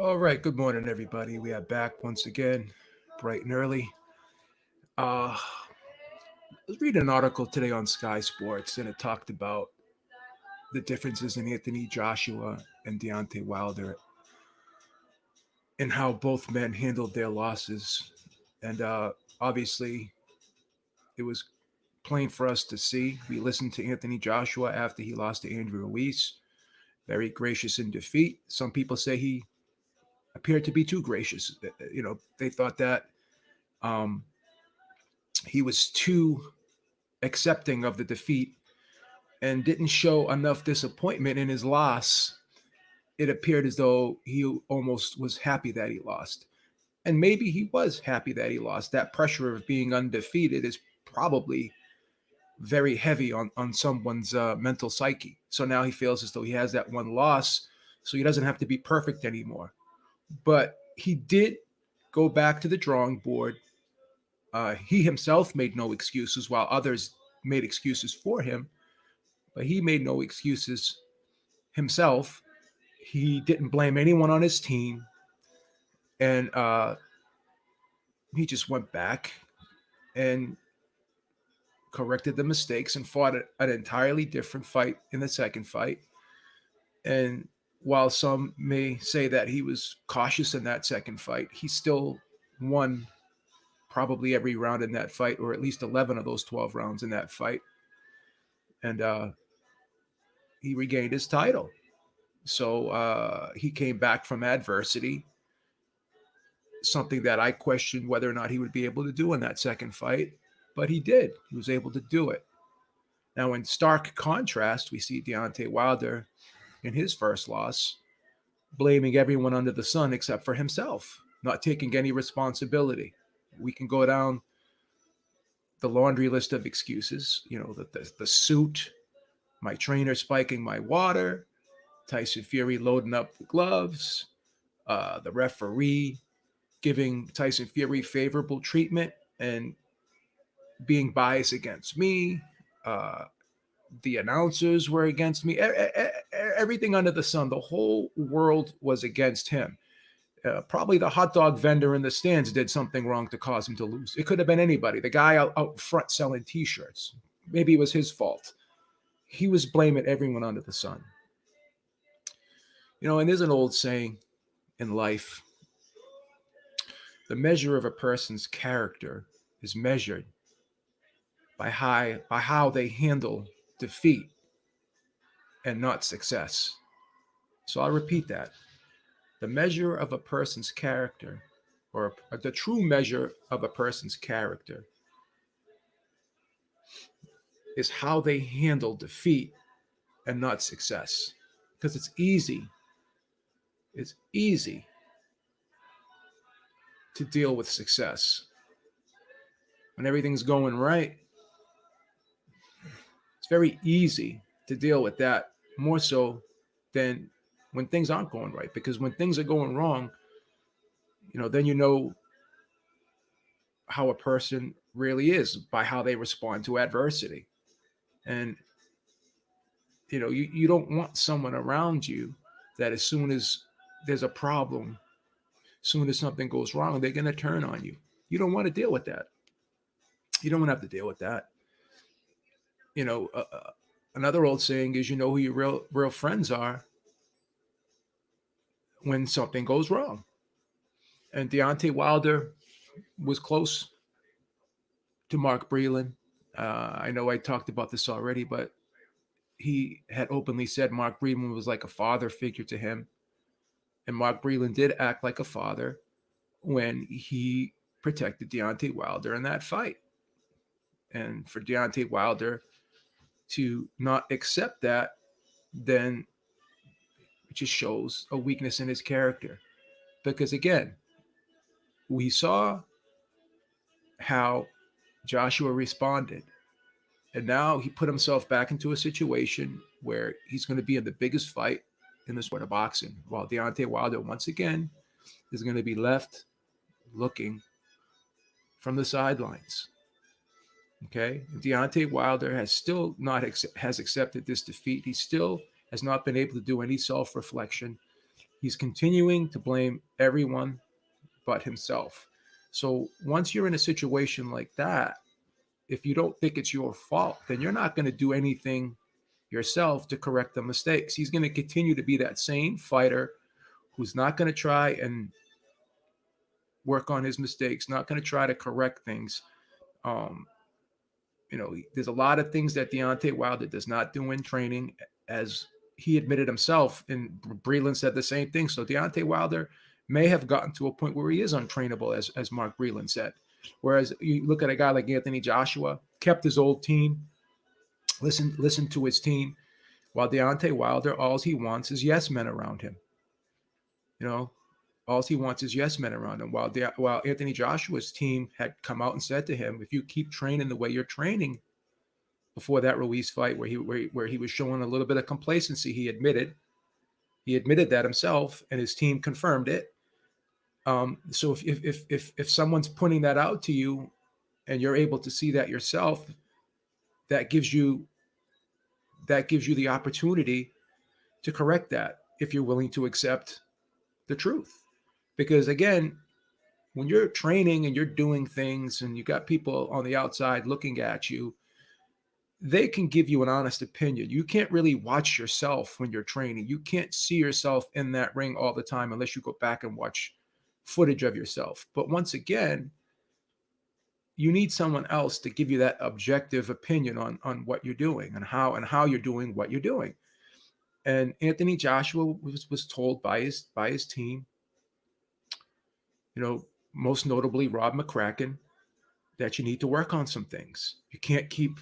All right, good morning, everybody. We are back once again, bright and early. I was reading an article today on Sky Sports, and it talked about the differences in Anthony Joshua and Deontay Wilder and how both men handled their losses. And obviously, it was plain for us to see. We listened to Anthony Joshua after he lost to Andrew Ruiz, very gracious in defeat. Some people say he appeared to be too gracious. They thought that um, he was too accepting of the defeat and didn't show enough disappointment in his loss. It appeared as though he almost was happy that he lost. And maybe he was happy that he lost. That pressure of being undefeated is probably very heavy on someone's mental psyche. So now he feels as though he has that one loss, so he doesn't have to be perfect anymore. But he did go back to the drawing board. He himself made no excuses, while others made excuses for him, but he made no excuses himself. He didn't blame anyone on his team, and he just went back and corrected the mistakes and fought an entirely different fight in the second fight. And while some may say that he was cautious in that second fight, he still won probably every round in that fight, or at least 11 of those 12 rounds in that fight. And he regained his title. So he came back from adversity, something that I questioned whether or not he would be able to do in that second fight, but he did. He was able to do it. Now, in stark contrast, we see Deontay Wilder in his first loss, blaming everyone under the sun except for himself, not taking any responsibility. We can go down the laundry list of excuses, the suit, my trainer spiking my water, Tyson Fury loading up the gloves, the referee giving Tyson Fury favorable treatment and being biased against me. The announcers were against me. Everything under the sun, the whole world was against him. Probably the hot dog vendor in the stands did something wrong to cause him to lose. It could have been anybody. The guy out front selling T-shirts. Maybe it was his fault. He was blaming everyone under the sun. And there's an old saying in life: the measure of a person's character is measured by how they handle defeat and not success. So I'll repeat that. The measure of a person's character, or the true measure of a person's character, is how they handle defeat and not success. Because it's easy to deal with success. When everything's going right, it's very easy to deal with that, more so than when things aren't going right. Because when things are going wrong, then you know how a person really is by how they respond to adversity. And you don't want someone around you that as soon as there's a problem, soon as something goes wrong, they're going to turn on you. You don't want to deal with that. You don't want to have to deal with that. Another old saying is, you know who your real friends are when something goes wrong. And Deontay Wilder was close to Mark Breland. I know I talked about this already, but he had openly said Mark Breland was like a father figure to him. And Mark Breland did act like a father when he protected Deontay Wilder in that fight. And for Deontay Wilder to not accept that, then it just shows a weakness in his character. Because again, we saw how Joshua responded. And now he put himself back into a situation where he's going to be in the biggest fight in the sport of boxing, while Deontay Wilder, once again, is going to be left looking from the sidelines. Okay, Deontay Wilder has still not has accepted this defeat. He still has not been able to do any self-reflection. He's continuing to blame everyone but himself. So once you're in a situation like that, if you don't think it's your fault, then you're not going to do anything yourself to correct the mistakes. He's going to continue to be that same fighter who's not going to try and work on his mistakes, not going to try to correct things. Um, there's a lot of things that Deontay Wilder does not do in training, as he admitted himself, and Breland said the same thing. So Deontay Wilder may have gotten to a point where he is untrainable, as Mark Breland said. Whereas you look at a guy like Anthony Joshua, kept his old team, listened to his team, while Deontay Wilder, all he wants is yes men around him. All he wants is yes men around him. While Anthony Joshua's team had come out and said to him, if you keep training the way you're training before that Ruiz fight, where he was showing a little bit of complacency, he admitted that himself, and his team confirmed it. So if someone's putting that out to you, and you're able to see that yourself, that gives you the opportunity to correct that, if you're willing to accept the truth. Because again, when you're training and you're doing things and you got people on the outside looking at you, they can give you an honest opinion. You can't really watch yourself when you're training. You can't see yourself in that ring all the time unless you go back and watch footage of yourself. But once again, you need someone else to give you that objective opinion on what you're doing and how you're doing what you're doing. And Anthony Joshua was told by his team, most notably Rob McCracken, that you need to work on some things. You can't keep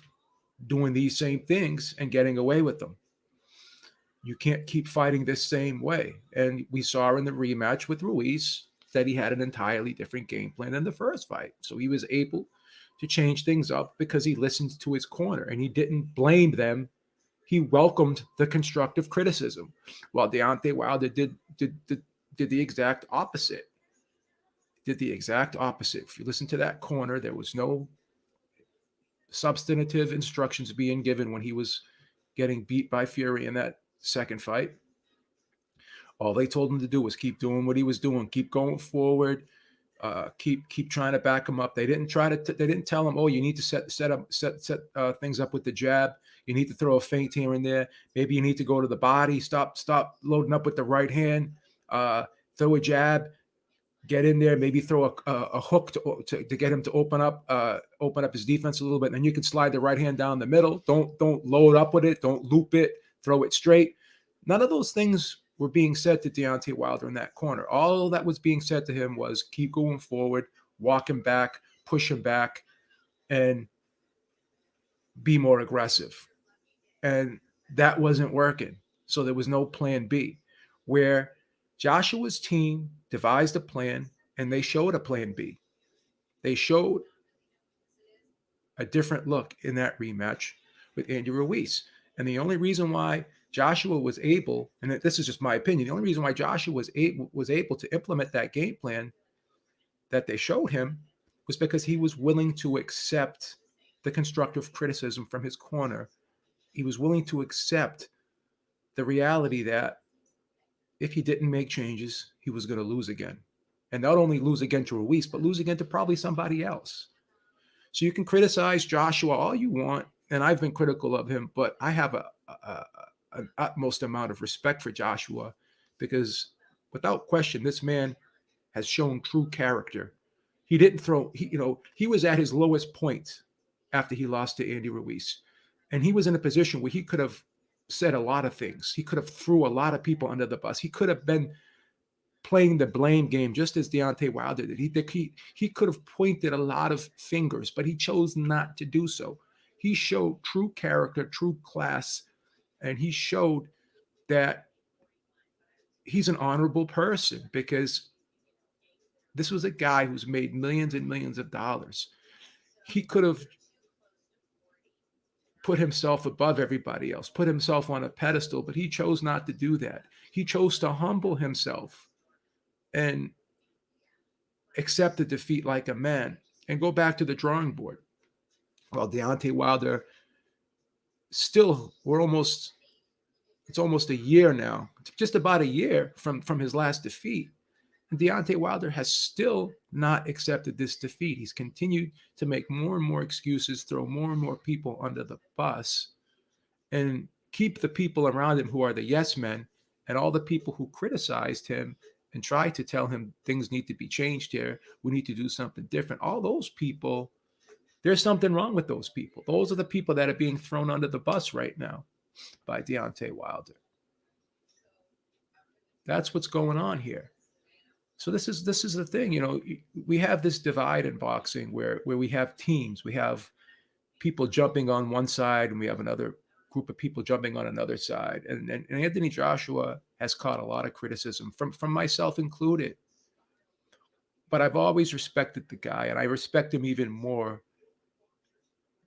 doing these same things and getting away with them. You can't keep fighting this same way. And we saw in the rematch with Ruiz that he had an entirely different game plan than the first fight. So he was able to change things up because he listened to his corner and he didn't blame them. He welcomed the constructive criticism, while Deontay Wilder did the exact opposite. Did the exact opposite. If you listen to that corner, there was no substantive instructions being given when he was getting beat by Fury in that second fight. All they told him to do was keep doing what he was doing, keep going forward, keep trying to back him up. They didn't they didn't tell him, oh, you need to set things up with the jab. You need to throw a feint here and there. Maybe you need to go to the body. Stop loading up with the right hand. Throw a jab. Get in there, maybe throw a hook to get him to open up his defense a little bit, and then you can slide the right hand down the middle. Don't load up with it. Don't loop it. Throw it straight. None of those things were being said to Deontay Wilder in that corner. All that was being said to him was keep going forward, walk him back, push him back, and be more aggressive. And that wasn't working. So there was no plan B, where Joshua's team devised a plan and they showed a plan B. They showed a different look in that rematch with Andy Ruiz. And the only reason why Joshua was able, and this is just my opinion, the only reason why Joshua was able to implement that game plan that they showed him was because he was willing to accept the constructive criticism from his corner. He was willing to accept the reality that if he didn't make changes, he was going to lose again. And not only lose again to Ruiz, but lose again to probably somebody else. So you can criticize Joshua all you want, and I've been critical of him, but I have an utmost amount of respect for Joshua, because without question, this man has shown true character. He didn't throw, he was at his lowest point after he lost to Andy Ruiz. And he was in a position where he could have said a lot of things. He could have threw a lot of people under the bus. He could have been playing the blame game, just as Deontay Wilder did. He could have pointed a lot of fingers, but he chose not to do so. He showed true character, true class, and he showed that he's an honorable person, because this was a guy who's made millions and millions of dollars. He could have put himself above everybody else, put himself on a pedestal, but he chose not to do that. He chose to humble himself and accept the defeat like a man and go back to the drawing board. While Deontay Wilder, still, we're almost It's almost a year now. It's just about a year from his last defeat. And Deontay Wilder has still not accepted this defeat. He's continued to make more and more excuses, throw more and more people under the bus, and keep the people around him who are the yes men and all the people who criticized him and tried to tell him things need to be changed here. We need to do something different. All those people, there's something wrong with those people. Those are the people that are being thrown under the bus right now by Deontay Wilder. That's what's going on here. So this is the thing, we have this divide in boxing where we have teams, we have people jumping on one side, and we have another group of people jumping on another side. And Anthony Joshua has caught a lot of criticism from myself included. But I've always respected the guy, and I respect him even more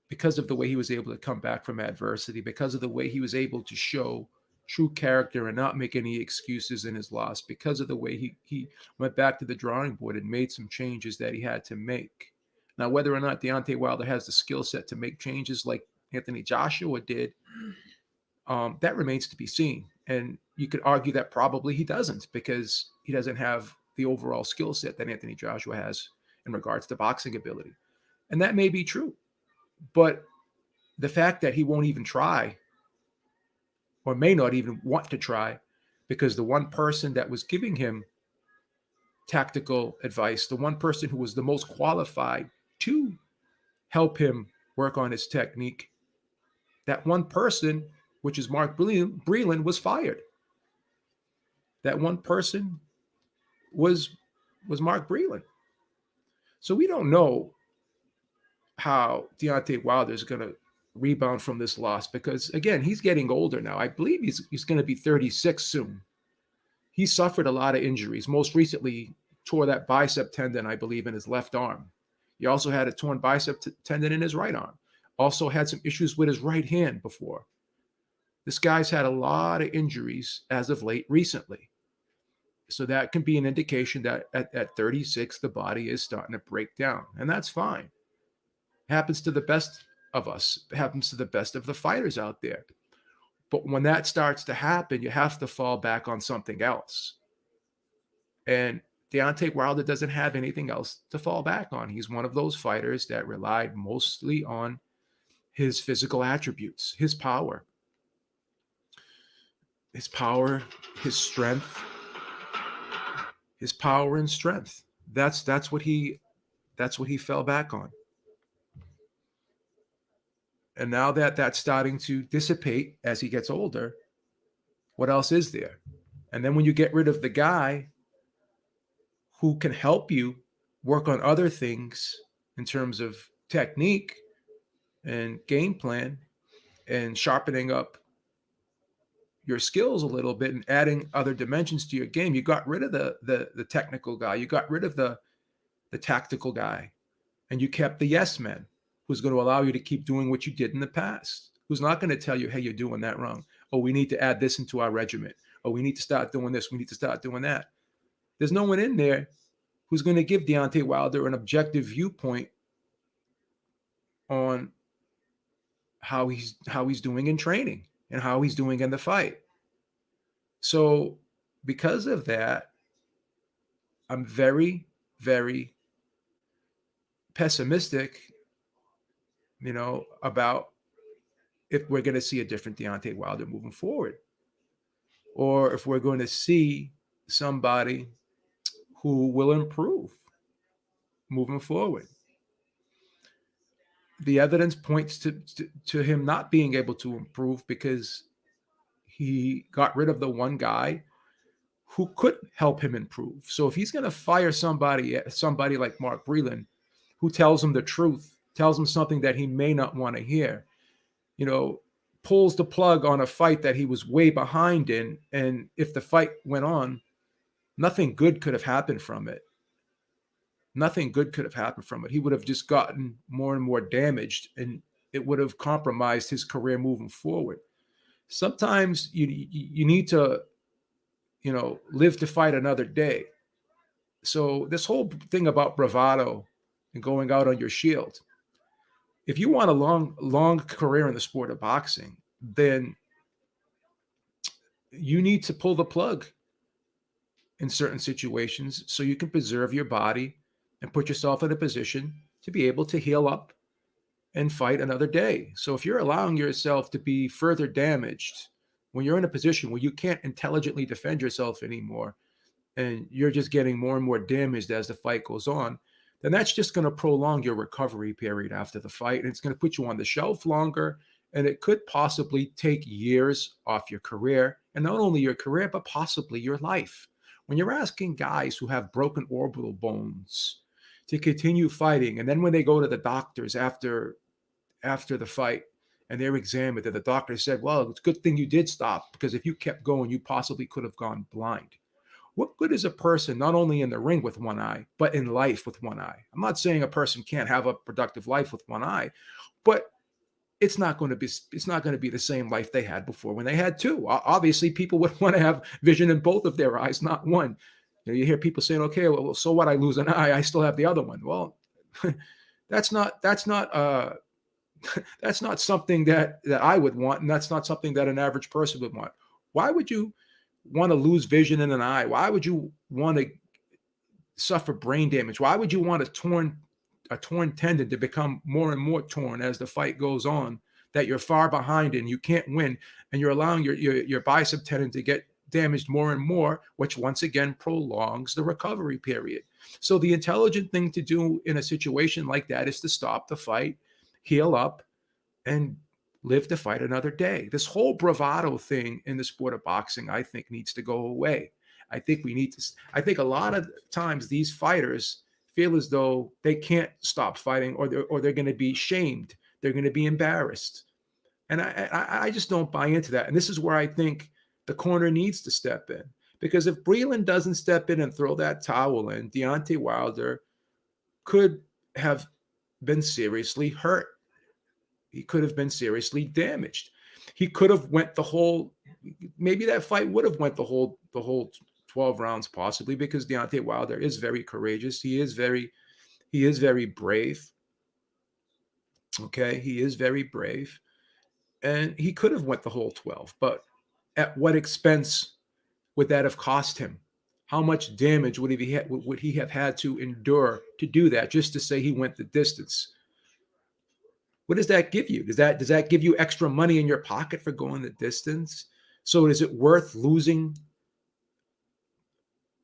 because of the way he was able to come back from adversity, because of the way he was able to show true character and not make any excuses in his loss, because of the way he went back to the drawing board and made some changes that he had to make. Now, whether or not Deontay Wilder has the skill set to make changes like Anthony Joshua did, that remains to be seen. And you could argue that probably he doesn't, because he doesn't have the overall skill set that Anthony Joshua has in regards to boxing ability. And that may be true. But the fact that he won't even try, or may not even want to try, because the one person that was giving him tactical advice, the one person who was the most qualified to help him work on his technique, that one person, which is Mark Breland, was fired. That one person was Mark Breland. So we don't know how Deontay Wilder is going to rebound from this loss, because again, he's getting older now. I believe he's going to be 36 soon. He suffered a lot of injuries. Most recently, tore that bicep tendon, I believe, in his left arm. He also had a torn bicep tendon in his right arm. Also had some issues with his right hand before. This guy's had a lot of injuries as of late recently. So that can be an indication that at 36, the body is starting to break down. And that's fine. It happens to the best of us. It happens to the best of the fighters out there. But when that starts to happen, you have to fall back on something else. And Deontay Wilder doesn't have anything else to fall back on. He's one of those fighters that relied mostly on his physical attributes, his power, his strength, his power and strength. That's what he fell back on. And now that that's starting to dissipate as he gets older, what else is there? And then when you get rid of the guy who can help you work on other things in terms of technique and game plan and sharpening up your skills a little bit and adding other dimensions to your game, you got rid of the technical guy, you got rid of the tactical guy, and you kept the yes man, who's going to allow you to keep doing what you did in the past, who's not going to tell you, hey, you're doing that wrong. Oh, we need to add this into our regimen. Oh, we need to start doing this. We need to start doing that. There's no one in there who's going to give Deontay Wilder an objective viewpoint on how he's doing in training and how he's doing in the fight. So because of that, I'm very, very pessimistic, about if we're going to see a different Deontay Wilder moving forward, or if we're going to see somebody who will improve moving forward. The evidence points to him not being able to improve because he got rid of the one guy who could help him improve. So if he's going to fire somebody like Mark Breland, who tells him the truth, tells him something that he may not want to hear, pulls the plug on a fight that he was way behind in, and if the fight went on, nothing good could have happened from it. Nothing good could have happened from it. He would have just gotten more and more damaged, and it would have compromised his career moving forward. Sometimes you need to, live to fight another day. So this whole thing about bravado and going out on your shield, if you want a long career in the sport of boxing, then you need to pull the plug in certain situations so you can preserve your body and put yourself in a position to be able to heal up and fight another day. So if you're allowing yourself to be further damaged when you're in a position where you can't intelligently defend yourself anymore, and you're just getting more and more damaged as the fight goes on, then that's just going to prolong your recovery period after the fight. And it's going to put you on the shelf longer. And it could possibly take years off your career. And not only your career, but possibly your life. When you're asking guys who have broken orbital bones to continue fighting, and then when they go to the doctors after the fight and they're examined, and the doctor said, well, it's a good thing you did stop, because if you kept going, you possibly could have gone blind. What good is a person not only in the ring with one eye, but in life with one eye? I'm not saying a person can't have a productive life with one eye, but it's not going to be the same life they had before when they had two. Obviously, people would want to have vision in both of their eyes, not one. You hear people saying, "Okay, well, so what? I lose an eye, I still have the other one." Well, that's not that's not something that I would want, and that's not something that an average person would want. Why would you want to lose vision in an eye? Why would you want to suffer brain damage? Why would you want a torn tendon to become more and more torn as the fight goes on, that you're far behind and you can't win, and you're allowing your bicep tendon to get damaged more and more, which once again prolongs the recovery period. So the intelligent thing to do in a situation like that is to stop the fight, heal up, and live to fight another day. This whole bravado thing in the sport of boxing, I think, needs to go away. I think a lot of times these fighters feel as though they can't stop fighting, or they're going to be shamed. They're going to be embarrassed. And I just don't buy into that. And this is where I think the corner needs to step in. Because if Breland doesn't step in and throw that towel in, Deontay Wilder could have been seriously hurt. He could have been seriously damaged. He could have went the whole, maybe that fight would have went the whole 12 rounds, possibly, because Deontay Wilder is very courageous. He is very brave. Okay. He is very brave. And he could have went the whole 12, but at what expense would that have cost him? How much damage would he have had to endure to do that, just to say he went the distance? What does that give you? Does that give you extra money in your pocket for going the distance? So is it worth losing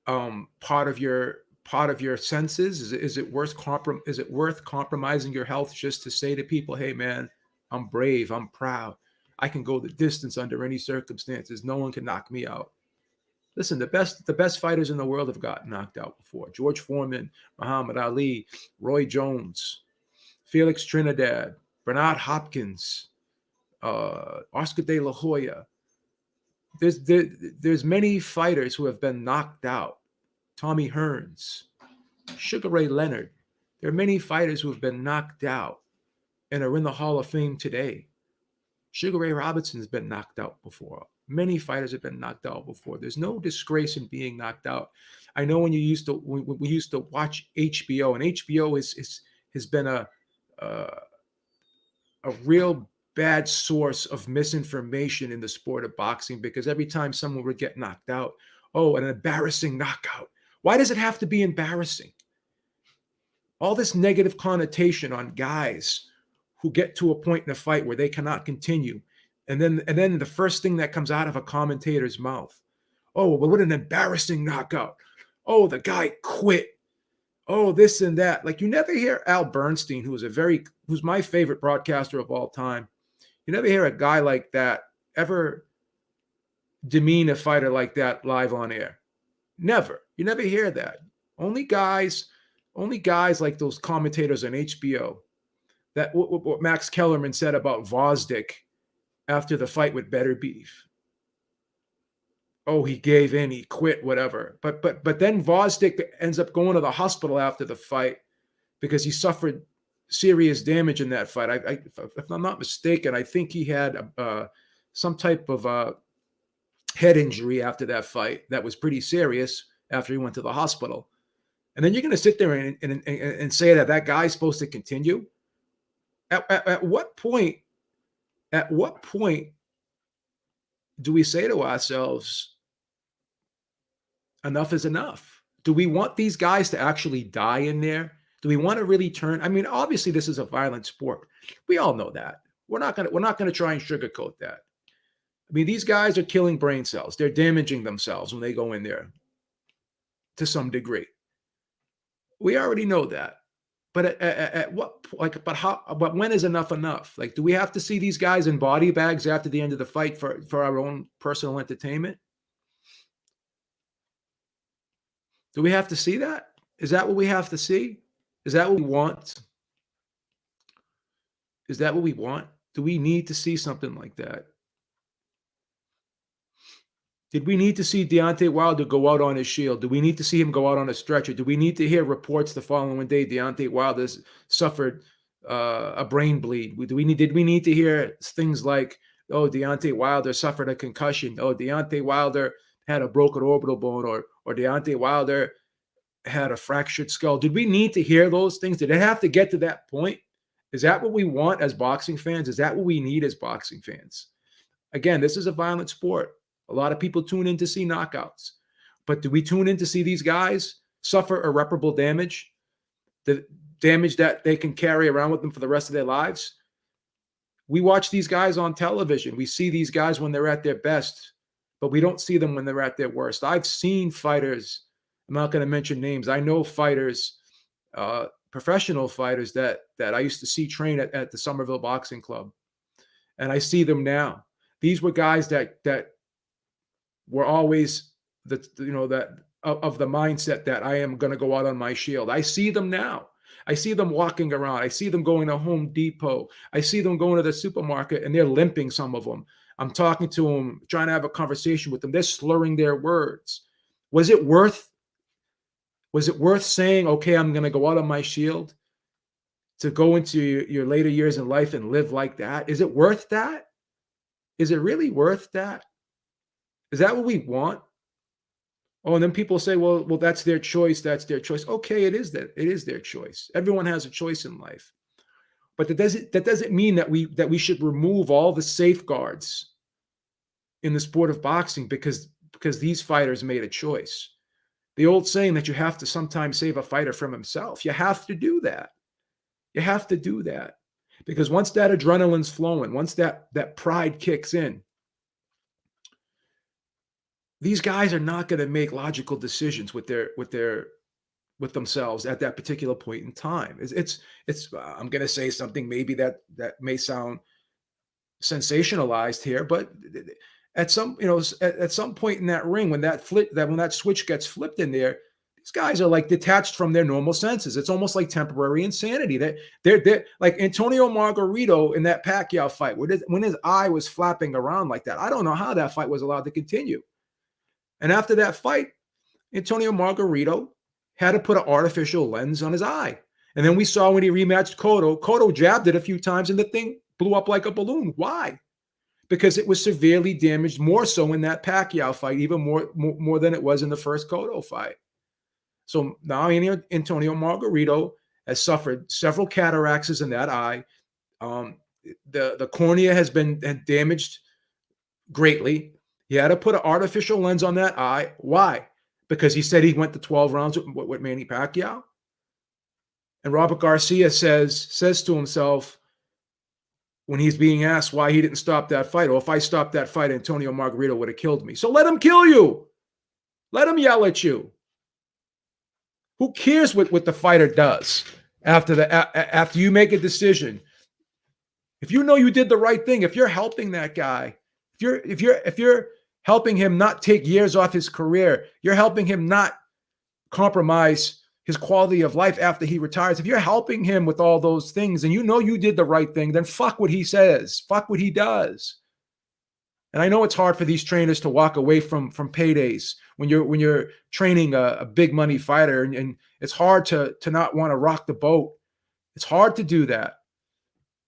part of your senses? Is it worth compromising your health just to say to people, hey man, I'm brave, I'm proud, I can go the distance under any circumstances, no one can knock me out? Listen, the best fighters in the world have gotten knocked out before. George Foreman, Muhammad Ali, Roy Jones, Felix Trinidad, Bernard Hopkins, Oscar De La Hoya. There's many fighters who have been knocked out. Tommy Hearns, Sugar Ray Leonard. There are many fighters who have been knocked out and are in the Hall of Fame today. Sugar Ray Robinson has been knocked out before. Many fighters have been knocked out before. There's no disgrace in being knocked out. I know when we used to watch HBO, and HBO has been a real bad source of misinformation in the sport of boxing, because every time someone would get knocked out, oh, an embarrassing knockout. Why does it have to be embarrassing? All this negative connotation on guys who get to a point in a fight where they cannot continue. And then the first thing that comes out of a commentator's mouth, oh, well, what an embarrassing knockout. Oh, the guy quit. Oh, this and that. Like, you never hear Al Bernstein, who's my favorite broadcaster of all time. You never hear a guy like that ever demean a fighter like that live on air. Never. You never hear that. Only guys like those commentators on HBO. That what Max Kellerman said about Vosdick after the fight with Better Beef. Oh, he gave in, he quit, whatever. But then Vosdick ends up going to the hospital after the fight because he suffered serious damage in that fight. If I'm not mistaken, I think he had some type of head injury after that fight that was pretty serious after he went to the hospital. And then you're going to sit there and say that guy's supposed to continue? At what point do we say to ourselves, enough is enough? Do we want these guys to actually die in there? Do we want to really turn? I mean, obviously, this is a violent sport. We all know that. We're not gonna try and sugarcoat that. I mean, these guys are killing brain cells. They're damaging themselves when they go in there to some degree. We already know that. But at what, like, but how, but when is enough enough? Like, do we have to see these guys in body bags after the end of the fight for our own personal entertainment? Do we have to see that? Is that what we have to see? Is that what we want? Is that what we want? Do we need to see something like that? Did we need to see Deontay Wilder go out on his shield? Do we need to see him go out on a stretcher? Do we need to hear reports the following day Deontay Wilder suffered a brain bleed? Did we need to hear things like, oh, Deontay Wilder suffered a concussion? Oh, Deontay Wilder had a broken orbital bone, or Deontay Wilder had a fractured skull? Did we need to hear those things? Did it have to get to that point? Is that what we want as boxing fans? Is that what we need as boxing fans? Again, this is a violent sport. A lot of people tune in to see knockouts. But do we tune in to see these guys suffer irreparable damage? The damage that they can carry around with them for the rest of their lives? We watch these guys on television. We see these guys when they're at their best, but we don't see them when they're at their worst. I've seen fighters, I'm not going to mention names. I know fighters, professional fighters that I used to see train at the Somerville Boxing Club. And I see them now. These were guys that were always that of the mindset that I am going to go out on my shield. I see them now. I see them walking around. I see them going to Home Depot. I see them going to the supermarket, and they're limping, some of them. I'm talking to them, trying to have a conversation with them. They're slurring their words. Was it worth saying, okay, I'm going to go out on my shield to go into your later years in life and live like that? Is it worth that? Is it really worth that? Is that what we want? Oh, and then people say, well, that's their choice. That's their choice. Okay, it is their choice. Everyone has a choice in life. But that doesn't mean that we should remove all the safeguards in the sport of boxing because these fighters made a choice. The old saying that you have to sometimes save a fighter from himself. You have to do that. You have to do that. Because once that adrenaline's flowing, once that pride kicks in, these guys are not going to make logical decisions with themselves at that particular point in time. It's I'm going to say something maybe that may sound sensationalized here, but at some point in that ring, when that switch gets flipped in there, these guys are like detached from their normal senses. It's almost like temporary insanity. They're like Antonio Margarito in that Pacquiao fight, when his eye was flapping around like that. I don't know how that fight was allowed to continue. And after that fight, Antonio Margarito had to put an artificial lens on his eye. And then we saw when he rematched Cotto jabbed it a few times and the thing blew up like a balloon. Why? Because it was severely damaged, more so in that Pacquiao fight, even more than it was in the first Cotto fight. So now Antonio Margarito has suffered several cataracts in that eye. The cornea has been damaged greatly. He had to put an artificial lens on that eye. Why? Because he said he went to 12 rounds with Manny Pacquiao. And Robert Garcia says to himself when he's being asked why he didn't stop that fight, if I stopped that fight, Antonio Margarito would have killed me. So let him kill you. Let him yell at you. Who cares what the fighter does after you make a decision? If you know you did the right thing, if you're helping that guy, if you're helping him not take years off his career, you're helping him not compromise his quality of life after he retires. If you're helping him with all those things and you know you did the right thing, then fuck what he says, fuck what he does. And I know it's hard for these trainers to walk away from paydays when you're training a big money fighter, and it's hard to not want to rock the boat. It's hard to do that.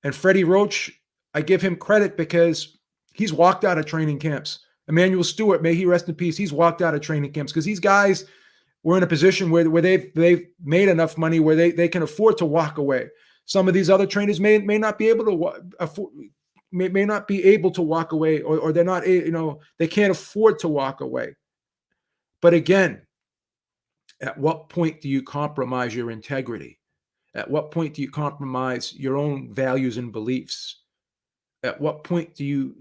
And Freddie Roach, I give him credit because he's walked out of training camps. Emmanuel Stewart, may he rest in peace, he's walked out of training camps because these guys were in a position where they've made enough money where they can afford to walk away. Some of these other trainers may not be able to may not be able to walk away, or they're not, they can't afford to walk away. But again, at what point do you compromise your integrity? At what point do you compromise your own values and beliefs? At what point do you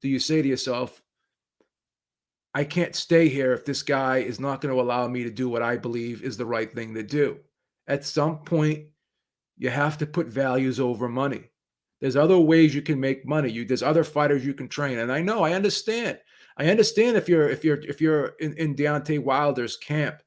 say to yourself, I can't stay here if this guy is not going to allow me to do what I believe is the right thing to do? At some point, you have to put values over money. There's other ways you can make money. There's other fighters you can train. And I understand. I understand if you're in Deontay Wilder's camp,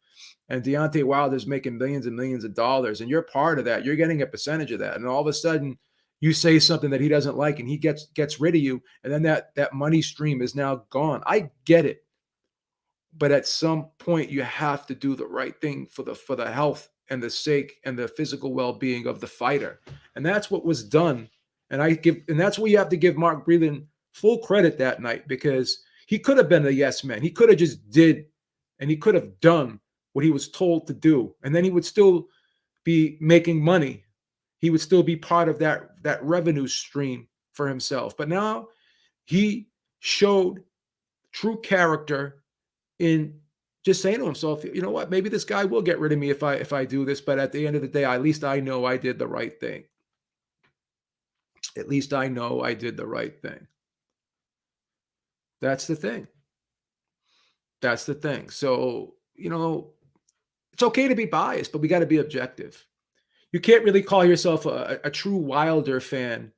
and Deontay Wilder's making millions and millions of dollars, and you're part of that. You're getting a percentage of that. And all of a sudden, you say something that he doesn't like, and he gets rid of you, and then that money stream is now gone. I get it. But at some point, you have to do the right thing for the health and the sake and the physical well-being of the fighter. And that's what was done. And that's where you have to give Mark Breland full credit that night, because he could have been a yes man. He could have just did, and he could have done what he was told to do. And then he would still be making money. He would still be part of that revenue stream for himself. But now he showed true character in just saying to himself, you know what, maybe this guy will get rid of me if I do this, but at the end of the day, at least I know I did the right thing. At least I know I did the right thing. That's the thing. That's the thing. So, it's okay to be biased, but we got to be objective. You can't really call yourself a true Wilder fan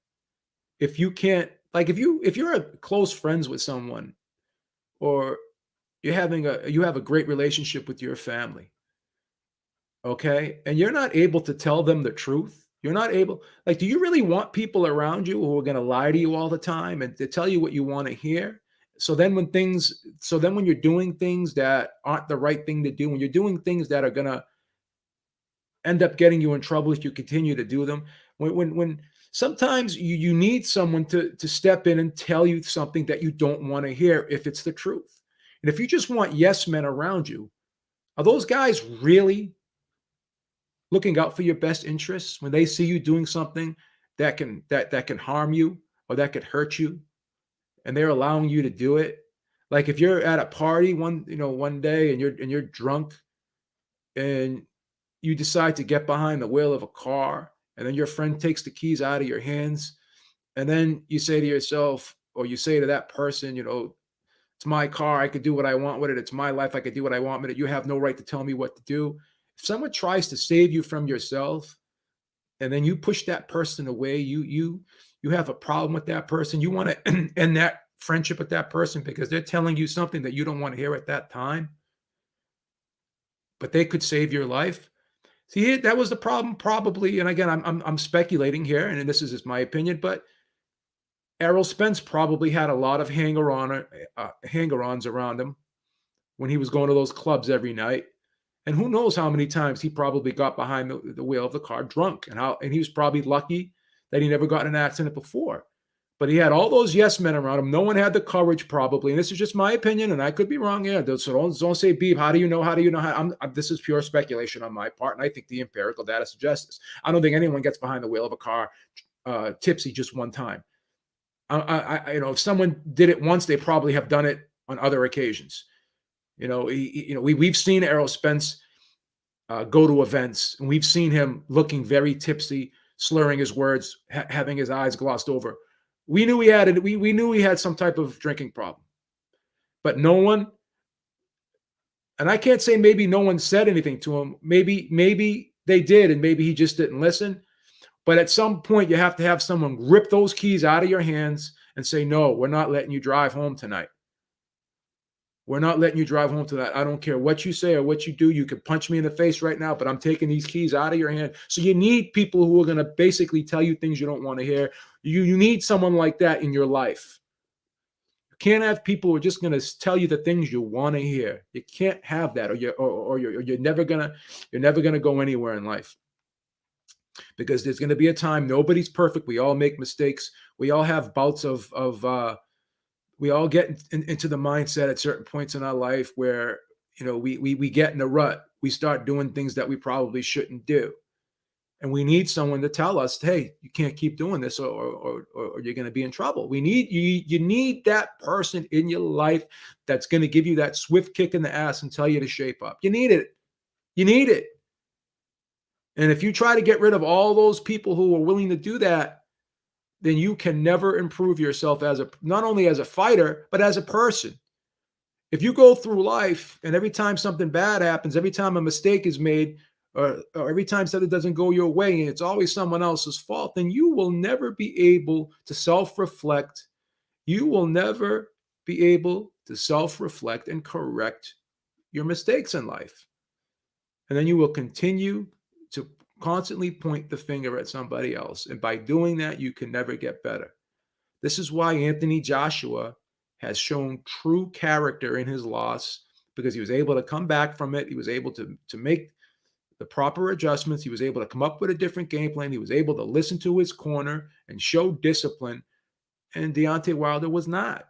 if you can't, like, if you're close friends with someone, or you have a great relationship with your family, okay, and you're not able to tell them the truth. You're not able, like, do you really want people around you who are going to lie to you all the time and to tell you what you want to hear? So then when you're doing things that aren't the right thing to do, when you're doing things that are going to end up getting you in trouble if you continue to do them, when sometimes you need someone to step in and tell you something that you don't want to hear if it's the truth. And if you just want yes men around you, are those guys really looking out for your best interests when they see you doing something that can harm you or that could hurt you, and they're allowing you to do it? Like, if you're at a party one day, and you're drunk, and you decide to get behind the wheel of a car, and then your friend takes the keys out of your hands, and then you say to yourself, or you say to that person, it's my car, I could do what I want with it. It's my life, I could do what I want with it. You have no right to tell me what to do. If someone tries to save you from yourself, and then you push that person away, you have a problem with that person. You want to end that friendship with that person because they're telling you something that you don't want to hear at that time, but they could save your life. See, that was the problem, probably. And again, I'm speculating here, and this is just my opinion, but Errol Spence probably had a lot of hanger-ons around him when he was going to those clubs every night. And who knows how many times he probably got behind the wheel of the car drunk, and he was probably lucky that he never got in an accident before. But he had all those yes men around him. No one had the courage, probably. And this is just my opinion, and I could be wrong. Yeah, so don't say, Beeb, how do you know? How do you know? This is pure speculation on my part, and I think the empirical data suggests this. I don't think anyone gets behind the wheel of a car tipsy just one time. If someone did it once, they probably have done it on other occasions. We've seen Errol Spence go to events, and we've seen him looking very tipsy, slurring his words, having his eyes glossed over. We knew he had it. We knew he had some type of drinking problem, but no one. And I can't say maybe no one said anything to him. Maybe they did, and maybe he just didn't listen. But at some point, you have to have someone rip those keys out of your hands and say, no, we're not letting you drive home tonight. We're not letting you drive home tonight. I don't care what you say or what you do. You can punch me in the face right now, but I'm taking these keys out of your hand. So you need people who are going to basically tell you things you don't want to hear. You need someone like that in your life. You can't have people who are just going to tell you the things you want to hear. You can't have that, or you're never gonna go anywhere in life. Because there's going to be a time, nobody's perfect. We all make mistakes. We all have bouts we all get into the mindset at certain points in our life where, we get in a rut. We start doing things that we probably shouldn't do. And we need someone to tell us, hey, you can't keep doing this, or you're going to be in trouble. We need you need that person in your life that's going to give you that swift kick in the ass and tell you to shape up. You need it. You need it. And if you try to get rid of all those people who are willing to do that, then you can never improve yourself as not only as a fighter, but as a person. If you go through life and every time something bad happens, every time a mistake is made, or every time something doesn't go your way and it's always someone else's fault, then you will never be able to self-reflect. You will never be able to self-reflect and correct your mistakes in life. And then you will continue to constantly point the finger at somebody else. And by doing that, you can never get better. This is why Anthony Joshua has shown true character in his loss, because he was able to come back from it. He was able to make the proper adjustments. He was able to come up with a different game plan. He was able to listen to his corner and show discipline. And Deontay Wilder was not.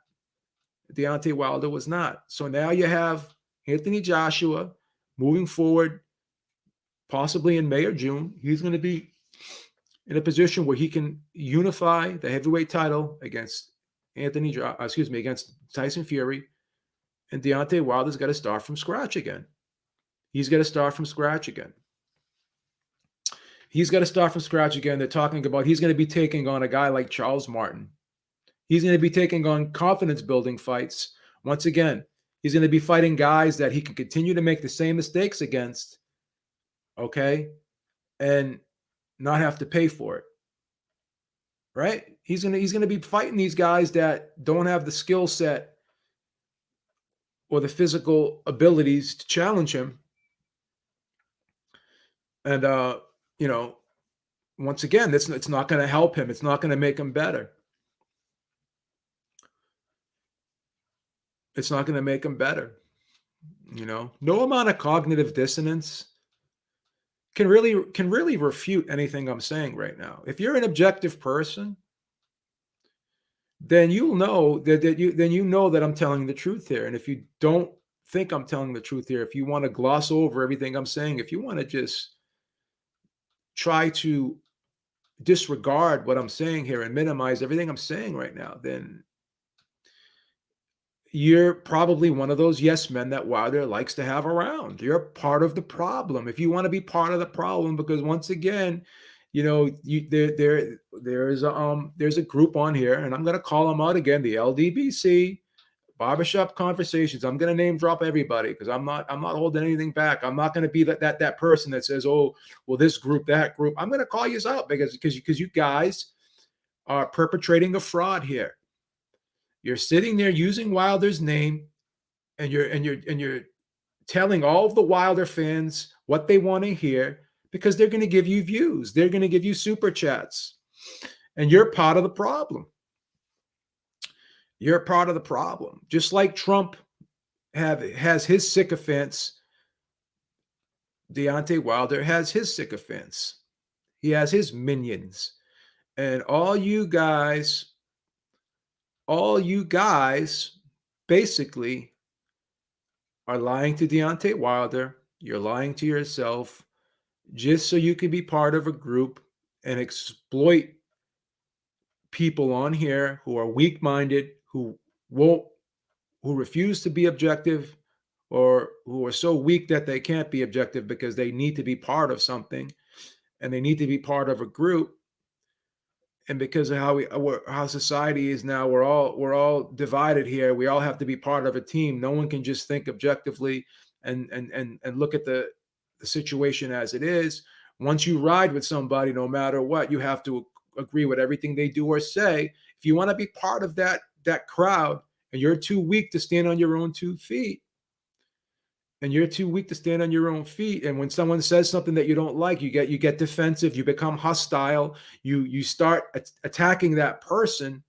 Deontay Wilder was not. So now you have Anthony Joshua moving forward, possibly in May or June. He's going to be in a position where he can unify the heavyweight title against against Tyson Fury. And Deontay Wilder's got to start from scratch again. He's got to start from scratch again. He's got to start from scratch again. They're talking about he's going to be taking on a guy like Charles Martin. He's going to be taking on confidence-building fights. Once again, he's going to be fighting guys that he can continue to make the same mistakes against, okay, and not have to pay for it, right? He's going to be fighting these guys that don't have the skill set or the physical abilities to challenge him. And, once again, it's not going to help him. It's not going to make him better. It's not going to make him better. No amount of cognitive dissonance can really refute anything I'm saying right now. If you're an objective person, then you'll know that I'm telling the truth here. And if you don't think I'm telling the truth here, if you want to gloss over everything I'm saying, if you want to just try to disregard what I'm saying here and minimize everything I'm saying right now, then you're probably one of those yes men that Wilder likes to have around. You're part of the problem. If you want to be part of the problem, because once again, there's a group on here, and I'm going to call them out again, the LDBC, Barbershop Conversations. I'm going to name drop everybody because I'm not holding anything back. I'm not going to be that person that says, oh, well, this group, that group. I'm going to call you out because you guys are perpetrating a fraud here. You're sitting there using Wilder's name, and you're telling all of the Wilder fans what they want to hear because they're going to give you views. They're going to give you super chats, and you're part of the problem. You're part of the problem. Just like Trump has his sycophants, Deontay Wilder has his sycophants. He has his minions, and all you guys basically are lying to Deontay Wilder. You're lying to yourself just so you can be part of a group and exploit people on here who are weak-minded, who refuse to be objective, or who are so weak that they can't be objective because they need to be part of something and they need to be part of a group. And because of how society is now, we're all divided here. We all have to be part of a team. No one can just think objectively and look at the situation as it is. Once you ride with somebody, no matter what, you have to agree with everything they do or say. If you want to be part of that crowd, and you're too weak to stand on your own 2 feet, and when someone says something that you don't like, you get defensive, you become hostile, you start attacking that person.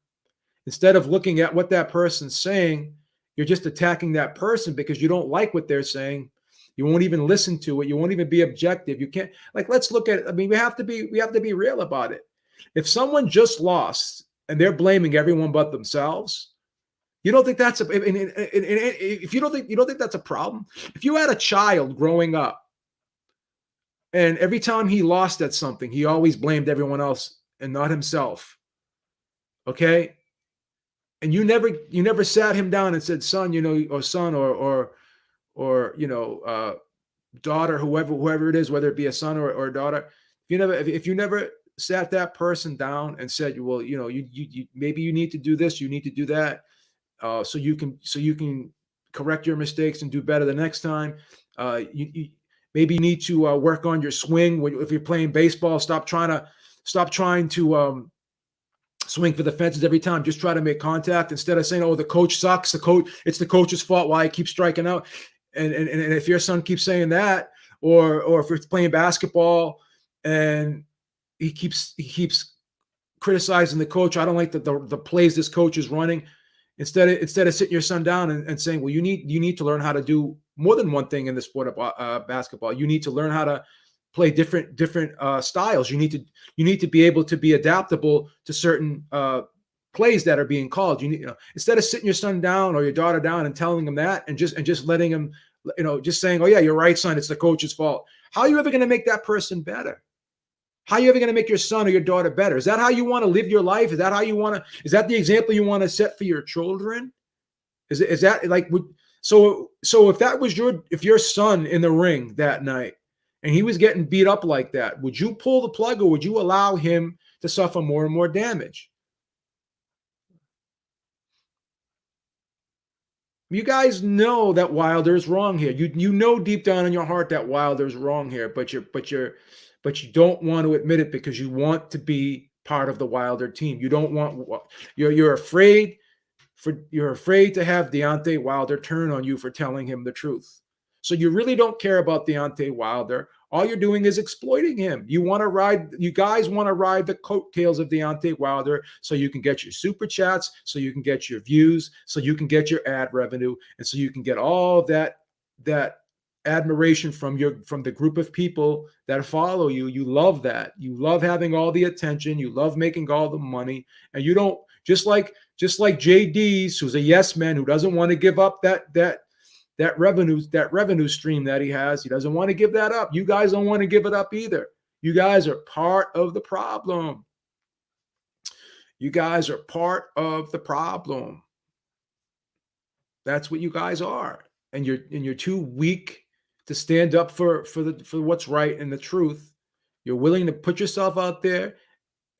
Instead of looking at what that person's saying, you're just attacking that person because you don't like what they're saying. You won't even listen to it. You won't even be objective. You can't, let's look at it. I mean, we have to be real about it. If someone just lost and they're blaming everyone but themselves, you don't think that's if you don't think that's a problem? If you had a child growing up And every time he lost at something, he always blamed everyone else and not himself. Okay? And you never sat him down and said, son, or son, or daughter, whoever it is, whether it be a son or a daughter. If you never sat that person down and said, well, you maybe you need to do this, you need to do that, so you can correct your mistakes and do better the next time. You maybe you need to work on your swing. If you're playing baseball, stop trying to swing for the fences every time. Just try to make contact instead of saying, "Oh, the coach sucks. It's the coach's fault why I keep striking out." And if your son keeps saying that, or if you're playing basketball and he keeps criticizing the coach, I don't like the plays this coach is running. Instead of sitting your son down and saying, well, you need to learn how to do more than one thing in the sport of basketball. You need to learn how to play different styles. You need to be able to be adaptable to certain plays that are being called. Instead of sitting your son down or your daughter down and telling them that, and just letting them, just saying, oh yeah, you're right, son, it's the coach's fault. How are you ever going to make that person better? How are you ever going to make your son or your daughter better? Is that how you want to live your life? Is that the example you want to set for your children? Is that like, so if your son in the ring that night and he was getting beat up like that, would you pull the plug, or would you allow him to suffer more and more damage? You guys know that Wilder's wrong here. You know deep down in your heart that Wilder's wrong here, but you don't want to admit it because you want to be part of the Wilder team. You don't want you're afraid to have Deontay Wilder turn on you for telling him the truth. So you really don't care about Deontay Wilder. All you're doing is exploiting him. You guys want to ride the coattails of Deontay Wilder so you can get your super chats, so you can get your views, so you can get your ad revenue, and so you can get all that admiration from the group of people that follow you. You love that. You love having all the attention. You love making all the money. And you don't, just like JD's, who's a yes man, who doesn't want to give up that revenue stream that he has. He doesn't want to give that up. You guys don't want to give it up either. You guys are part of the problem. You guys are part of the problem. That's what you guys are. And you're too weak to stand up for what's right and the truth. You're willing to put yourself out there,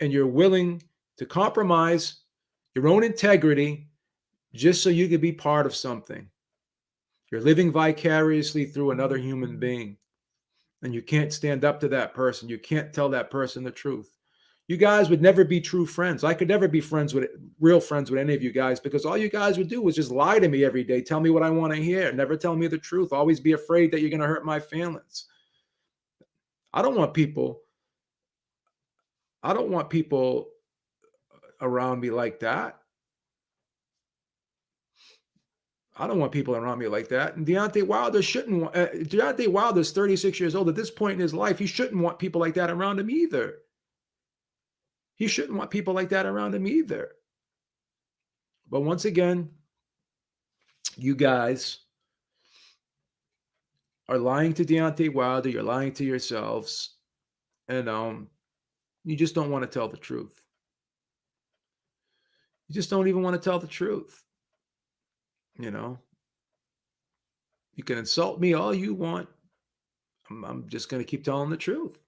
and you're willing to compromise your own integrity just so you could be part of something. You're living vicariously through another human being, and you can't stand up to that person. You can't tell that person the truth. You guys would never be true friends. I could never be real friends with any of you guys, because all you guys would do was just lie to me every day, tell me what I want to hear, never tell me the truth, always be afraid that you're going to hurt my feelings. I don't want people around me like that. I don't want people around me like that. And Deontay Wilder's 36 years old. At this point in his life, he shouldn't want people like that around him either. He shouldn't want people like that around him either. But once again, you guys are lying to Deontay Wilder. You're lying to yourselves. And you just don't want to tell the truth. You just don't even want to tell the truth. You can insult me all you want. I'm just going to keep telling the truth.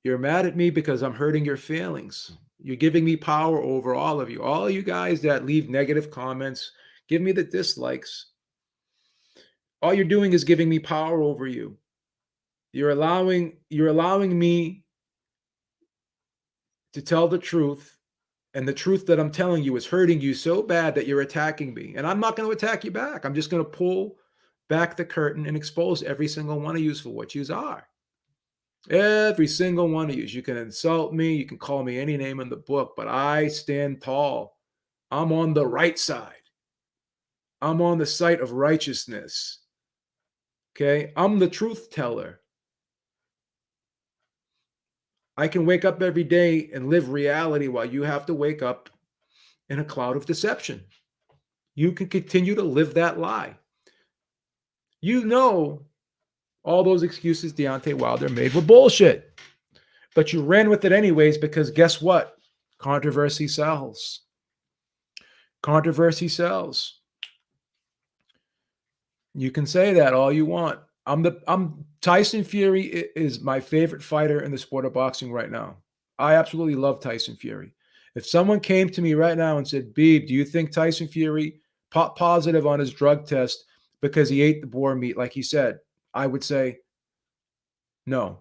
You're mad at me because I'm hurting your feelings. You're giving me power over all of you. All you guys that leave negative comments, give me the dislikes. All you're doing is giving me power over you. You're allowing me to tell the truth, and the truth that I'm telling you is hurting you so bad that you're attacking me. And I'm not going to attack you back. I'm just going to pull back the curtain and expose every single one of you for what you are. Every single one of you. You can insult me. You can call me any name in the book, but I stand tall. I'm on the right side. I'm on the side of righteousness. Okay? I'm the truth teller. I can wake up every day and live reality while you have to wake up in a cloud of deception. You can continue to live that lie. You know All those excuses Deontay Wilder made were bullshit. But you ran with it anyways because guess what? Controversy sells. Controversy sells. You can say that all you want. I'm Tyson Fury is my favorite fighter in the sport of boxing right now. I absolutely love Tyson Fury. If someone came to me right now and said, "Beeb, do you think Tyson Fury popped positive on his drug test because he ate the boar meat like he said?" I would say no.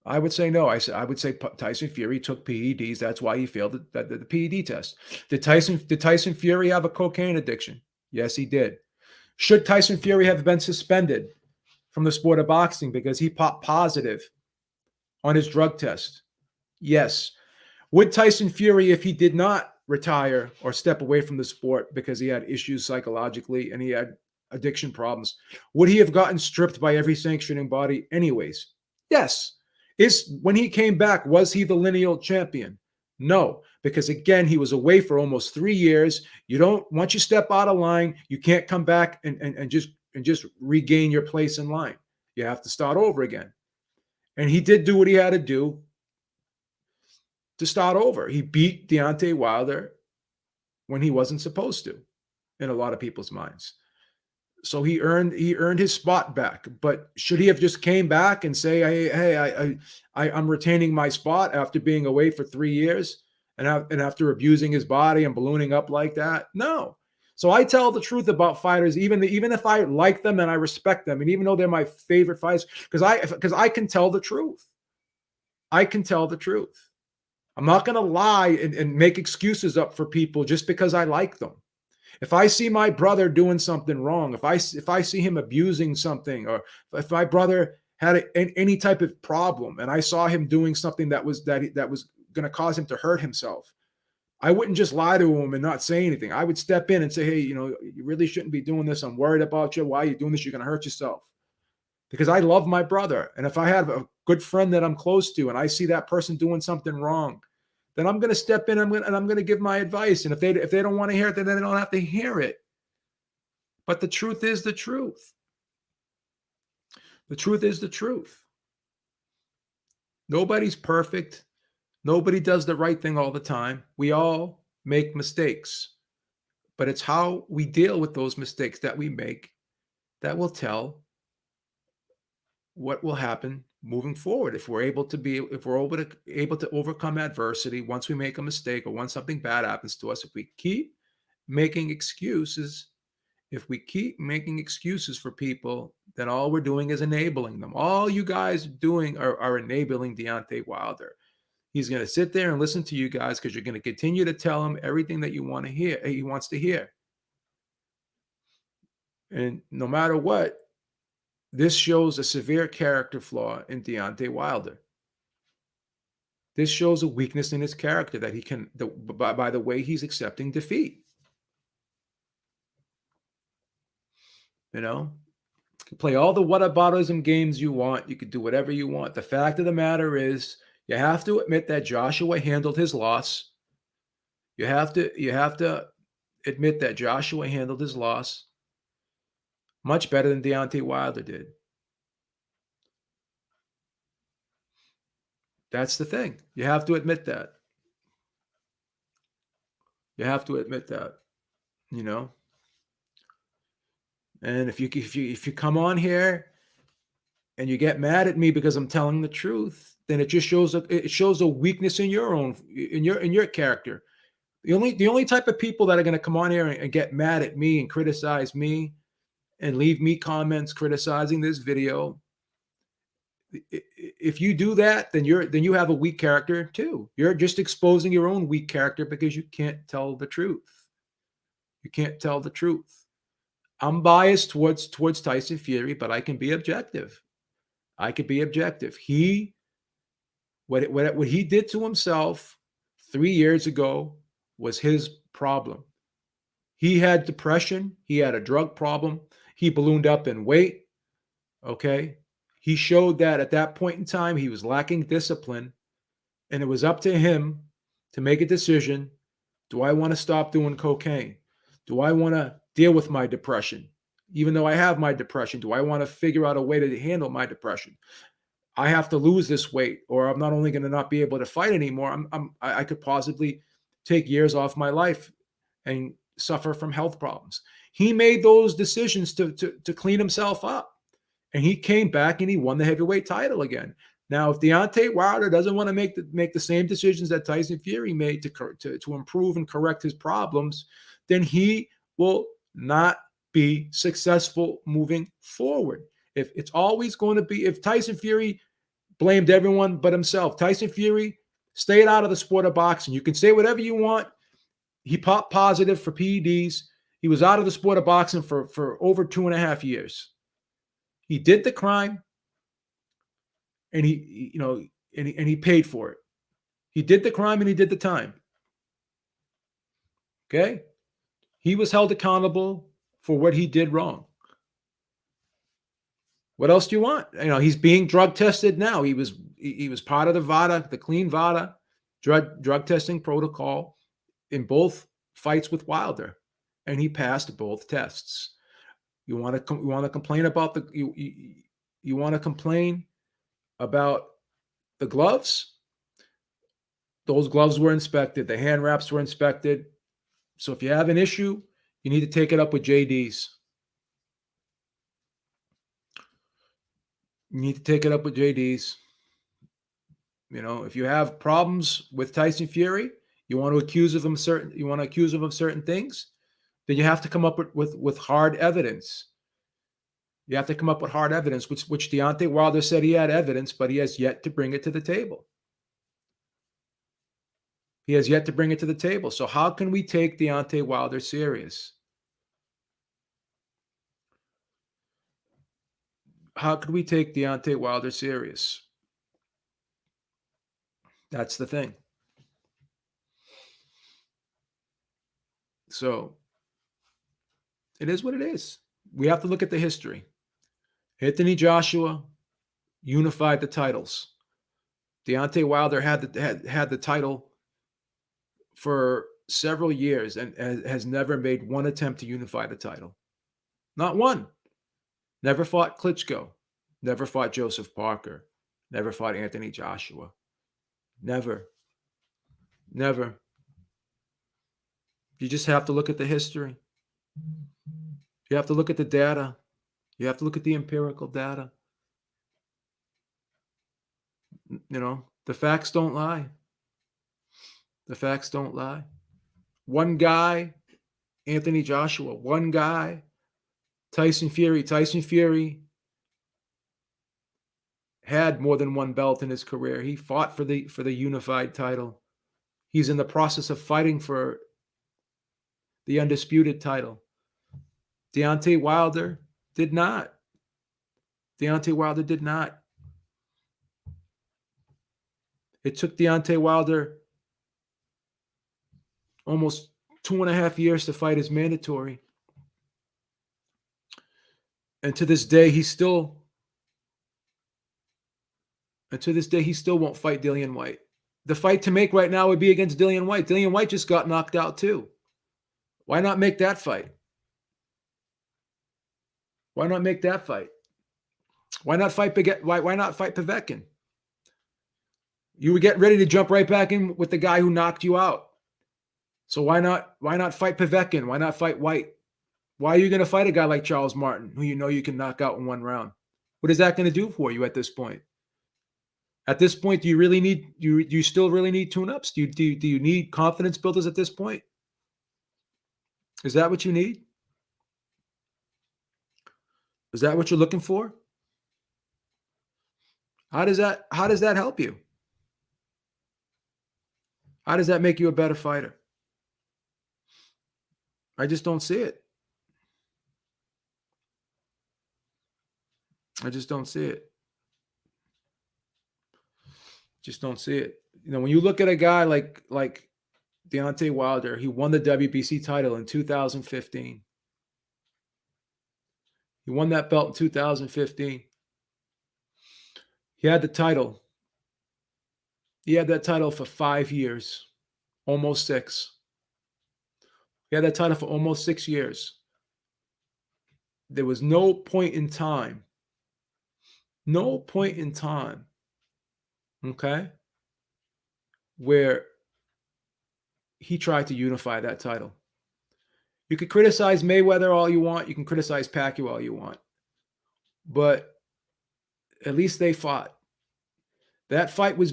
I would say no. I would say Tyson Fury took PEDs. That's why he failed the PED test. Did Tyson Fury have a cocaine addiction? Yes, he did. Should Tyson Fury have been suspended from the sport of boxing because he popped positive on his drug test? Yes. Would Tyson Fury, if he did not retire or step away from the sport because he had issues psychologically and he had addiction problems, would he have gotten stripped by every sanctioning body anyways? Yes. When he came back, was he the lineal champion? No, because again, he was away for almost 3 years. You don't once you step out of line, you can't come back and just regain your place in line. You have to start over again. And he did do what he had to do to start over. He beat Deontay Wilder when he wasn't supposed to, in a lot of people's minds. So he earned his spot back. But should he have just came back and say, I'm retaining my spot after being away for 3 years and after abusing his body and ballooning up like that? No. So I tell the truth about fighters, even if I like them and I respect them, and even though they're my favorite fighters, because I can tell the truth. I can tell the truth. I'm not going to lie and make excuses up for people just because I like them. If I see my brother doing something wrong, if I see him abusing something, or if my brother had any type of problem and I saw him doing something that was going to cause him to hurt himself, I wouldn't just lie to him and not say anything. I would step in and say, "Hey, you really shouldn't be doing this. I'm worried about you. Why are you doing this? You're going to hurt yourself." Because I love my brother. And if I have a good friend that I'm close to and I see that person doing something wrong, then I'm going to step in and I'm going to give my advice. And if they don't want to hear it, then they don't have to hear it. But the truth is the truth. The truth is the truth. Nobody's perfect. Nobody does the right thing all the time. We all make mistakes. But it's how we deal with those mistakes that we make that will tell what will happen moving forward. If we're able to overcome adversity once we make a mistake or once something bad happens to us, if we keep making excuses for people, then all we're doing is enabling them. All you guys doing are enabling Deontay Wilder. He's going to sit there and listen to you guys because you're going to continue to tell him everything that you want to hear. He wants to hear. And no matter what, this shows a severe character flaw in Deontay Wilder. This shows a weakness in his character that he can, by the way he's accepting defeat. You can play all the whataboutism games you want. You could do whatever you want. The fact of the matter is, you have to admit that Joshua handled his loss. You have to admit that Joshua handled his loss much better than Deontay Wilder did. That's the thing. You have to admit that. You have to admit that. And if you come on here and you get mad at me because I'm telling the truth, then it just shows a weakness in your character. The only type of people that are going to come on here and get mad at me and criticize me and leave me comments criticizing this video, if you do that, then you have a weak character too. You're just exposing your own weak character because you can't tell the truth. You can't tell the truth. I'm biased towards Tyson Fury, but I can be objective. I could be objective. What he did to himself 3 years ago was his problem. He had depression. He had a drug problem. He ballooned up in weight. Okay. He showed that at that point in time, he was lacking discipline, and it was up to him to make a decision. Do I want to stop doing cocaine? Do I want to deal with my depression even though I have my depression? Do I want to figure out a way to handle my depression? I have to lose this weight, or I'm not only going to not be able to fight anymore. I could possibly take years off my life and suffer from health problems. He made those decisions to clean himself up, and he came back and he won the heavyweight title again. Now, if Deontay Wilder doesn't want to make the same decisions that Tyson Fury made to improve and correct his problems, then he will not be successful moving forward. If it's always going to be, if Tyson Fury blamed everyone but himself, Tyson Fury stayed out of the sport of boxing. You can say whatever you want. He popped positive for PEDs. He was out of the sport of boxing for over 2.5 years. He did the crime, and he paid for it. He did the crime and he did the time. Okay? He was held accountable for what he did wrong. What else do you want? He's being drug tested now. He was part of the VADA, the clean VADA drug testing protocol in both fights with Wilder, and he passed both tests. You want to complain about you want to complain about the gloves? Those gloves were inspected. The hand wraps were inspected. So if you have an issue, you need to take it up with JD's. You need to take it up with JD's. If you have problems with Tyson Fury, you want to accuse him of certain things, then you have to come up with hard evidence. You have to come up with hard evidence, which Deontay Wilder said he had evidence, but he has yet to bring it to the table. He has yet to bring it to the table. So how can we take Deontay Wilder serious? How could we take Deontay Wilder serious? That's the thing. So it is what it is. We have to look at the history. Anthony Joshua unified the titles. Deontay Wilder had the title for several years and has never made one attempt to unify the title. Not one. Never fought Klitschko. Never fought Joseph Parker. Never fought Anthony Joshua. Never. Never. You just have to look at the history. You have to look at the data. You have to look at the empirical data. The facts don't lie. The facts don't lie. One guy, Anthony Joshua. One guy, Tyson Fury. Tyson Fury had more than one belt in his career. He fought for the unified title. He's in the process of fighting for the undisputed title. Deontay Wilder did not. Deontay Wilder did not. It took Deontay Wilder almost 2.5 years to fight his mandatory. And to this day, he still won't fight Dillian White. The fight to make right now would be against Dillian White. Dillian White just got knocked out too. Why not make that fight? Why not make that fight? Why not fight Povetkin? You were getting ready to jump right back in with the guy who knocked you out. So why not fight Povetkin? Why not fight White? Why are you going to fight a guy like Charles Martin, who you can knock out in one round? What is that going to do for you at this point? At this point, do you really need you still really need tune-ups? Do you need confidence builders at this point? Is that what you need? Is that what you're looking for? How does that help you? How does that make you a better fighter? I just don't see it. I just don't see it. Just don't see it. When you look at a guy like Deontay Wilder, he won the WBC title in 2015. He won that belt in 2015. He had the title. He had that title for 5 years, almost 6. He had that title for almost 6 years. there was no point in time, okay, where he tried to unify that title. You could criticize Mayweather all you want. You can criticize Pacquiao all you want. But at least they fought. That fight was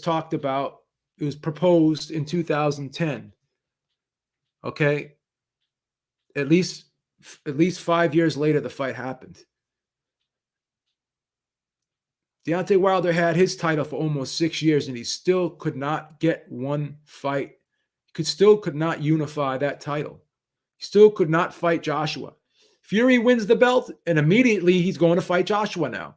talked about. It was proposed in 2010. Okay. At least 5 years later, the fight happened. Deontay Wilder had his title for almost 6 years, and he still could not get one fight. Still could not unify that title. He still could not fight Joshua. Fury wins the belt, and immediately he's going to fight Joshua now.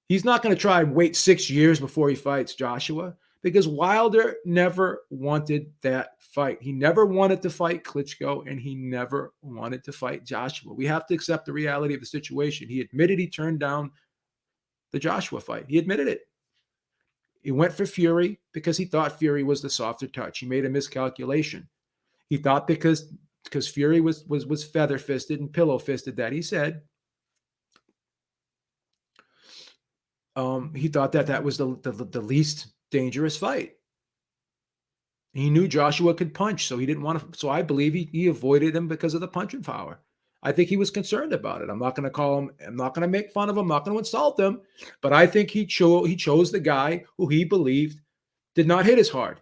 He's not going to try and wait 6 years before he fights Joshua because Wilder never wanted that fight. He never wanted to fight Klitschko, and he never wanted to fight Joshua. We have to accept the reality of the situation. He admitted he turned down the Joshua fight. He admitted it. He went for Fury because he thought Fury was the softer touch. He made a miscalculation. He thought because Fury was feather-fisted and pillow-fisted that he said, he thought that was the least dangerous fight. He knew Joshua could punch, so he didn't want to. So I believe he avoided him because of the punching power. I think he was concerned about it. I'm not going to call him. I'm not going to make fun of him. I'm not going to insult him. But I think he chose the guy who he believed did not hit as hard.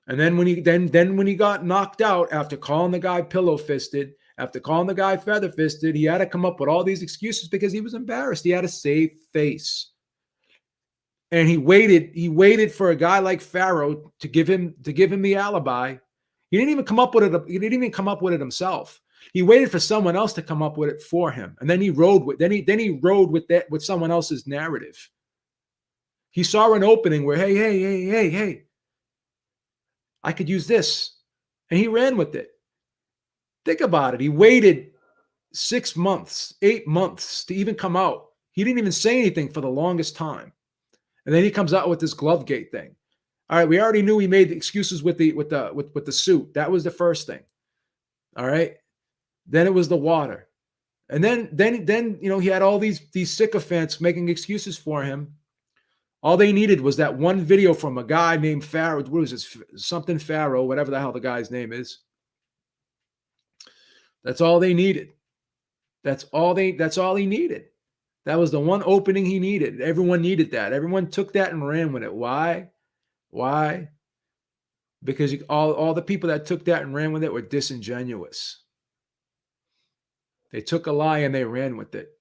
And then when he got knocked out after calling the guy pillow-fisted, after calling the guy feather-fisted, he had to come up with all these excuses because he was embarrassed. He had to save face. And he waited for a guy like Farrow to give him the alibi. He didn't even come up with it. He didn't even come up with it himself. He waited for someone else to come up with it for him. And then he rode with someone else's narrative. He saw an opening where, hey, I could use this. And he ran with it. Think about it. He waited 6 months, 8 months to even come out. He didn't even say anything for the longest time. And then he comes out with this Glovegate thing. All right, we already knew he made the excuses with the suit. That was the first thing. All right. Then it was the water. And then he had all these sycophants making excuses for him. All they needed was that one video from a guy named Farrow. What was this? Something Farrow, whatever the hell the guy's name is. That's all they needed. That's all he needed. That was the one opening he needed. Everyone needed that. Everyone took that and ran with it. Why? Because all the people that took that and ran with it were disingenuous. They took a lie and they ran with it.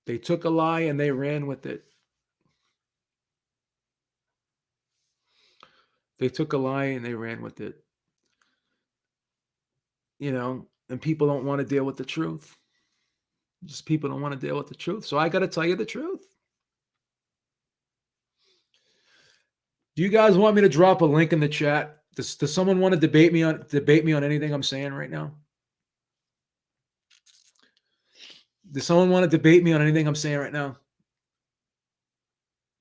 They took a lie and they ran with it. They took a lie and they ran with it. And people don't want to deal with the truth. Just people don't want to deal with the truth. So I got to tell you the truth. Do you guys want me to drop a link in the chat? Does someone want to debate me on anything I'm saying right now? Does someone want to debate me on anything I'm saying right now?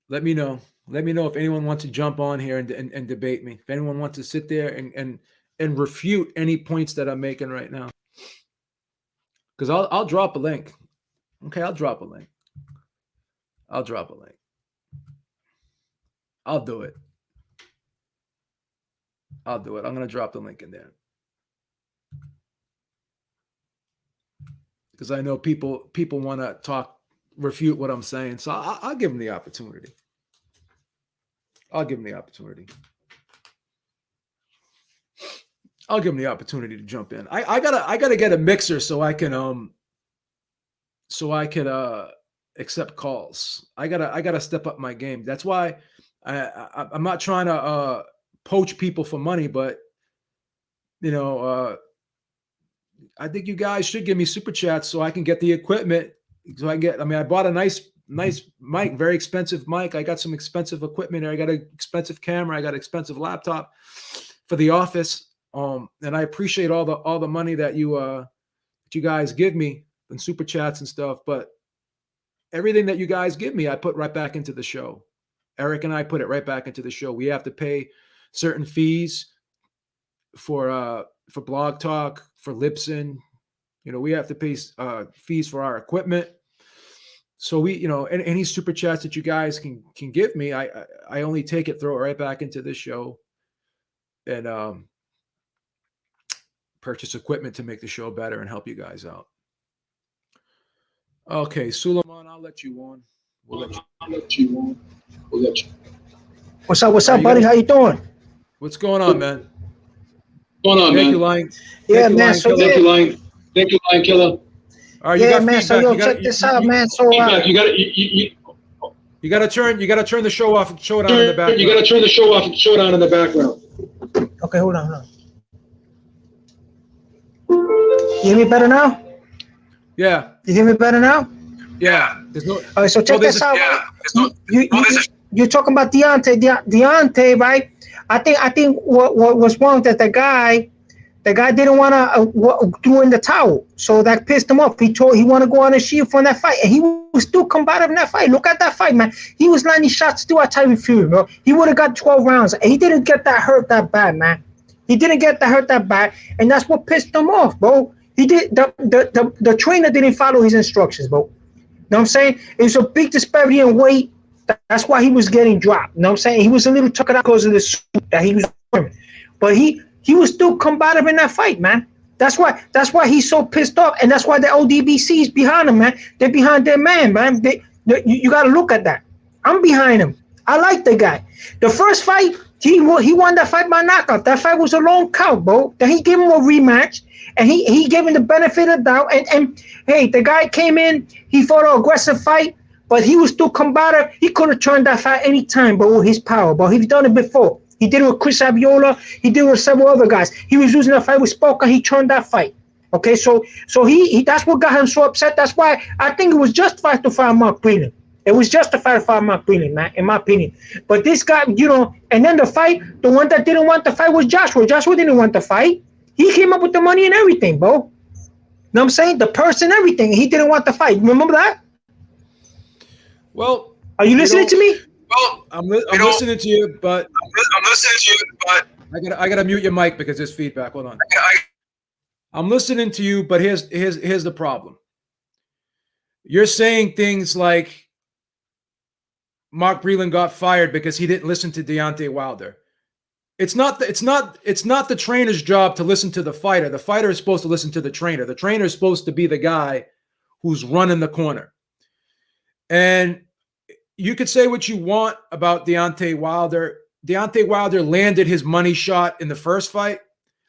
Let me know. Let me know if anyone wants to jump on here and debate me. If anyone wants to sit there and refute any points that I'm making right now. Because I'll drop a link. Okay, I'll drop a link. I'll do it. I'm going to drop the link in there. Because I know people want to refute what I'm saying. So I'll give them the opportunity. I'll give them the opportunity to jump in. I gotta get a mixer so I can accept calls. I gotta step up my game. That's why I'm not trying to poach people for money, but I think you guys should give me super chats so I can get the equipment. I bought a nice mic, very expensive mic. I got some expensive equipment here. I got an expensive camera. I got an expensive laptop for the office. And I appreciate all the money that you guys give me in super chats and stuff. But everything that you guys give me, I put right back into the show. Eric and I put it right back into the show. We have to pay certain fees for Blog Talk, for Libsyn. You know, we have to pay fees for our equipment. So we, you know, any super chats that you guys can give me, I only take it, throw it right back into this show, and purchase equipment to make the show better and help you guys out. Okay, Suleiman, I'll let you on. We'll let you. What's up, buddy? How you doing? What's going on, man? What's going on, Thank man? you, Lion. Yeah, man. So Thank you, Lion. Thank you, Lion Killer. All right, you got man. feedback. So yo, check this out, man. So you gotta turn the show off and show it on in the background. You gotta turn the show off and show it on in the background. Okay, hold on. You hear me better now? Yeah. You hear me better now? Yeah. There's no. All right, so check this out. Yeah. You're talking about Deontay, right? I think what was wrong that the guy didn't want to throw in the towel, so that pissed him off. He wanted to go on a shield from that fight, and he was still combative in that fight. Look at that fight, man. He was landing shots still at Tyson Fury, bro. He would have got 12 rounds. And he didn't get that hurt that bad, man. He didn't get that hurt that bad, and that's what pissed him off, bro. He did the trainer didn't follow his instructions, bro. You know what I'm saying? It was a big disparity in weight. That's why he was getting dropped. You know what I'm saying? He was a little tucked out because of the suit that he was wearing. But he was still combative in that fight, man. That's why he's so pissed off, and that's why the ODBC is behind him, man. They're behind their man, man. You got to look at that. I'm behind him. I like the guy. The first fight, he won that fight by knockout. That fight was a long count, bro. Then he gave him a rematch, and he gave him the benefit of the doubt. And hey, the guy came in, he fought an aggressive fight, but he was still combative. He could have turned that fight any time, but with his power. But he's done it before. He did it with Chris Abiola. He did it with several other guys. He was losing a fight with Spoka. He turned that fight. Okay, so he that's what got him so upset. That's why I think it was justified to fire Mark Breland. It was justified to fire Mark Breland, man, in my opinion. But this guy, you know, and then the fight, the one that didn't want the fight was Joshua. Joshua didn't want the fight. He came up with the money and everything, bro. You know what I'm saying? The purse and everything. He didn't want the fight. Remember that? Well, are you listening to me? Well, I'm listening to you, but I gotta mute your mic because there's feedback. Hold on. I'm listening to you, but here's the problem. You're saying things like Mark Breland got fired because he didn't listen to Deontay Wilder. It's not the trainer's job to listen to the fighter. The fighter is supposed to listen to the trainer. The trainer is supposed to be the guy who's running the corner. And you could say what you want about Deontay Wilder. Deontay Wilder landed his money shot in the first fight,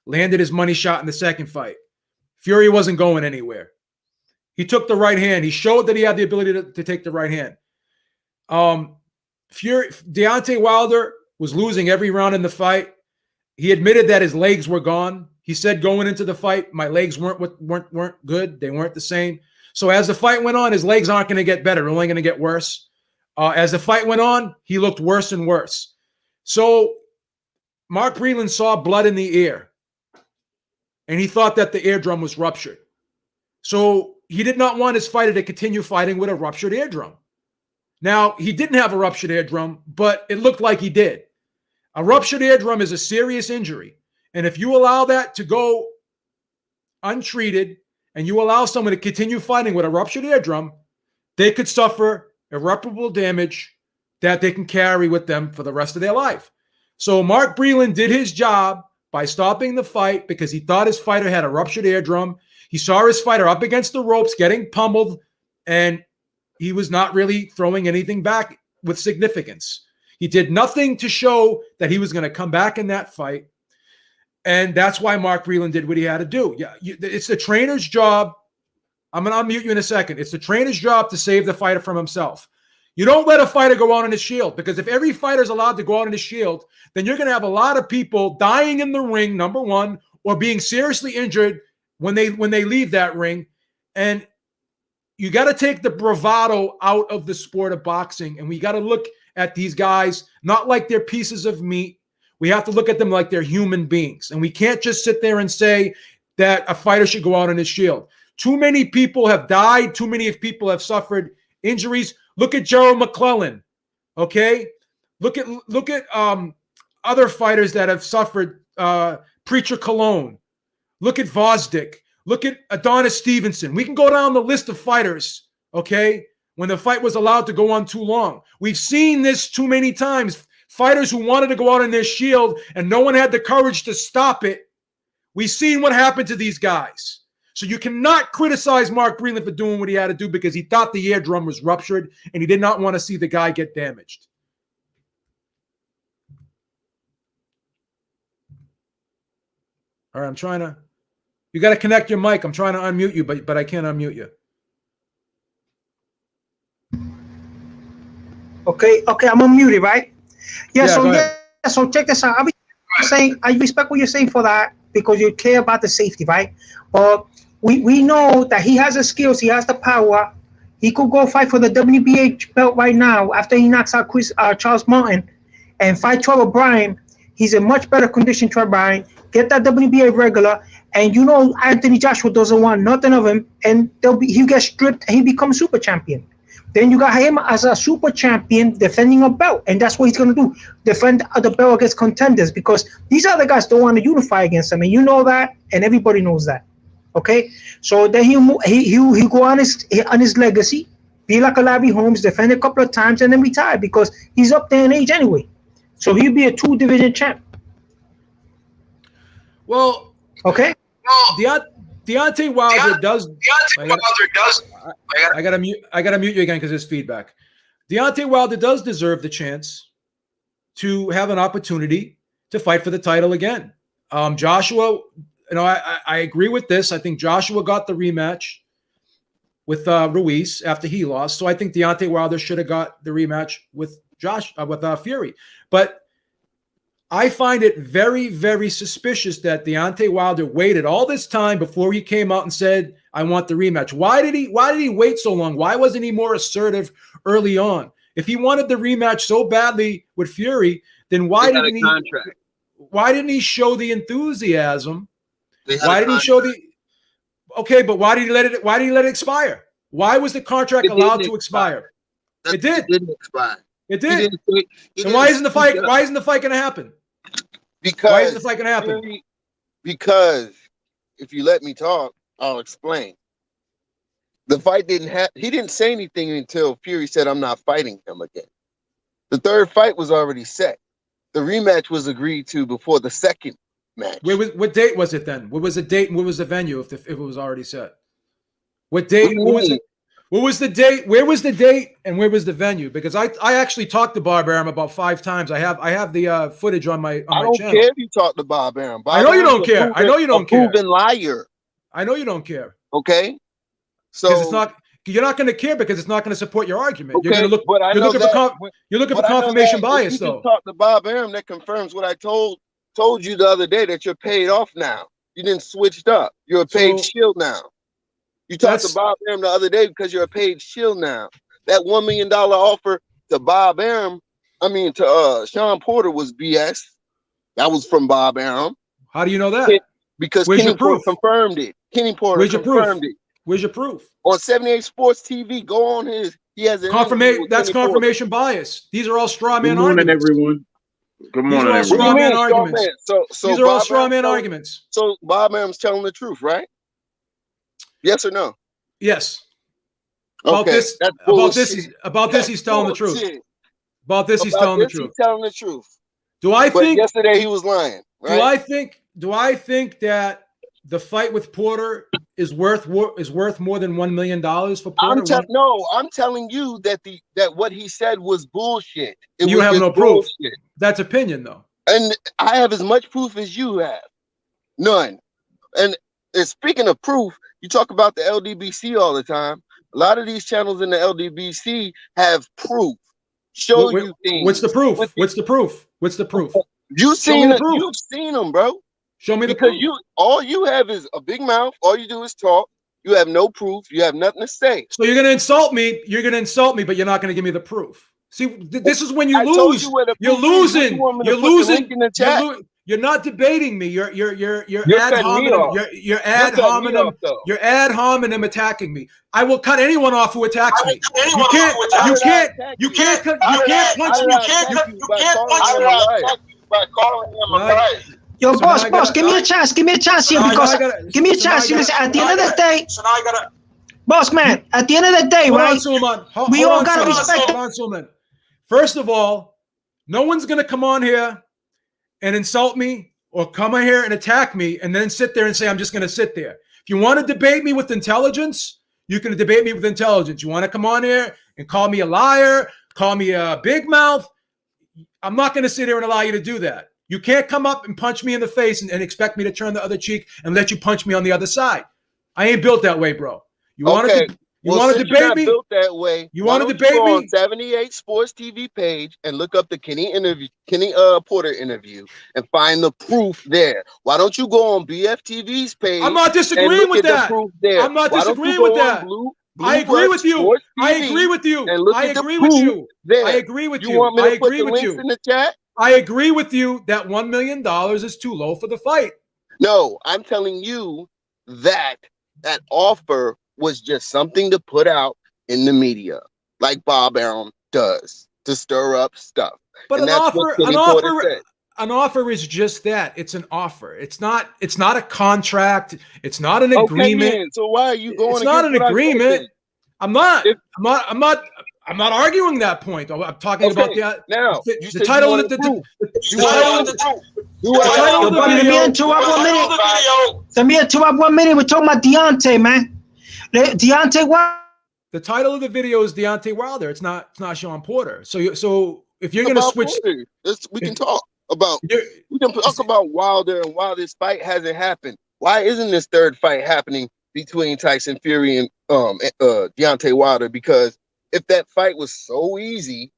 landed his money shot in the second fight. Fury wasn't going anywhere. He took the right hand. He showed that he had the ability to take the right hand. Deontay Wilder was losing every round in the fight. He admitted that his legs were gone. He said going into the fight, my legs weren't good. They weren't the same. So as the fight went on, his legs aren't going to get better. They're only going to get worse. As the fight went on, he looked worse and worse. So Mark Breland saw blood in the ear, and he thought that the eardrum was ruptured. So he did not want his fighter to continue fighting with a ruptured eardrum. Now, he didn't have a ruptured eardrum, but it looked like he did. A ruptured eardrum is a serious injury. And if you allow that to go untreated and you allow someone to continue fighting with a ruptured eardrum, they could suffer irreparable damage that they can carry with them for the rest of their life. So Mark Breland did his job by stopping the fight because he thought his fighter had a ruptured eardrum. He saw his fighter up against the ropes getting pummeled, and he was not really throwing anything back with significance. He did nothing to show that he was going to come back in that fight. And that's why Mark Breland did what he had to do. Yeah, it's the trainer's job. I'm going to unmute you in a second. It's the trainer's job to save the fighter from himself. You don't let a fighter go out on his shield, because if every fighter is allowed to go out on his shield, then you're going to have a lot of people dying in the ring, number one, or being seriously injured when they leave that ring. And you got to take the bravado out of the sport of boxing, and we got to look at these guys not like they're pieces of meat. We have to look at them like they're human beings, and we can't just sit there and say that a fighter should go out on his shield. Too many people have died. Too many people have suffered injuries. Look at Gerald McClellan, okay? Look at other fighters that have suffered Preacher Cologne. Look at Vosdick. Look at Adonis Stevenson. We can go down the list of fighters, okay, when the fight was allowed to go on too long. We've seen this too many times. Fighters who wanted to go out on their shield and no one had the courage to stop it. We've seen what happened to these guys. So you cannot criticize Mark Breland for doing what he had to do because he thought the eardrum was ruptured and he did not want to see the guy get damaged. All right, I'm trying to. You got to connect your mic. I'm trying to unmute you, but I can't unmute you. Okay, I'm unmuted, right? So check this out. I respect what you're saying for that because you care about the safety, right? But we know that he has the skills, he has the power. He could go fight for the WBA belt right now after he knocks out Charles Martin and fight Trevor Bryan. He's in much better condition, Trevor Bryan. Get that WBA regular, and you know Anthony Joshua doesn't want nothing of him, and he gets stripped and he becomes super champion. Then you got him as a super champion defending a belt, and that's what he's going to do, defend the belt against contenders, because these other guys don't want to unify against him, and you know that, and everybody knows that. Okay, so then he go on his legacy, be like a Larry Holmes, defend a couple of times, and then retire because he's up there in age anyway. So he'll be a 2-division champ. Well, okay. Deontay Wilder does. I gotta mute you again because there's feedback. Deontay Wilder does deserve the chance to have an opportunity to fight for the title again. Joshua, I agree with this. I think Joshua got the rematch with Ruiz after he lost, so I think Deontay Wilder should have got the rematch with Fury. But I find it very, very suspicious that Deontay Wilder waited all this time before he came out and said, I want the rematch. Why did he wait so long? Why wasn't he more assertive early on? If he wanted the rematch so badly with Fury, then why didn't he show the enthusiasm? Why didn't he show the Okay, but why did he let it expire? Why was the contract allowed to expire? It did. It didn't expire. It did. And why isn't the fight going to happen? Why isn't the fight going to happen? Because if you let me talk, I'll explain. The fight didn't happen. He didn't say anything until Fury said, I'm not fighting him again. The third fight was already set. The rematch was agreed to before the second match. What date was it then? What was the date and what was the venue if it was already set? What date? What was it? What was the date? Where was the date and where was the venue? Because I actually talked to Bob Arum about 5 times. I have the footage on my channel. I don't care if you talk to Bob Arum. I know you don't care. I know you don't care. Proven liar. I know you don't care. Okay. So you're not going to care because it's not going to support your argument. Okay, you're looking for confirmation bias, though. You talk to Bob Arum, that confirms what I told you the other day, that you're paid off now. You didn't switched up. You're a paid shield now. You talked to Bob Arum the other day because you're a paid shield now. That $1 million offer to Bob Arum, to Sean Porter was BS. That was from Bob Arum. How do you know that? Because Kenny Porter confirmed it. Kenny Porter confirmed it. Where's your proof? On 78 Sports TV, go on his. He has that's confirmation bias. These are all straw man arguments. Everyone. Good morning, everyone. Straw man arguments. So these are all straw man arguments. So Bob Arum's telling the truth, right? Yes or no? Yes. About this, he's telling the truth. About this, he's telling the truth. He's telling the truth. But yesterday he was lying, right? Do I think that the fight with Porter is worth more than $1 million for Porter? I'm telling you that what he said was bullshit. You have no proof. That's opinion, though. And I have as much proof as you have. None. And speaking of proof, you talk about the LDBC all the time. A lot of these channels in the LDBC have proof. You things. What's the proof? What's the proof? What's the proof? You've seen them, bro. Show me the because proof. All you have is a big mouth. All you do is talk. You have no proof. You have nothing to say. So you're going to insult me. You're going to insult me, but you're not going to give me the proof. See, this is when you lose. You're losing. You're losing. You're not debating me. You're ad hominem. You're ad hominem. You're ad hominem attacking me. I will cut anyone off who attacks me. You can't punch me. By calling him a liar. Yo, So boss, now I boss, gotta- give me a chance. Give me a chance here because give me a chance. Listen, at the end of the day, boss man, at the end of the day, Hold on, right? Suleiman. We Hold all on, gotta Suleiman. respect Hold on, Suleiman. First of all, no one's gonna come on here and insult me or come in here and attack me and then sit there and say I'm just gonna sit there. If you want to debate me with intelligence, you can debate me with intelligence. You want to come on here and call me a liar, call me a big mouth. I'm not going to sit here and allow you to do that. You can't come up and punch me in the face and expect me to turn the other cheek and let you punch me on the other side. I ain't built that way, bro. You want to Since you're debate not me? built that way, You why want to don't debate you go me? on 78 Sports TV page and look up the Kenny Porter interview and find the proof there? Why don't you go on BFTV's page? I'm not and disagreeing look with at that. the proof there? I'm not Why don't you disagreeing go with on that. Blue I agree with you. Sports I TV agree with you. and look I at the agree with proof you. there. I agree with you. You want me I to put agree the with links you. in the chat? I agree with you that $1 million is too low for the fight. No, I'm telling you that that offer was just something to put out in the media, like Bob Arum does to stir up stuff. But And that's what Kenny an Porter said. offer is just that. It's an offer. It's not a contract. It's not an Okay, agreement. then. So why are you going It's not against an what I said agreement. then? I'm not. If- I'm not arguing that point. I'm talking about now the you said title you of the proof. the You title wanted of the proof. You the wanted title Yo, of the buddy, let me video. interrupt 1 minute. Let me interrupt 1 minute. We're talking about Deontay, man. Deontay Wilder. The title of the video is Deontay Wilder. It's not Sean Porter. So if you're going to about switch, Porter. We can talk about Wilder and why this fight hasn't happened. Why isn't this third fight happening between Tyson Fury and Deontay Wilder? Because if that fight was so easy,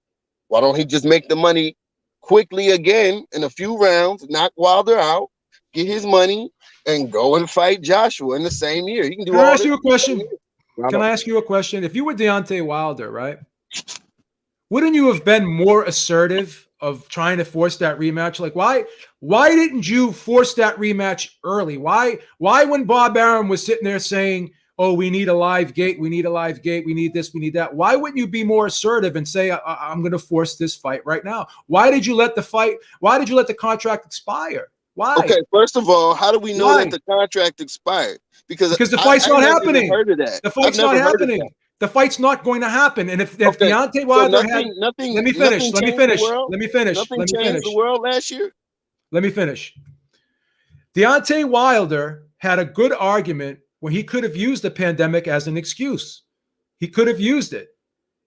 why don't he just make the money quickly again in a few rounds, knock Wilder out, get his money, and go and fight Joshua in the same year? He can do Can all I ask this. you a question? Can I ask you a question? If you were Deontay Wilder, right, wouldn't you have been more assertive of trying to force that rematch? Like, why didn't you force that rematch early? Why when Bob Arum was sitting there saying, oh, we need a live gate, we need this, we need that, why wouldn't you be more assertive and say, I'm going to force this fight right now? Why did you let the contract expire? Why? Okay, first of all, how do we know that the contract expired? Because the fight's not happening. Heard of that. The fight's not happening. The fight's not going to happen. And if Deontay Wilder let me finish. Nothing changed the world last year. Let me finish. Deontay Wilder had a good argument where he could have used the pandemic as an excuse. He could have used it.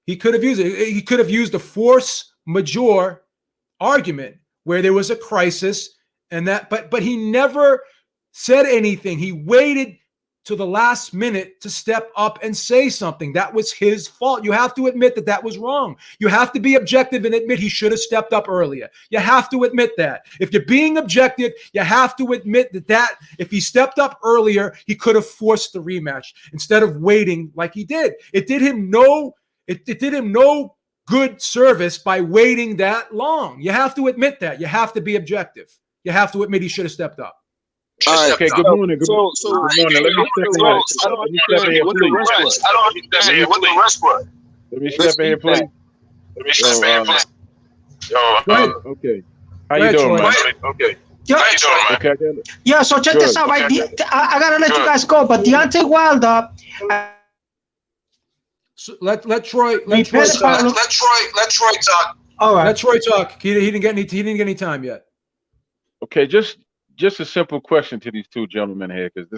He could have used a force majeure argument where there was a crisis and that, but he never said anything. He waited to the last minute to step up and say something. That was his fault. You have to admit that was wrong. You have to be objective and admit he should have stepped up earlier. You have to admit that. If you're being objective, you have to admit that if he stepped up earlier, he could have forced the rematch instead of waiting like he did. It did him no good service by waiting that long. You have to admit that. You have to be objective. You have to admit he should have stepped up. All right, okay, good morning. Good morning. Let me step in here, please. I don't understand what the rest was. Let me step in here, please. Okay. How you doing, man? Okay. Yo, How you doing, man? Okay. yeah, so check this out, right? I gotta let you guys go, but Deontay Wilder. So let Troy talk. Let Troy talk. All right. Let Troy talk. He didn't get any time yet. Okay, just a simple question to these two gentlemen here, because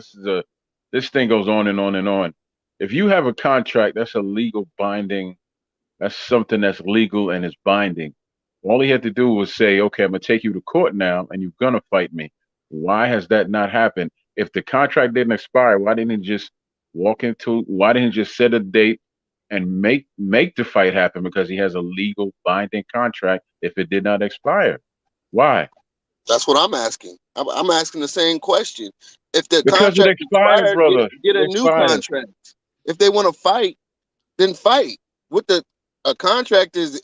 this thing goes on and on and on. If you have a contract, that's a legal binding. That's something that's legal and is binding. All he had to do was say, okay, I'm gonna take you to court now, and you're gonna fight me. Why has that not happened? If the contract didn't expire, why didn't he just set a date and make the fight happen? Because he has a legal binding contract if it did not expire. Why? That's what I'm asking. I'm asking the same question. If the because contract it expired, brother, get a new contract. If they want to fight, then fight. With a contract is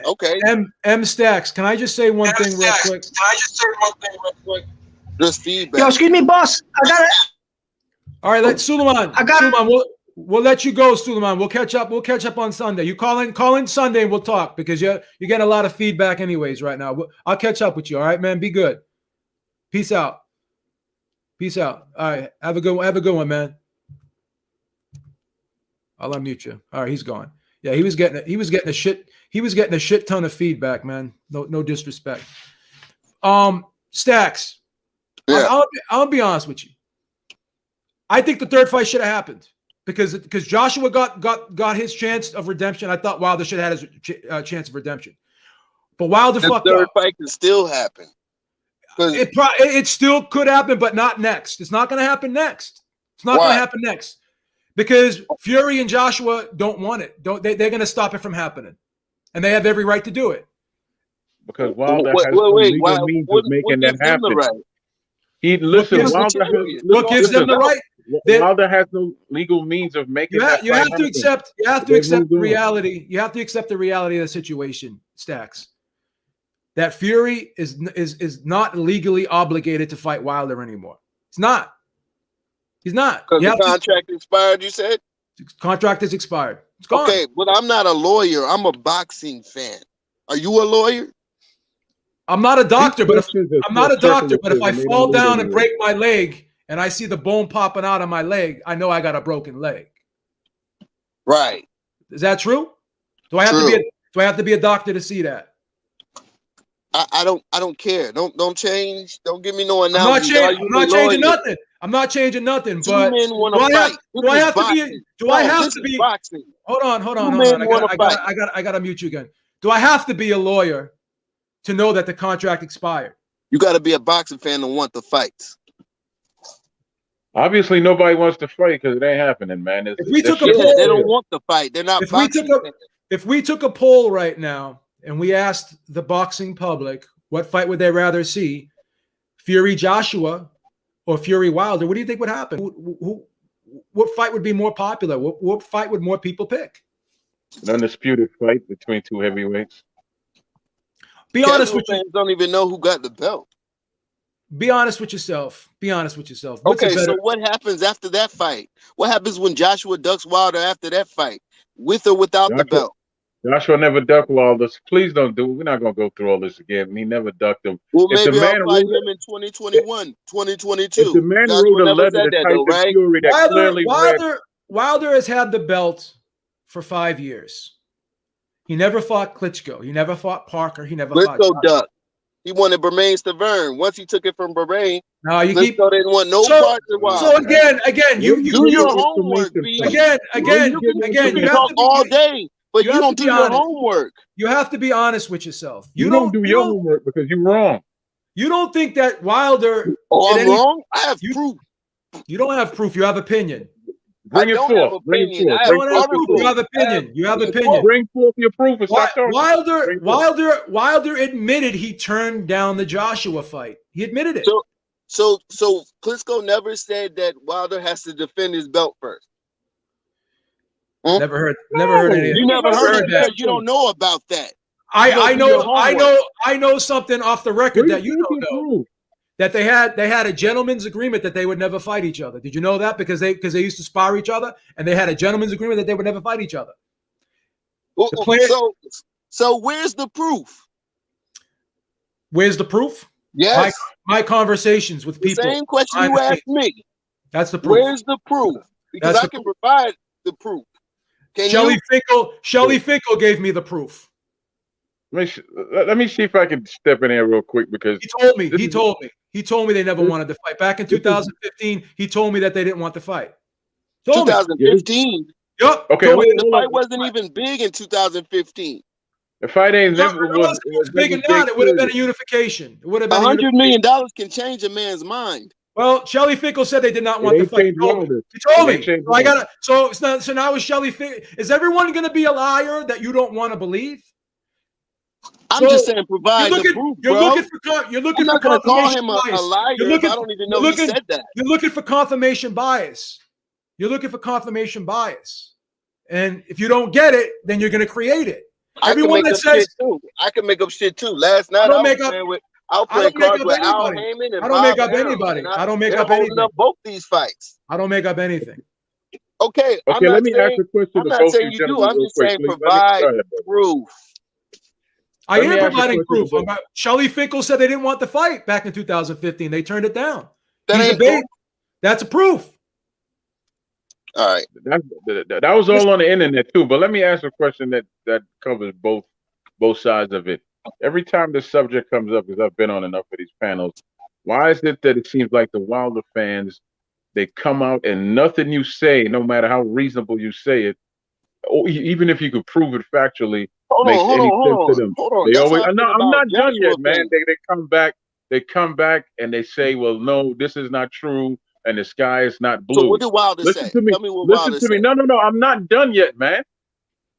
okay. M Stacks, can I just say one thing real quick? Just feedback. Yo, excuse me, boss. I got it. All right, let Suleiman. We'll let you go, Suleiman. We'll catch up on Sunday. You call in Sunday and we'll talk because you're getting a lot of feedback anyways right now. I'll catch up with you. All right, man. Be good. Peace out. Peace out. All right. Have a good one, man. I'll unmute you. All right, he's gone. Yeah, he was getting a shit ton of feedback, man. No disrespect. Stacks. Yeah. I'll be honest with you. I think the third fight should have happened because Joshua got his chance of redemption. I thought Wilder should have had his chance of redemption, but Wilder fucked up. The third fight can still happen. It still could happen, but not next. It's not going to happen next. It's not going to happen next because Fury and Joshua don't want it. They're going to stop it from happening, and they have every right to do it. Because Wilder has no legal means of making that happen. What gives them the right? Wilder has no legal means of making that. You have to accept the reality. You have to accept the reality of the situation, Stacks. That Fury is not legally obligated to fight Wilder anymore. He's not. He's not. Because the contract expired, you said? Contract is expired. It's gone. Okay, but I'm not a lawyer. I'm a boxing fan. Are you a lawyer? I'm not a doctor, but if I fall down and break my leg and I see the bone popping out of my leg, I know I got a broken leg. Right. Is that true? Do I have to be a doctor to see that? I don't care. Don't change. Don't give me no analogy. I'm not changing nothing. I'm not changing nothing. But do I have to be? Boxing. Hold on. I gotta mute you again. Do I have to be a lawyer to know that the contract expired? You got to be a boxing fan to want the fights. Obviously, nobody wants to fight because it ain't happening, man. If we took a poll, they don't want the fight. They're not. If we took a poll right now and we asked the boxing public what fight would they rather see, Fury Joshua or Fury Wilder, what do you think would happen? What fight would be more popular? What fight would more people pick? An undisputed fight between two heavyweights. Be honest with you. Don't even know who got the belt. Be honest with yourself. Okay, so what happens after that fight? What happens when Joshua ducks Wilder after that fight, with or without the belt? Joshua never ducked Wilder. Please don't do it. We're not going to go through all this again. He never ducked him. Well, maybe I'll fight him in 2021, 2022. If the man wrote a letter to Tyson Fury that clearly Wilder has had the belt for 5 years. He never fought Klitschko. He never fought Parker. He never fought Klitschko duck. He wanted Bermain Stavern. Once he took it from Bermain, Klitschko didn't want no part of Wilder. So again, you do your homework. Again, you talk all day, but you don't do your homework. You have to be honest with yourself. You don't do your homework because you're wrong. You don't think that Wilder? Oh, I'm wrong. I have proof. You don't have proof. You have opinion. Bring it forth. You have opinion. You have opinion. Bring forth your proof and stop talking. Wilder admitted he turned down the Joshua fight. He admitted it. So Klitschko never said that Wilder has to defend his belt first. Never heard any of that. You never heard that. You don't know about that. I know something off the record that you don't know. That they had a gentleman's agreement that they would never fight each other. Did you know that? Because they used to spar each other, and they had a gentleman's agreement that they would never fight each other. So where's the proof? Where's the proof? Yes. My conversations with people. Same question you asked me. That's the proof. Where's the proof? Because I can provide the proof. Shelly Finkel gave me the proof. Let me see if I can step in here real quick because he told me they never wanted to fight. Back in 2015, he told me that they didn't want to fight. 2015? Yep. Okay. The fight wasn't even big in 2015. The fight ain't never was big enough. It would have been a unification. It would have been $100 million can change a man's mind. Well, Shelly Finkel said they did not want to fight. He told me. So now is Shelly Finkel? Is everyone going to be a liar that you don't want to believe? I'm just saying, provide the proof, bro. You're looking I'm for not call confirmation him bias. a liar. I don't even know he said that. You're looking for confirmation bias. And if you don't get it, then you're going to create it. Everyone that says I can make up shit too. Last night I was playing cards with Al Heyman and I don't make up anybody. I don't make up anything. Both these fights. I don't make up anything. Okay. Let me ask a question. I'm not saying you do. I'm just saying provide proof. I Let me am ask you a providing question. proof. Shelly Finkel said they didn't want the fight back in 2015. They turned it down. That He's ain't a bait. proof. That's a proof. All right. That was all on the internet too. But let me ask a question that covers both sides of it. Every time this subject comes up, because I've been on enough of these panels, why is it that it seems like the Wilder fans, they come out and nothing you say, no matter how reasonable you say it, or even if you could prove it factually, makes any sense to them? Hold on. They That's always, how I no, feel I'm about not done Joshua yet, man. fans. They come back and they say, well, no, this is not true, and the sky is not So blue. what did Wilder Listen say? to me. Tell me what Listen Wilder to me. said. No, I'm not done yet, man.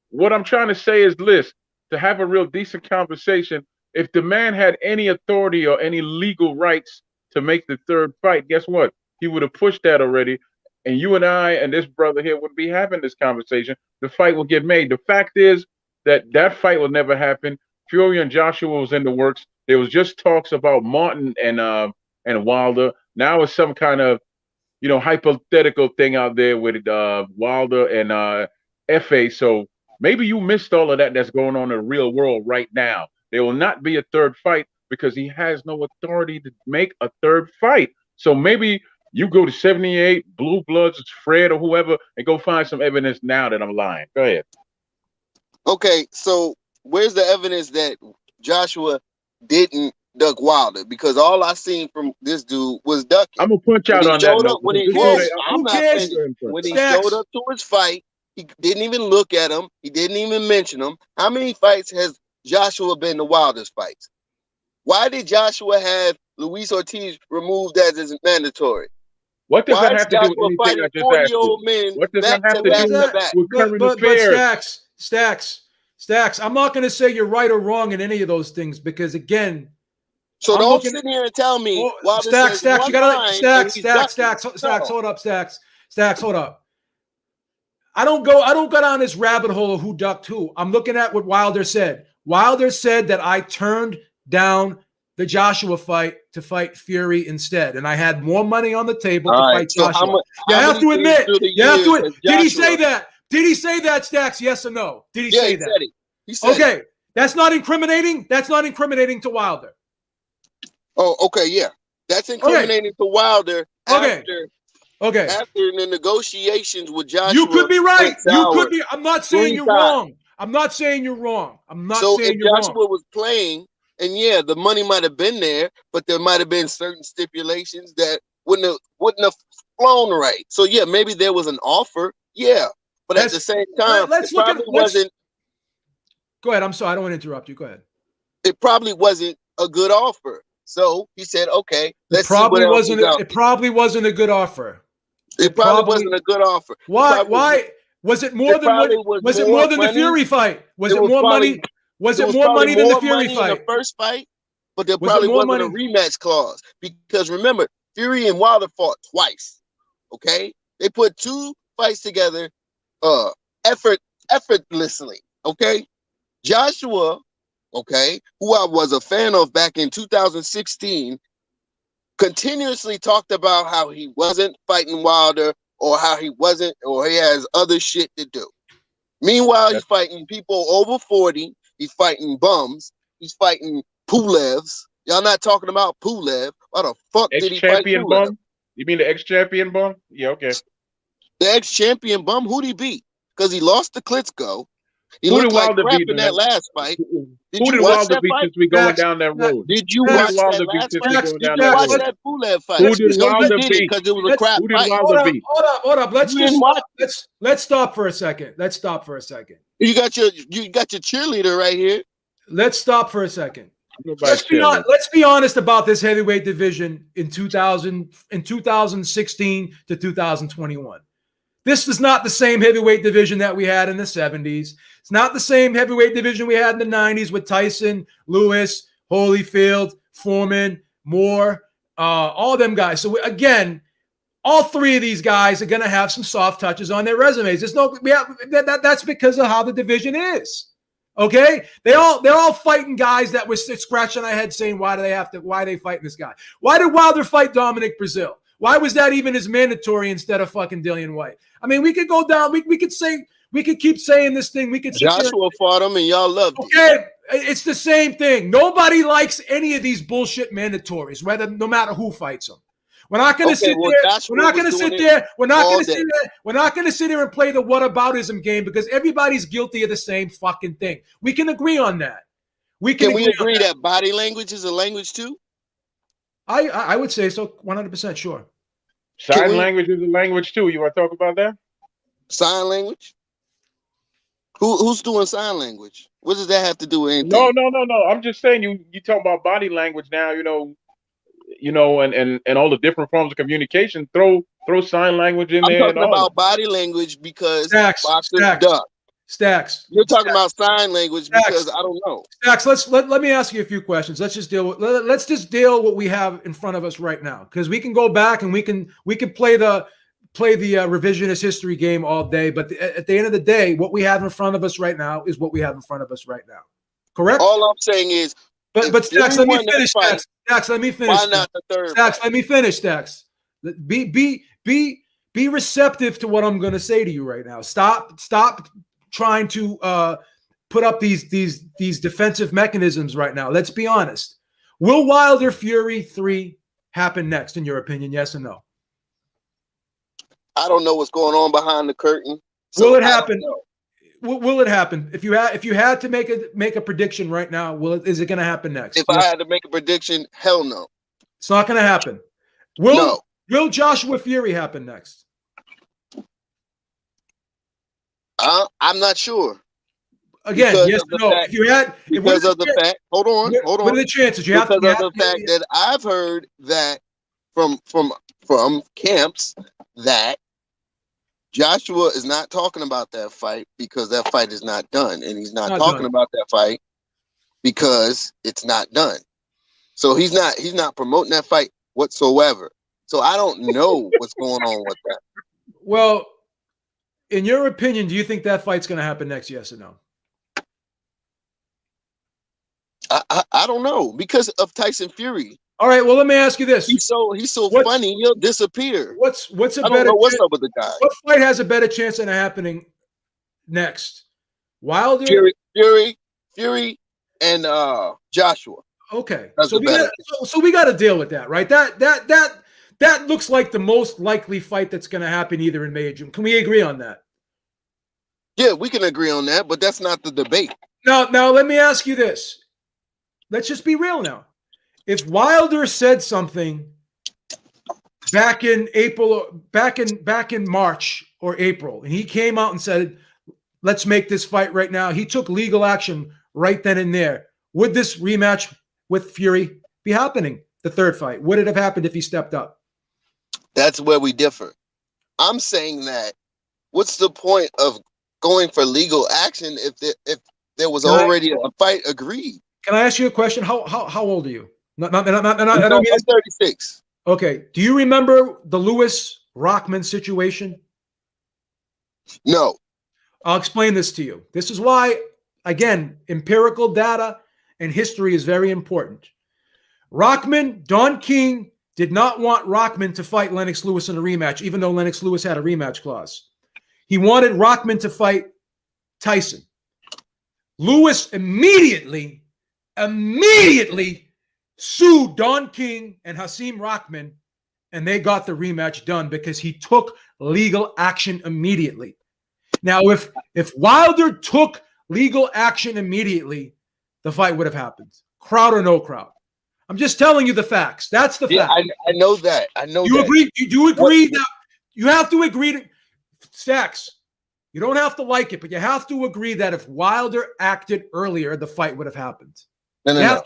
What I'm trying to say is this: to have a real decent conversation, if the man had any authority or any legal rights to make the third fight, guess what? He would have pushed that already. And you and I and this brother here would be having this conversation. The fight will get made. The fact is that fight will never happen. Fury and Joshua was in the works. There was just talks about Martin and Wilder. Now it's some kind of hypothetical thing out there with Wilder and FA. So maybe you missed all of that that's going on in the real world right now. There will not be a third fight because he has no authority to make a third fight. So maybe you go to 78, Blue Bloods, it's Fred or whoever, and go find some evidence now that I'm lying. Go ahead. Okay, so where's the evidence that Joshua didn't duck Wilder? Because all I seen from this dude was ducking. I'm gonna punch When out he on that showed note. up, when he Before whoa, they- I'm Who not cares? finished. When he Stacks. showed up to his fight, he didn't even look at him. He didn't even mention him. How many fights has Joshua been to Wilder's fights? Why did Joshua have Luis Ortiz removed as his mandatory? What does Why that is have to do with Joshua anything fighting I just asked you? 40-year-old men What does back that have to to back do to back? with current But affairs? Stacks. I'm not going to say you're right or wrong in any of those things because again, So I'm don't looking. sit here and tell me Wilder Stacks. says You one gotta line and Stacks. he's ducking. No. Hold up, Stacks. Hold up. I don't go down this rabbit hole of who ducked who. I'm looking at what Wilder said. Wilder said that I turned down the Joshua fight to fight Fury instead, and I had more money on the table to fight So Joshua. how You have many to admit. through the You have to. years has Did he Joshua- say that? Did he say that, Stacks? Yes or no? Did he Yeah, say he that? said it. He said it. Okay, that's not incriminating. That's not incriminating to Wilder. Oh, okay, yeah. That's incriminating to Wilder Okay. after the negotiations with Joshua. You could be right. went You could sour be. I'm not saying 3 you're times. wrong. I'm not saying you're wrong. I'm not So saying if you're Joshua wrong. was playing, and yeah, the money might have been there, but there might have been certain stipulations that wouldn't have flown right. So yeah, maybe there was an offer, yeah, but at the same time, wasn't. Go ahead. I'm sorry. I don't want to interrupt you. Go ahead. It probably wasn't a good offer. So he said, "Okay, let's see what else is out." It probably wasn't a good offer. It probably wasn't a good offer. Why? Was it more than what? Was it more than the Fury fight? Was it more money? Was it more money than the Fury fight? In the first fight, but there probably wasn't a rematch clause because remember, Fury and Wilder fought twice. Okay, they put 2 fights together, effortlessly. Okay, Joshua, okay, who I was a fan of back in 2016, continuously talked about how he wasn't fighting Wilder or how he wasn't, or he has other shit to do. Meanwhile, he's fighting people over 40. He's fighting bums. He's fighting Pulevs. Y'all not talking about Pulev. Why the fuck did he fight Pulev? Bum? You mean the ex-champion bum? Yeah, okay. The ex-champion bum? Who'd he beat? Because he lost to Klitschko. He Who looked did like Wilder crap beat in that last fight. Who did Wilder beat since we going down that road? Did you Who watch did that Wilder beat last since fight? we going Did down you that watch road? that Pulev fight? Who did Wilder beat? beat? Because it was a crap Who did fight. Wilder beat? Hold up. Let's stop for a second. You got your cheerleader right here. Let's stop for a second. Let's be honest about this heavyweight division in 2016 to 2021. This is not the same heavyweight division that we had in the 70s. It's not the same heavyweight division we had in the 90s with Tyson, Lewis, Holyfield, Foreman, Moore, all them guys. So again, all 3 of these guys are going to have some soft touches on their resumes. That's because of how the division is. Okay, they're all fighting guys that were scratching our heads saying, why are they fighting this guy? Why did Wilder fight Dominic Brazil? Why was that even as mandatory instead of fucking Dillian White? I mean, we could keep saying this thing. Joshua fought him and y'all loved it. It's the same thing. Nobody likes any of these bullshit mandatories, no matter who fights them. We're not going to sit there. We're not going to sit there. We're not going to sit there. We're not going to sit there and play the whataboutism game because everybody's guilty of the same fucking thing. We can agree on that. Can we agree that body language is a language too? I would say so. 100% sure. Sign language is a language too. You want to talk about that? Sign language? Who's doing sign language? What does that have to do with anything? No. I'm just saying you talk about body language now, and all the different forms of communication. Throw sign language in there. I'm talking about body language because boxers duck. Stacks. You're talking about sign language because I don't know. Stacks, let me ask you a few questions. Let's just deal with what we have in front of us right now, because we can go back and we can play the revisionist history game all day, but at the end of the day, what we have in front of us right now is what we have in front of us right now. Correct? All I'm saying is, but Stacks, let me finish. Stacks, let me finish. Why not the third? Stacks, let me finish. Stacks, be receptive to what I'm going to say to you right now. Stop trying to put up these defensive mechanisms right now. Let's be honest. Will Wilder Fury 3 happen next, in your opinion? Yes or no? I don't know what's going on behind the curtain. So will it happen? Will it happen? If you had to make a prediction right now, is it going to happen next? If I had to make a prediction, hell no. It's not going to happen. Will Joshua Fury happen next? I'm not sure. Again, yes or no? Because of the fact. Hold on. What are the chances? Because of the fact that I've heard that from camps that Joshua is not talking about that fight because that fight is not done, and he's not talking about that fight because it's not done. So he's not promoting that fight whatsoever. So I don't know what's going on with that. Well, in your opinion, do you think that fight's going to happen next? Yes or no? I don't know because of Tyson Fury. All right. Well, let me ask you this: He's so funny, he'll disappear. What's I don't know what's up with the guy. What fight has a better chance of happening next? Wilder, Fury, and Joshua. Okay, so we got to deal with that, right? That looks like the most likely fight that's going to happen either in May or June. Can we agree on that? Yeah, we can agree on that, but that's not the debate. Now let me ask you this. Let's just be real now. If Wilder said something back in March or April, and he came out and said, "Let's make this fight right now," he took legal action right then and there. Would this rematch with Fury be happening? The third fight, would it have happened if he stepped up? That's where we differ. I'm saying that what's the point of going for legal action if there was already a fight agreed? Can I ask you a question? How old are you? I'm 36. Okay. Do you remember the Lewis Rockman situation? No. I'll explain this to you. This is why, again, empirical data and history is very important. Don King did not want Rockman to fight Lennox Lewis in a rematch, even though Lennox Lewis had a rematch clause. He wanted Rockman to fight Tyson. Lewis immediately sued Don King and Hasim Rockman, and they got the rematch done because he took legal action immediately. Now, if Wilder took legal action immediately, the fight would have happened. Crowd or no crowd. I'm just telling you the facts. That's the fact. I know that. You agree? You do agree that you have to agree to Stacks. You don't have to like it, but you have to agree that if Wilder acted earlier, the fight would have happened. No.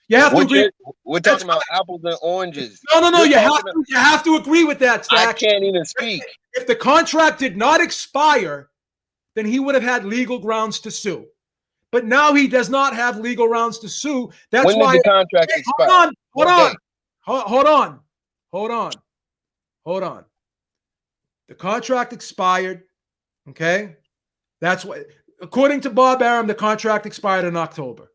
You have to agree. We're talking about apples and oranges. No. You have to agree with that, Stacks. I can't even speak. If the contract did not expire, then he would have had legal grounds to sue. But now he does not have legal grounds to sue. That's when why did the contract expire? Hold on. The contract expired. Okay. That's what, according to Bob Arum, the contract expired in October.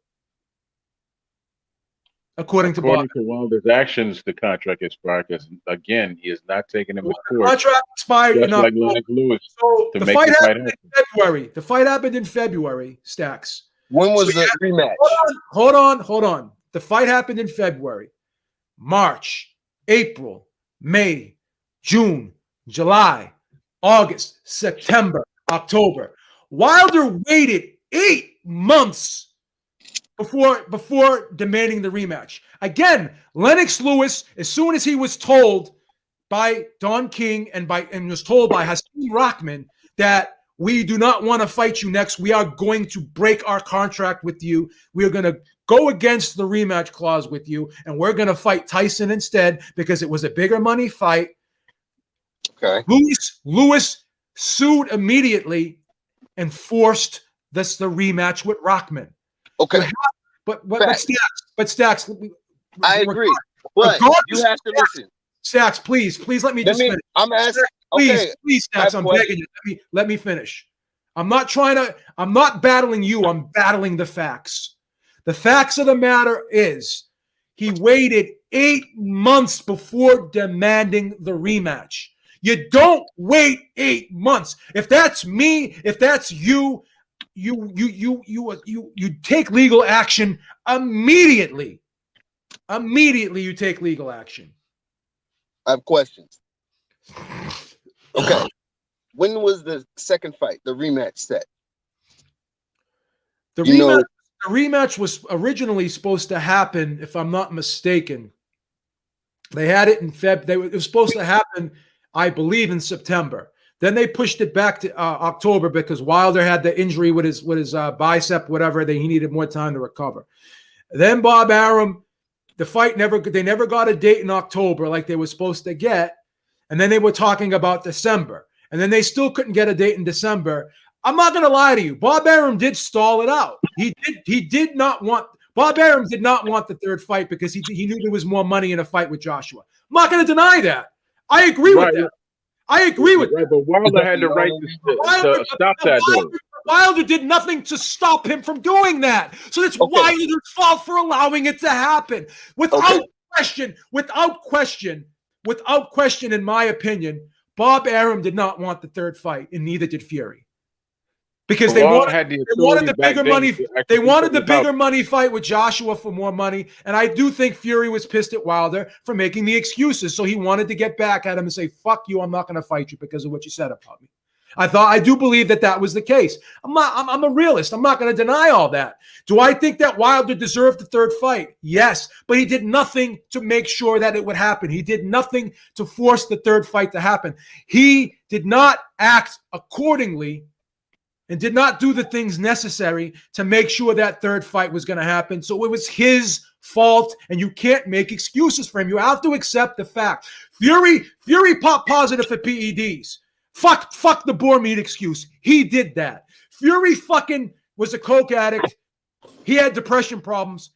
According to Wilder's actions, the contract expired because, again, he is not taking him to court. The contract expired in October. Like Lewis so the fight happened in February. The fight happened in February, Stacks. When was So the rematch? Hold on. The fight happened in February, March, April, May, June, July, August, September, October. Wilder waited 8 months before demanding the rematch. Again, Lennox Lewis, as soon as he was told by Don King and was told by Hakeem Rahman that we do not want to fight you next, we are going to break our contract with you. We are going to go against the rematch clause with you, and we're going to fight Tyson instead because it was a bigger money fight. Okay. Lewis sued immediately and forced the rematch with Rahman. Okay. But Stacks. I agree. But you have to listen. Stacks, please let me finish. I'm asking. Please, Stacks, I'm begging you. Let me finish. I'm not battling you. I'm battling the facts. The facts of the matter is he waited 8 months before demanding the rematch. You don't wait 8 months. If that's me, if that's you, you take legal action immediately. Immediately you take legal action. I have questions. Okay. When was the second fight, the rematch set? The rematch was originally supposed to happen, if I'm not mistaken. They had it in February. It was supposed to happen, I believe, in September. Then they pushed it back to October because Wilder had the injury with his bicep, whatever. He needed more time to recover. Then Bob Arum, they never got a date in October like they were supposed to get. And then they were talking about December. And then they still couldn't get a date in December. I'm not going to lie to you. Bob Arum did stall it out. Bob Arum did not want the third fight because he knew there was more money in a fight with Joshua. I'm not going to deny that. I agree with that. I agree with that. But Wilder had the right to stop that. Wilder did nothing to stop him from doing that. So it's Wilder's fault for allowing it to happen. Without question, in my opinion, Bob Arum did not want the third fight, and neither did Fury. Because they wanted the bigger money. They wanted the bigger money fight with Joshua for more money. And I do think Fury was pissed at Wilder for making the excuses. So he wanted to get back at him and say, fuck you, I'm not going to fight you because of what you said about me. I do believe that was the case. I'm a realist. I'm not going to deny all that. Do I think that Wilder deserved the third fight? Yes, but he did nothing to make sure that it would happen. He did nothing to force the third fight to happen. He did not act accordingly and did not do the things necessary to make sure that third fight was going to happen. So it was his fault, and you can't make excuses for him. You have to accept the fact. Fury popped positive for PEDs. Fuck the boar meat excuse. He did that. Fury fucking was a coke addict. He had depression problems.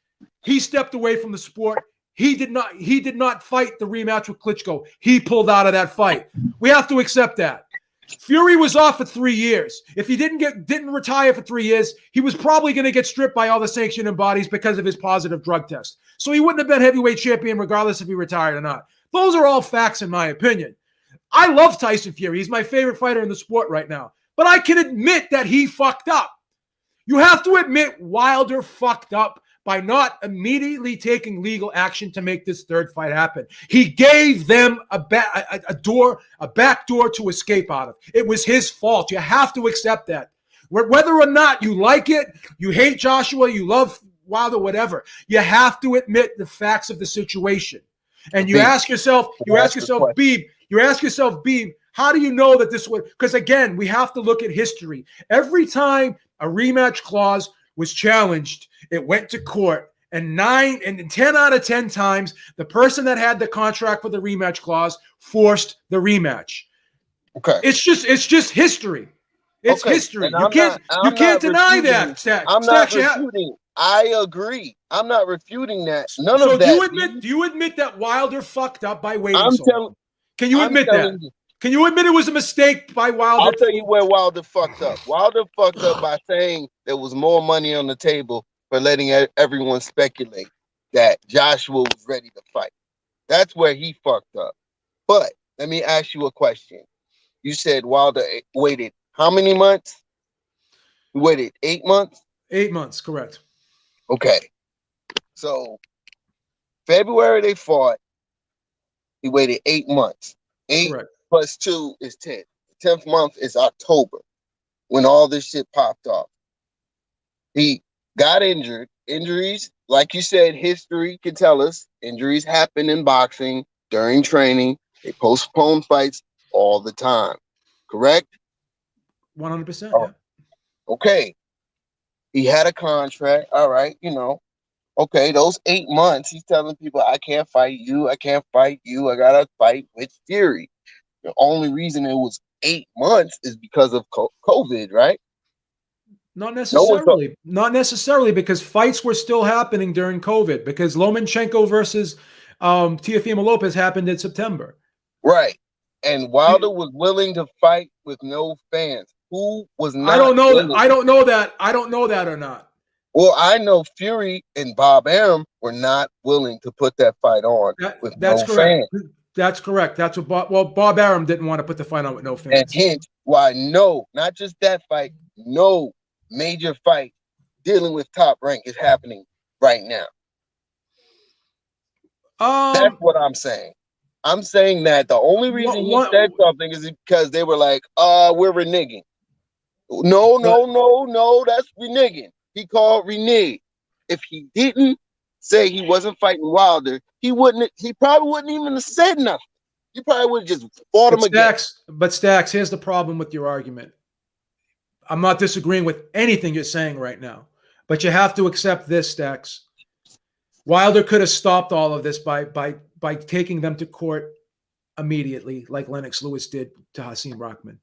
He stepped away from the sport. He did not fight the rematch with Klitschko. He pulled out of that fight. We have to accept that. Fury was off for 3 years. If he didn't retire for 3 years, he was probably going to get stripped by all the sanctioning bodies because of his positive drug test. So he wouldn't have been heavyweight champion regardless if he retired or not. Those are all facts in my opinion. I love Tyson Fury. He's my favorite fighter in the sport right now. But I can admit that he fucked up. You have to admit Wilder fucked up by not immediately taking legal action to make this third fight happen. He gave them a back door to escape out of. It was his fault. You have to accept that. Whether or not you like it, you hate Joshua, you love Wilder, whatever, you have to admit the facts of the situation. And you ask yourself, Beeb, how do you know that this would? Because again, we have to look at history. Every time a rematch clause was challenged, it went to court, and 10 out of 10 times, the person that had the contract for the rematch clause forced the rematch. Okay, it's just history. It's history. You can't deny that. I'm not refuting. I agree. I'm not refuting that. None of that. Do you admit that Wilder fucked up by waiting so long? Can you admit that? Can you admit it was a mistake by Wilder? I'll tell you where Wilder fucked up. Wilder fucked up by saying there was more money on the table for letting everyone speculate that Joshua was ready to fight. That's where he fucked up. But let me ask you a question. You said Wilder waited how many months? He waited 8 months? 8 months, correct. Okay. So February they fought. He waited 8 months. 8 Correct. plus 2 is 10. The 10th month is October, when all this shit popped off. He got injured. Injuries, like you said, history can tell us injuries happen in boxing during training. They postpone fights all the time. Correct? 100%. Oh, Yeah. okay. He had a contract. All right, Okay, those 8 months, he's telling people, I can't fight you. I can't fight you. I got to fight with Fury. The only reason it was 8 months is because of COVID, right? Not necessarily. Not necessarily, because fights were still happening during COVID, because Lomachenko versus Teofimo Lopez happened in September. Right. And Wilder was willing to fight with no fans. Who was not? I don't know willing? that. I don't know that. I don't know that or not. Well, I know Fury and Bob Arum were not willing to put that fight on with that's no correct. fans. That's correct. That's what Bob Arum didn't want to put the fight on with no fans. And hence why not just that fight, no major fight dealing with Top Rank is happening right now. That's what I'm saying. I'm saying that the only reason he said something is because they were like, we're reneging. No, that's reneging. He called renege. If he didn't say he wasn't fighting Wilder, he probably wouldn't even have said nothing. He probably would have just fought him again. But Stacks, here's the problem with your argument. I'm not disagreeing with anything you're saying right now, but you have to accept this, Stacks. Wilder could have stopped all of this by taking them to court immediately, like Lennox Lewis did to Hasim Rahman.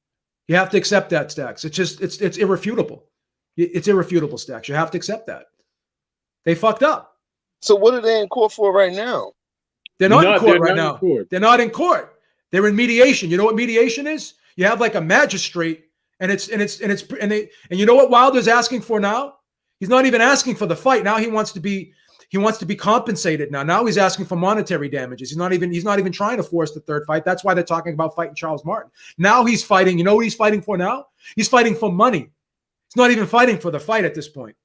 You have to accept that, Stacks. It's irrefutable. It's irrefutable, Stacks. You have to accept that. They fucked up. So what are they in court for right now? They're not in court right now. They're not in court. They're in mediation. You know what mediation is? You have like a magistrate, and you know what Wilder's asking for now? He's not even asking for the fight. Now he wants to be compensated now. Now he's asking for monetary damages. He's not even trying to force the third fight. That's why they're talking about fighting Charles Martin. Now he's fighting. You know what he's fighting for now? He's fighting for money. He's not even fighting for the fight at this point.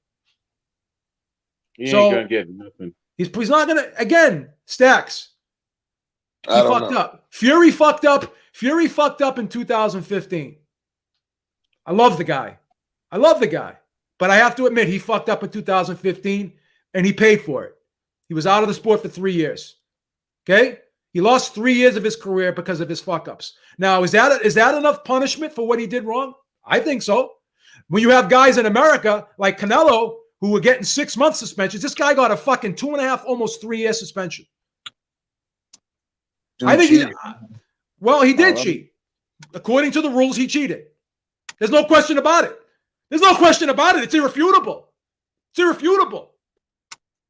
He ain't gonna get nothing. He's not gonna, again, Stacks. He fucked up. Fury fucked up. Fury fucked up in 2015. I love the guy. But I have to admit, he fucked up in 2015 and he paid for it. He was out of the sport for 3 years. Okay? He lost 3 years of his career because of his fuck-ups. Now, is that enough punishment for what he did wrong? I think so. When you have guys in America like Canelo who were getting 6 month suspensions, this guy got a fucking 2.5, almost 3 year suspension. I think he did cheat. According to the rules, he cheated. There's no question about it. It's irrefutable.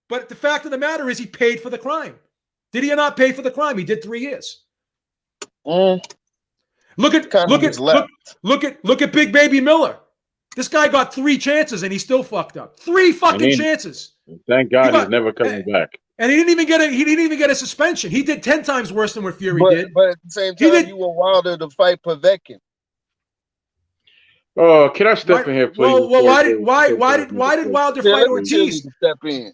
But the fact of the matter is he paid for the crime. Did he not pay for the crime? He did 3 years. Look at Big Baby Miller. This guy got 3 chances and he still fucked up. 3 fucking chances. Thank God he's never coming back. And he didn't even get a suspension. He did 10 times worse than what Fury did. But at the same time, you want Wilder to fight Povetkin. Oh, can I step in here, please? Well, why did Wilder fight Ortiz? Step in.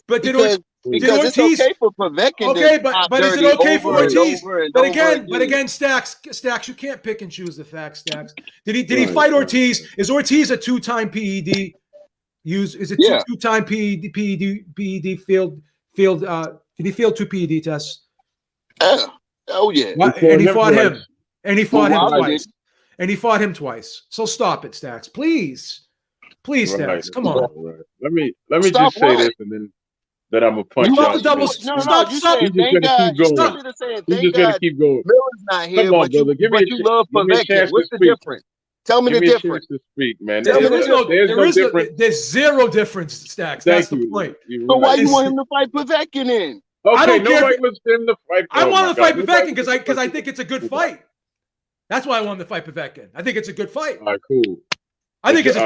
But because Ortiz, it's okay for Povetkin. Okay, but is it okay for Ortiz? But again, Stacks, you can't pick and choose the facts, Stacks. Did he fight Ortiz? Is Ortiz a 2-time PED? Is it two-time PED field? Did he fail 2 PED tests? Oh yeah. And he fought him. And he fought him twice. And he fought him twice. So stop it, Stacks. Please, Stacks. Come on. Right. Let me just say this, and then I'm gonna punch you. Stop the double. Stop. He's just gonna keep going. He's just gonna keep going. Miller's not here. Come on, brother. Give me you love Povetkin. What's the difference? Tell me the difference. To speak, man. There's no difference. There's zero difference, Stacks. That's the point. So why you want him to fight Povetkin in? Okay, nobody wants him to fight. I want to fight Povetkin because I think it's a good fight. That's why I want to fight Povetkin. I think it's a good fight. All right, cool. I think it's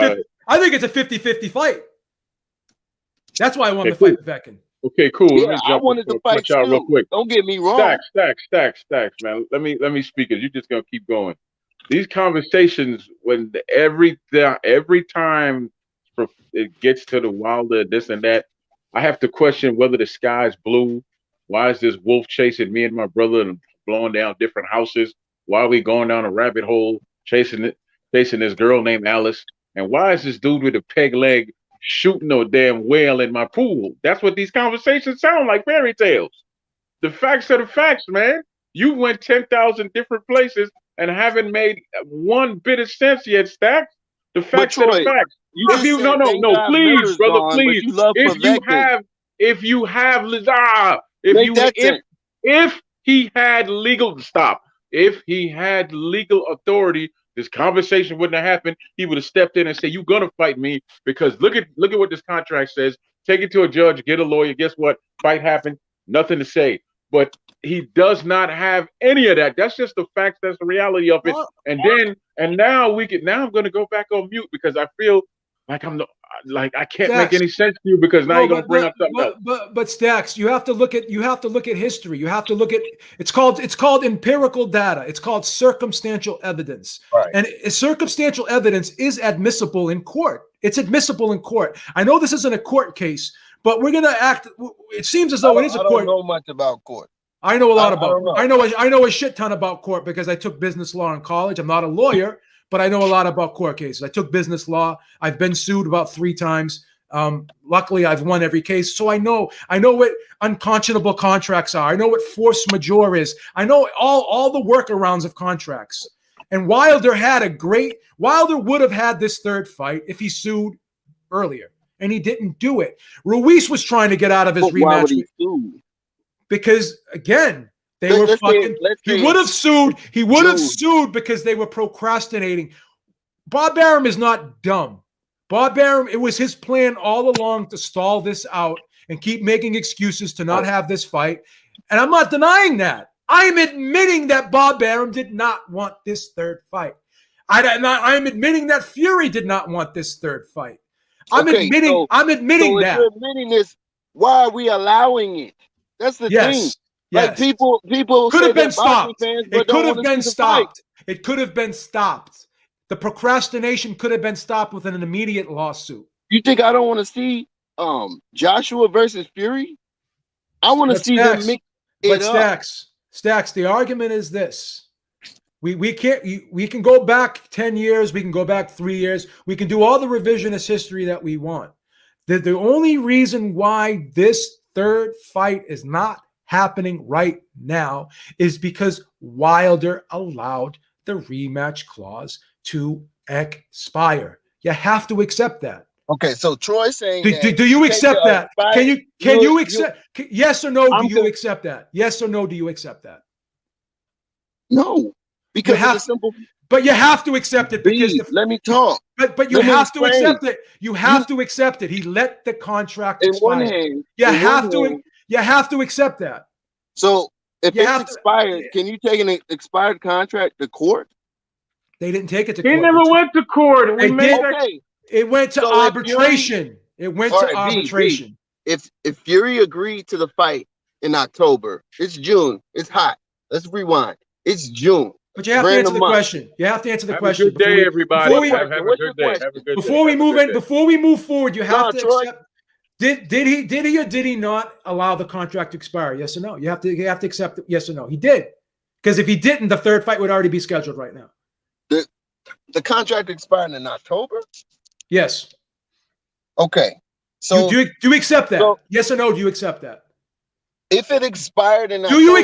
a 50-50 fight. That's why I want to fight Povetkin. Okay, cool. Yeah, let me jump I wanted to fight you real quick. Don't get me wrong. Stacks, man. Let me speak it. You're just gonna keep going. These conversations, when every time it gets to the Wilder, this and that, I have to question whether the sky's blue. Why is this wolf chasing me and my brother and blowing down different houses? Why are we going down a rabbit hole chasing this girl named Alice? And why is this dude with a peg leg shooting a damn whale in my pool? That's what these conversations sound like, fairy tales. The facts are the facts, man. You went 10,000 different places and haven't made one bit of sense yet, Stacks. The facts are the facts. No, please, brother, please. If he had legal authority, this conversation wouldn't have happened. He would have stepped in and said, "You're gonna fight me because look at what this contract says. Take it to a judge, get a lawyer. Guess what? Fight happened. Nothing to say." But he does not have any of that. That's just the facts. That's the reality of it. Now I'm going to go back on mute because I feel like I can't make any sense to you because now you're going to bring up something else. But Stacks, you have to look at history. You have to look at it's called empirical data. It's called circumstantial evidence. Right. And circumstantial evidence is admissible in court. It's admissible in court. I know this isn't a court case, but we're gonna act. It seems as though it is a court. I don't know much about court. I know a lot about. I know a shit ton about court because I took business law in college. I'm not a lawyer, but I know a lot about court cases. I took business law. I've been sued about 3 times. Luckily, I've won every case, so I know what unconscionable contracts are. I know what force majeure is. I know all the workarounds of contracts. And Wilder would have had this third fight if he sued earlier. And he didn't do it. Ruiz was trying to get out of his rematch. Why would he sue? Because again, he would have sued. He would have sued because they were procrastinating. Bob Arum is not dumb. Bob Arum, it was his plan all along to stall this out and keep making excuses to not have this fight. And I'm not denying that. I'm admitting that Bob Arum did not want this third fight. I'm admitting that Fury did not want this third fight. I'm admitting that. You're admitting this. Why are we allowing it? That's the thing. Like people could have been stopped. It could have been stopped. It could have been stopped. The procrastination could have been stopped with an immediate lawsuit. You think I don't want to see Joshua versus Fury? I want to see them mix it up. Stacks, the argument is this. We can go back 10 years, we can go back 3 years, we can do all the revisionist history that we want. The only reason why this third fight is not happening right now is because Wilder allowed the rematch clause to expire. You have to accept that. Okay, so Troy's saying do you accept that? Can you accept? Yes or no? Do you accept that? Yes or no? Do you accept that? No, because it's a simple. But you have to accept it because let me talk. But you have to accept it. You have to accept it. He let the contract expire. You have to accept that. So if it's expired, can you take an expired contract to court? They didn't take it to court. They never went to court. It went to arbitration. It went to arbitration. If Fury agreed to the fight in October, it's June. It's hot. Let's rewind. It's June. But you have to answer the question. You have to answer the question. Have a good day, everybody. Have a good day. Before we move forward, you have to accept. Did he or did he not allow the contract to expire? Yes or no? You have to accept it. Yes or no? He did. Because if he didn't, the third fight would already be scheduled right now. The contract expired in October? Yes. Okay. So do you accept that? Yes or no? Do you accept that? If it expired in October,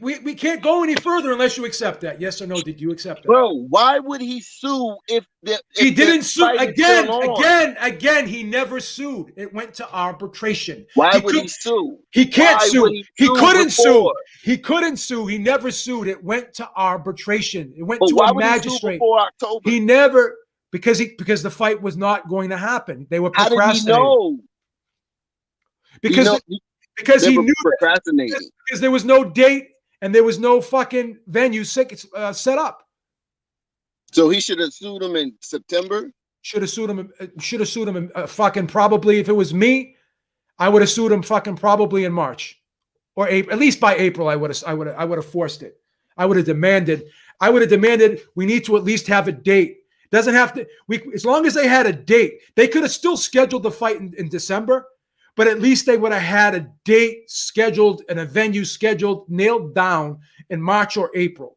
we can't go any further unless you accept that. Yes or no? Did you accept that? Bro, why would he sue if he didn't sue? Again, he never sued. It went to arbitration. Why would he sue? He can't sue. He couldn't sue. He couldn't sue. He never sued. It went to arbitration. It went to a magistrate. Before October? He never because the fight was not going to happen. They were procrastinating. How did he know? Because he knew procrastinating. Because there was no date and there was no fucking venue set up. So he should have sued him in September. Should have sued him in fucking probably. If it was me, I would have sued him fucking probably in March or April. At least by April, I would have forced it. I would have demanded. We need to at least have a date. Doesn't have to. As long as they had a date, they could have still scheduled the fight in December, but at least they would have had a date scheduled and a venue scheduled, nailed down in March or April.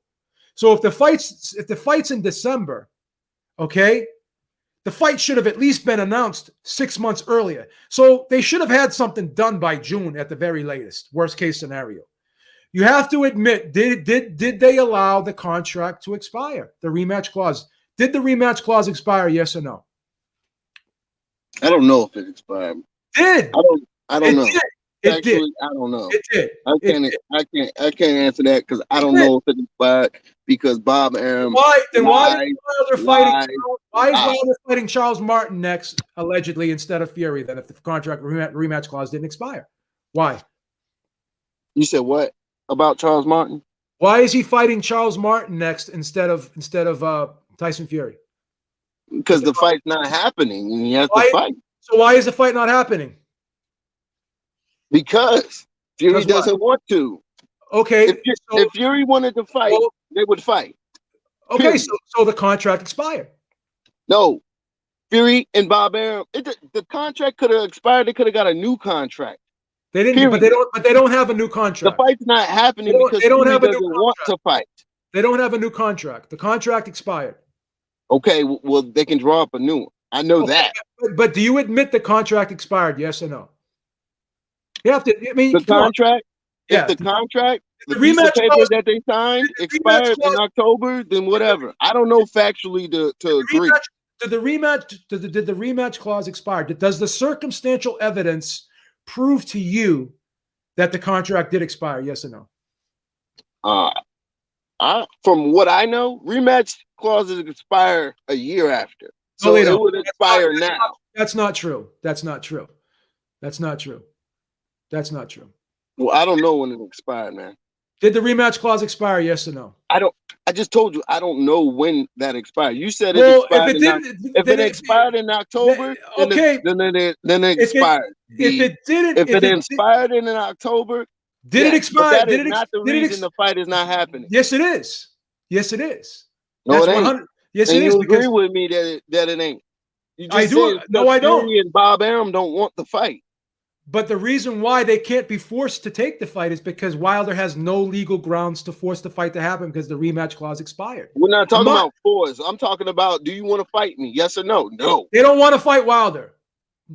So if the fight's in December, okay, the fight should have at least been announced 6 months earlier. So they should have had something done by June at the very latest. Worst case scenario. You have to admit, did they allow the contract to expire? The rematch clause. Did the rematch clause expire? Yes or no? I don't know if it expired. Did. I don't know. It Actually, did. I don't know. It did. I can't answer that because I don't know if it expired because Bob Arum. Why is Wilder fighting Charles Martin next, allegedly, instead of Fury? Then, if the contract rematch clause didn't expire, why? You said what about Charles Martin? Why is he fighting Charles Martin next instead of Tyson Fury? Because the fight's not happening and he has to fight. So why is the fight not happening? Because Fury doesn't want to. Okay. If Fury wanted to fight, they would fight. Okay, so the contract expired. No. Fury and Bob Arum, the contract could have expired. They could have got a new contract. They didn't, but they don't have a new contract. The fight's not happening because Fury doesn't want to fight. They don't have a new contract. The contract expired. Okay, well, they can draw up a new one. I know that. But do you admit the contract expired? Yes or no? You have to. I mean, the contract. If the contract, the rematch paper that they signed expired in October, then whatever. I don't know factually to agree. Did the rematch clause expire? Does the circumstantial evidence prove to you that the contract did expire? Yes or no? From what I know, rematch clauses expire a year after. So it would expire now. That's not true. That's not true. That's not true. That's not true. Well, I don't know when it expired, man. Did the rematch clause expire? Yes or no? I just told you I don't know when that expired. You said it expired. If it expired in October, okay, then it expired. If it expired in October, did it expire? That is not the reason the fight is not happening. Yes, it is. Yes, it is. No, it ain't. Yes, it is. You agree with me that it ain't. I do. No, I don't. Fury and Bob Arum don't want the fight. But the reason why they can't be forced to take the fight is because Wilder has no legal grounds to force the fight to happen because the rematch clause expired. We're not talking about force. I'm talking about, do you want to fight me? Yes or no? No. They don't want to fight Wilder.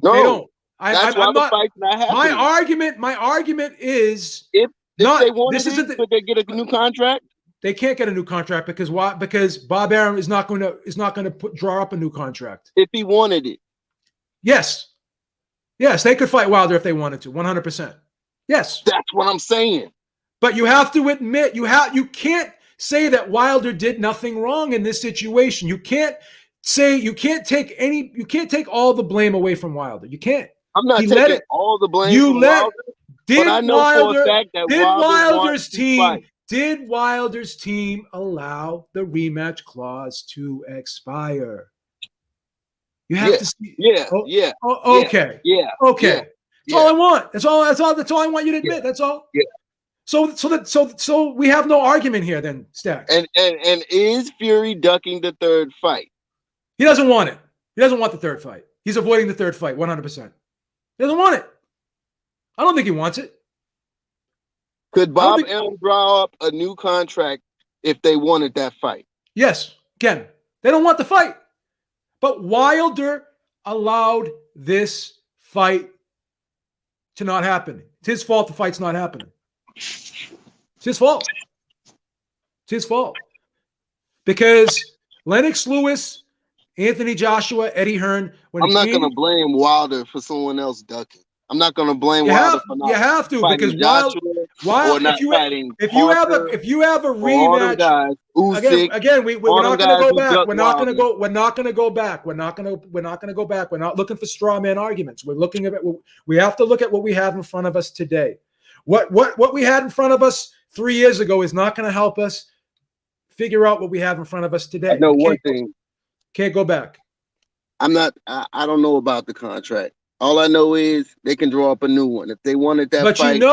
No. They don't. That's why the fight's not happening. My argument is if they want to they get a new contract? They can't get a new contract because why? Because Bob Arum is not going to draw up a new contract. If he wanted it. Yes. Yes, they could fight Wilder if they wanted to, 100%. Yes. That's what I'm saying. But you have to admit, you can't say that Wilder did nothing wrong in this situation. You can't take all the blame away from Wilder. You can't. I'm not taking all the blame from Wilder. But I know for a fact that did Wilder's team allow the rematch clause to expire? You have to see. Okay. That's all I want. That's all I want you to admit. That's all. Yeah. So we have no argument here then, Stacks. And is Fury ducking the third fight? He doesn't want it. He doesn't want the third fight. He's avoiding the third fight 100%. He doesn't want it. I don't think he wants it. Could Bob Arum draw up a new contract if they wanted that fight? Yes. Again, they don't want the fight. But Wilder allowed this fight to not happen. It's his fault the fight's not happening. It's his fault. It's his fault. Because Lennox Lewis, Anthony Joshua, Eddie Hearn. I'm not going to blame Wilder for someone else ducking. I'm not going to blame Wilder for not. You have to because Wilder if you have a rematch again, we're not going to go back. We're not going to go. We're not going to go back. We're not going to go back. We're not looking for straw man arguments. We're looking at it. We have to look at what we have in front of us today. What we had in front of us 3 years ago is not going to help us figure out what we have in front of us today. I know one thing. Can't go back. I don't know about the contract. All I know is they can draw up a new one if they wanted that fight. If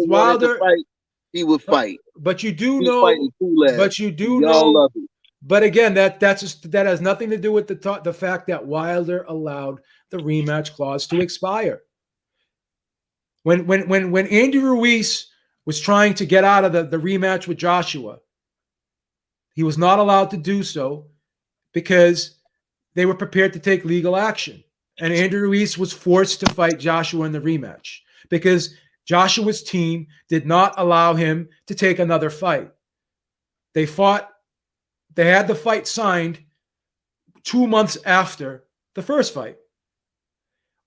Wilder fight, he would fight. But you do know. But again, that has nothing to do with the fact that Wilder allowed the rematch clause to expire. When Andy Ruiz was trying to get out of the rematch with Joshua, he was not allowed to do so because they were prepared to take legal action. And Andy Ruiz was forced to fight Joshua in the rematch because Joshua's team did not allow him to take another fight. They had the fight signed 2 months after the first fight.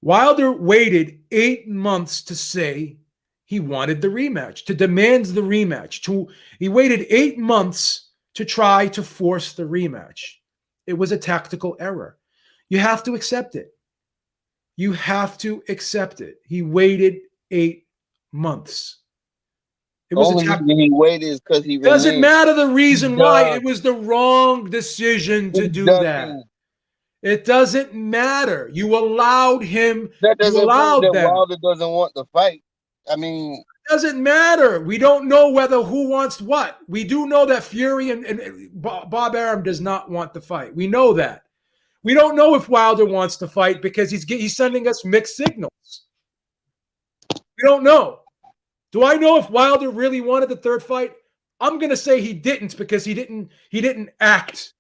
Wilder waited 8 months to say he wanted the rematch, to demand the rematch. He waited 8 months to try to force the rematch. It was a tactical error. You have to accept it. You have to accept it. He waited 8 months. It was only reason he waited is because he doesn't matter the reason why. It was the wrong decision to do that. It doesn't matter. You allowed him. That doesn't you allowed prove that them. Wilder doesn't want the fight. I mean, it doesn't matter. We don't know who wants what. We do know that Fury and Bob Arum does not want the fight. We know that. We don't know if Wilder wants to fight because he's sending us mixed signals. We don't know. Do I know if Wilder really wanted the third fight? I'm going to say he didn't because he didn't act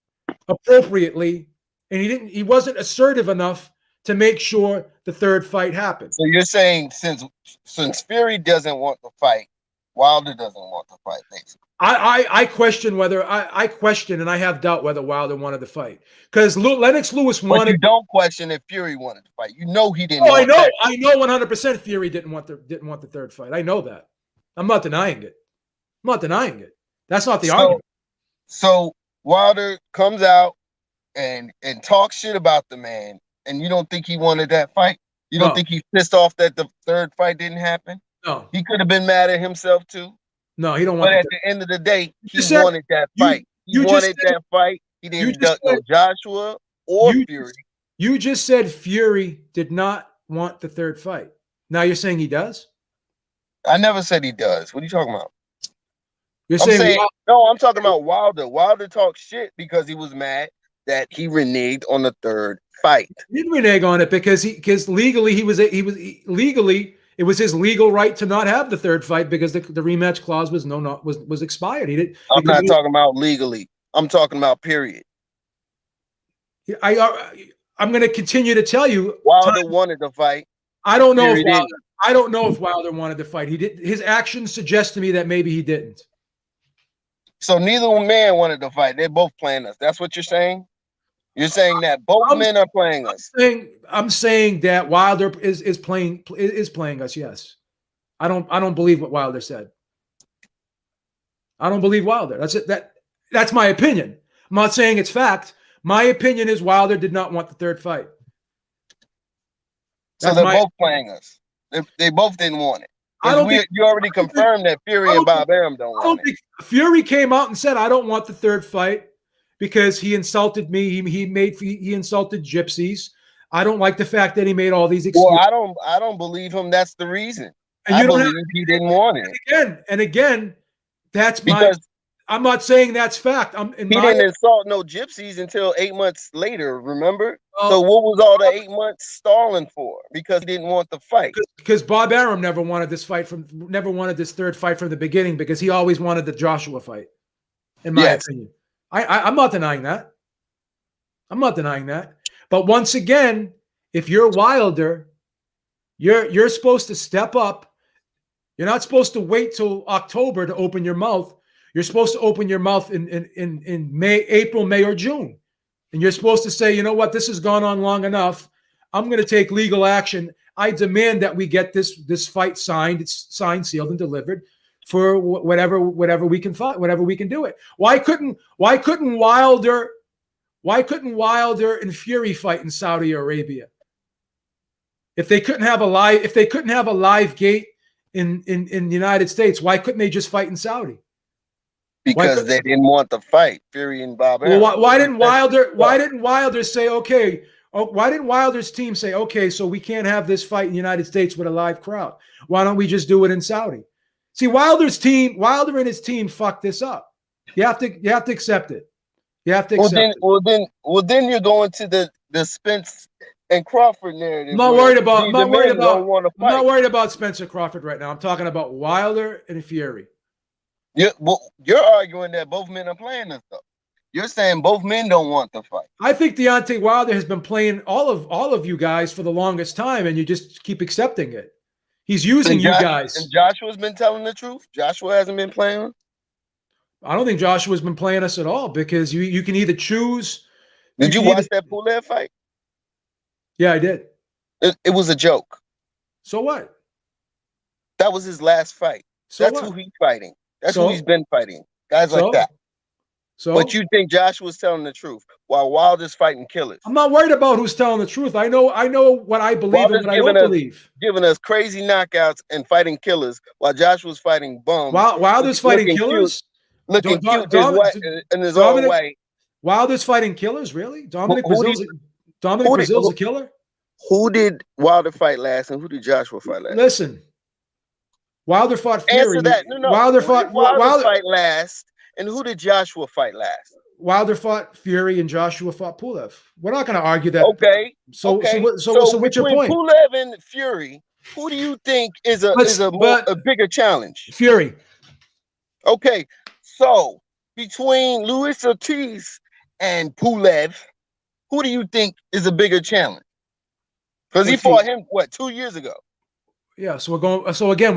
appropriately, and he wasn't assertive enough to make sure the third fight happened. So you're saying since Fury doesn't want the fight, Wilder doesn't want the fight, basically. I question I question and I have doubt whether Wilder wanted the fight because Lennox Lewis wanted. But you don't question if Fury wanted the fight. You know he didn't. Oh, I know 100% Fury didn't want the third fight. I know that. I'm not denying it. I'm not denying it. That's not the argument. So Wilder comes out and talks shit about the man, and you don't think he wanted that fight? You don't think he's pissed off that the third fight didn't happen? No. He could have been mad at himself too. No, he don't want. But at the end of the day, he wanted that fight. He wanted that fight. He didn't duck no Joshua or Fury. You just said Fury did not want the third fight. Now you're saying he does? I never said he does. What are you talking about? You're saying no, I'm talking about Wilder. Wilder talked shit because he was mad that he reneged on the third fight. He didn't renege on it because legally it was his legal right to not have the third fight because the rematch clause was expired. I'm not talking about legally. I'm talking about period. I'm going to continue to tell you. Wilder wanted the fight. I don't know if Wilder wanted to fight. He did. His actions suggest to me that maybe he didn't. So neither man wanted to fight. They're both playing us. That's what you're saying? You're saying that both men are playing us. I'm saying that Wilder is playing us. Yes. I don't believe what Wilder said. I don't believe Wilder. That's it. That's my opinion. I'm not saying it's fact. My opinion is Wilder did not want the third fight. So they're both playing us. They both didn't want it. You already confirmed that Fury and Bob Arum don't want it. Fury came out and said, "I don't want the third fight because he insulted me. He insulted gypsies. I don't like the fact that he made all these excuses." Well, I don't believe him. That's the reason. I believe he didn't want it. And again, that's because I'm not saying that's fact. He didn't insult no gypsies until 8 months later, remember? So what was all the 8 months stalling for? Because he didn't want the fight. Because Bob Arum never wanted this third fight from the beginning because he always wanted the Joshua fight, in my opinion. I'm not denying that. I'm not denying that. But once again, if you're Wilder, you're supposed to step up. You're not supposed to wait till October to open your mouth. You're supposed to open your mouth in April, May, or June. And you're supposed to say, you know what, this has gone on long enough. I'm going to take legal action. I demand that we get this fight signed. It's signed, sealed, and delivered for whatever we can fight, whatever we can do it. Why couldn't Wilder and Fury fight in Saudi Arabia? If they couldn't have a live gate in the United States, why couldn't they just fight in Saudi? Because they didn't want the fight, Fury and Bob Arum. Well, why didn't Wilder say, okay? Why didn't Wilder's team say, okay, so we can't have this fight in the United States with a live crowd? Why don't we just do it in Saudi? See, Wilder and his team fucked this up. You have to accept it. You have to accept it. Well, then you're going to the Spence and Crawford narrative. I'm not worried about. I'm not worried about. I'm not worried about Spencer Crawford right now. I'm talking about Wilder and Fury. You're arguing that both men are playing this stuff. You're saying both men don't want the fight. I think Deontay Wilder has been playing all of you guys for the longest time, and you just keep accepting it. He's using you guys. And Joshua's been telling the truth. Joshua hasn't been playing. I don't think Joshua's been playing us at all because you can either choose. Did you watch that Pulev fight? Yeah, I did. It was a joke. So what? That was his last fight. So that's what? who he's fighting. That's who he's been fighting. Guys like that. So, but you think Joshua's telling the truth while Wilder's fighting killers? I'm not worried about who's telling the truth. I know what I believe and what I don't believe. Giving us crazy knockouts and fighting killers while Joshua's fighting bums. Wilder's fighting killers? Looking cute in his own way. Wilder's fighting killers? Really? Dominic Brazil's a killer? Who did Wilder fight last and who did Joshua fight last? Listen. Wilder fought Fury. Answer that. No. Wilder fight last. And who did Joshua fight last? Wilder fought Fury and Joshua fought Pulev. We're not going to argue that. Okay. So what's your point? Pulev and Fury, who do you think is a bigger challenge? Fury. Okay. So between Luis Ortiz and Pulev, who do you think is a bigger challenge? Because he fought him 2 years ago. Yeah. So we're